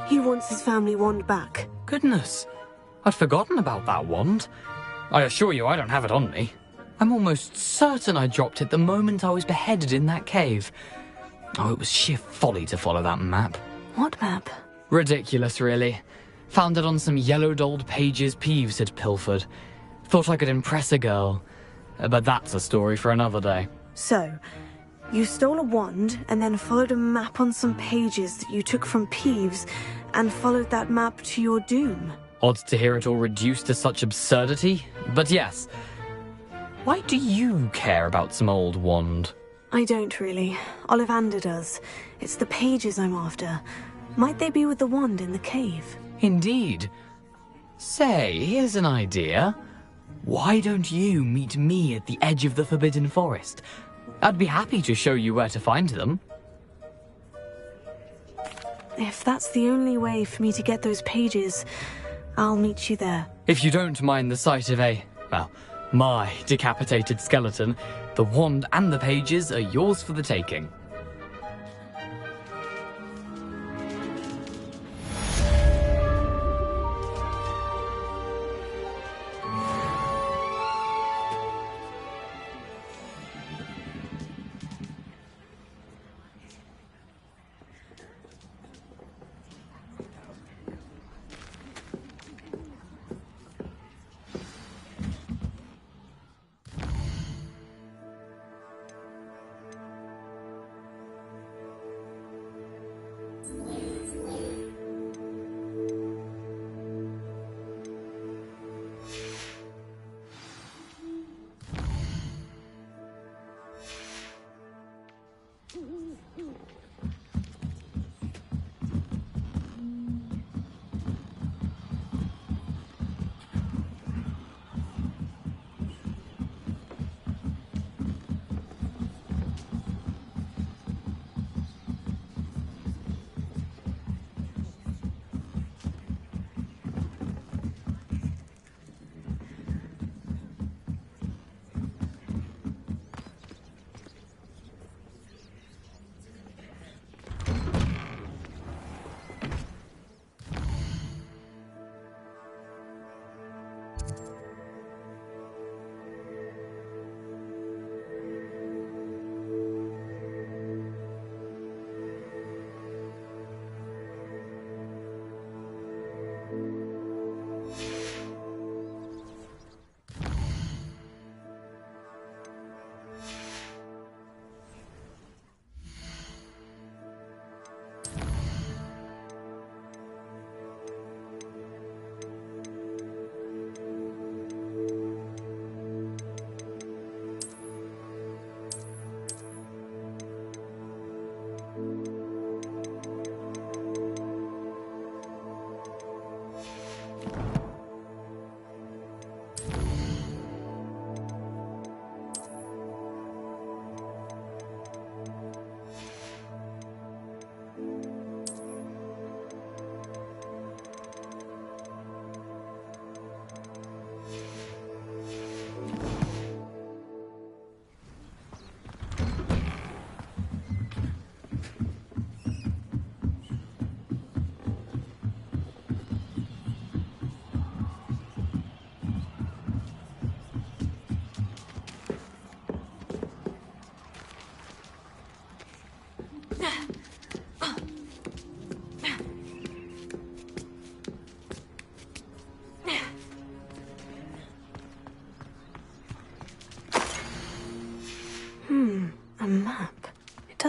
He wants his family wand back. Goodness, I'd forgotten about that wand. I assure you I don't have it on me. I'm almost certain I dropped it the moment I was beheaded in that cave. Oh, it was sheer folly to follow that map. What map? Ridiculous, really. Found it on some yellowed old pages Peeves had pilfered. Thought I could impress a girl. But that's a story for another day. So, you stole a wand and then followed a map on some pages that you took from Peeves and followed that map to your doom. Odd to hear it all reduced to such absurdity, but yes. Why do you care about some old wand? I don't really. Ollivander does. It's the pages I'm after. Might they be with the wand in the cave? Indeed. Say, here's an idea. Why don't you meet me at the edge of the Forbidden Forest? I'd be happy to show you where to find them. If that's the only way for me to get those pages, I'll meet you there. If you don't mind the sight of my decapitated skeleton, the wand and the pages are yours for the taking.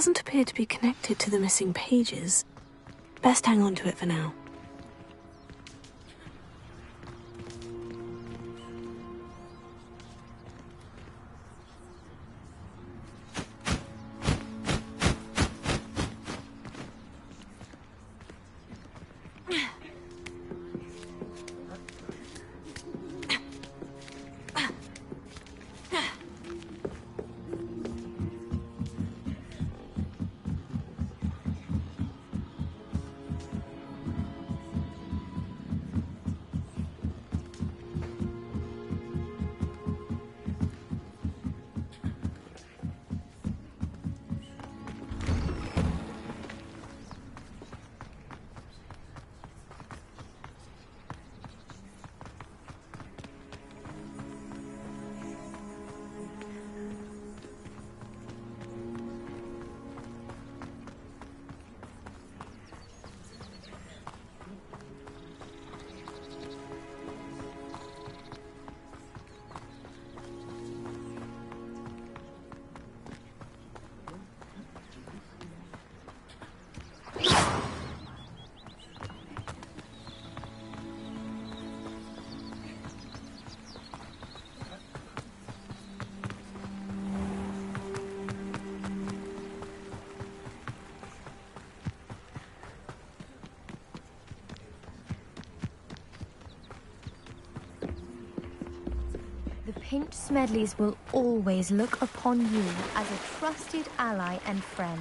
doesn't appear to be connected to the missing pages. Best hang on to it for now. The Pinch Smedleys will always look upon you as a trusted ally and friend.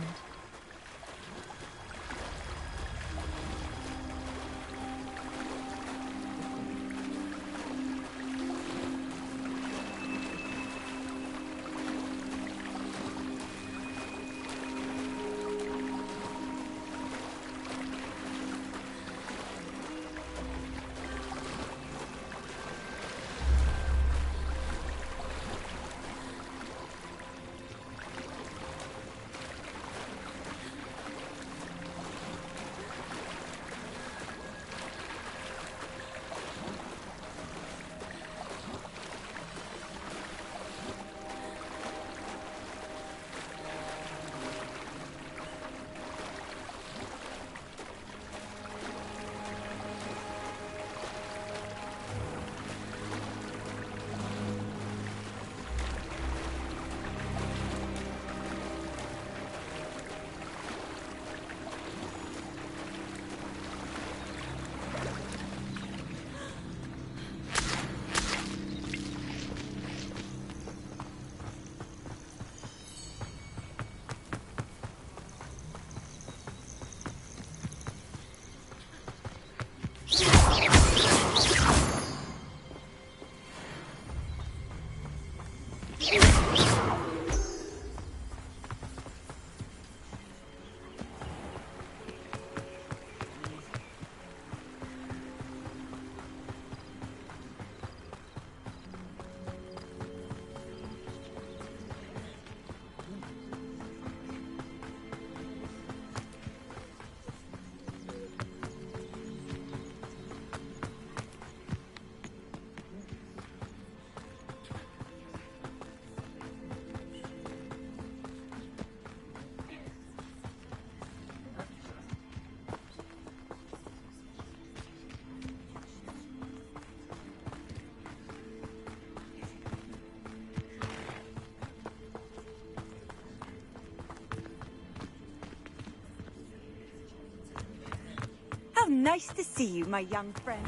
How nice to see you, my young friend.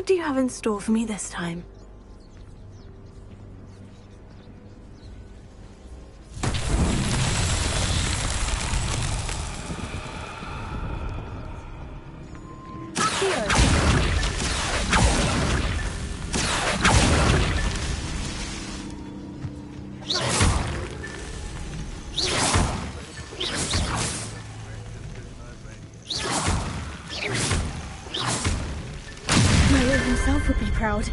do you have in store for me this time? Mario himself would be proud.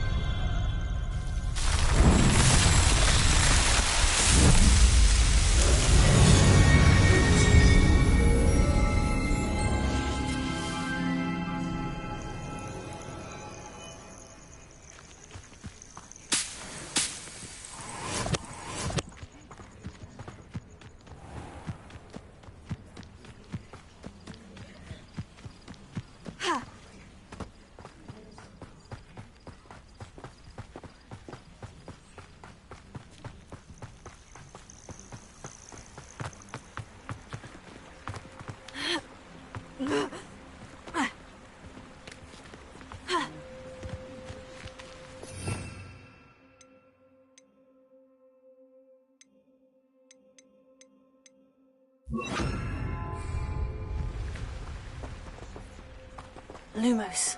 Lumos.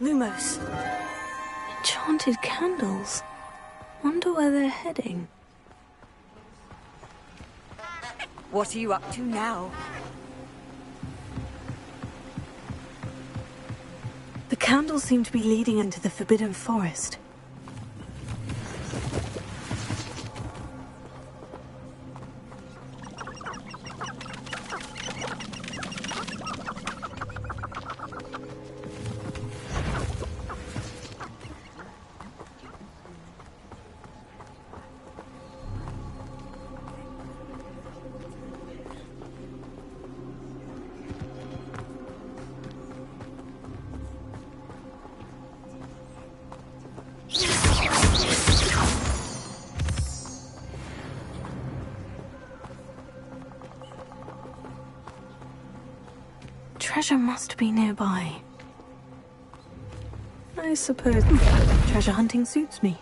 Lumos. Enchanted candles. Wonder where they're heading. What are you up to now? The candles seem to be leading into the Forbidden Forest. Treasure must be nearby. I suppose treasure hunting suits me.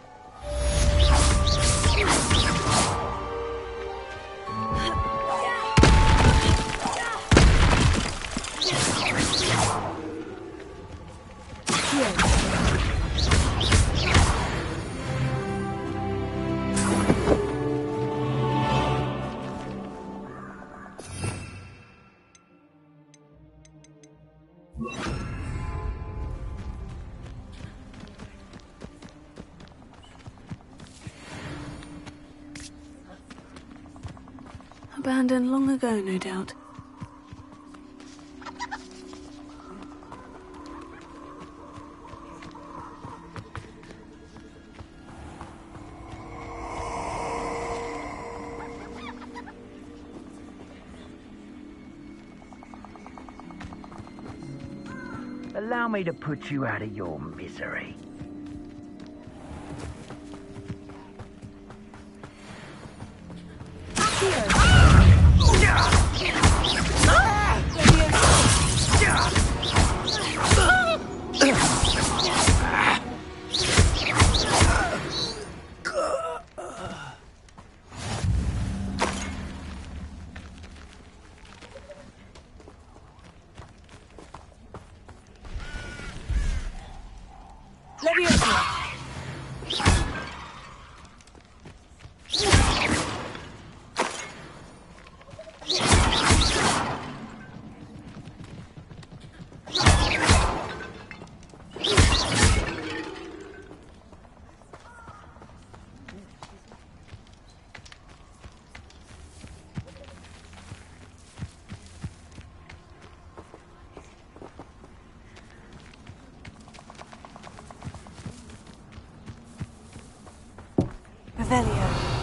Abandoned long ago, no doubt. Allow me to put you out of your misery. Revelio.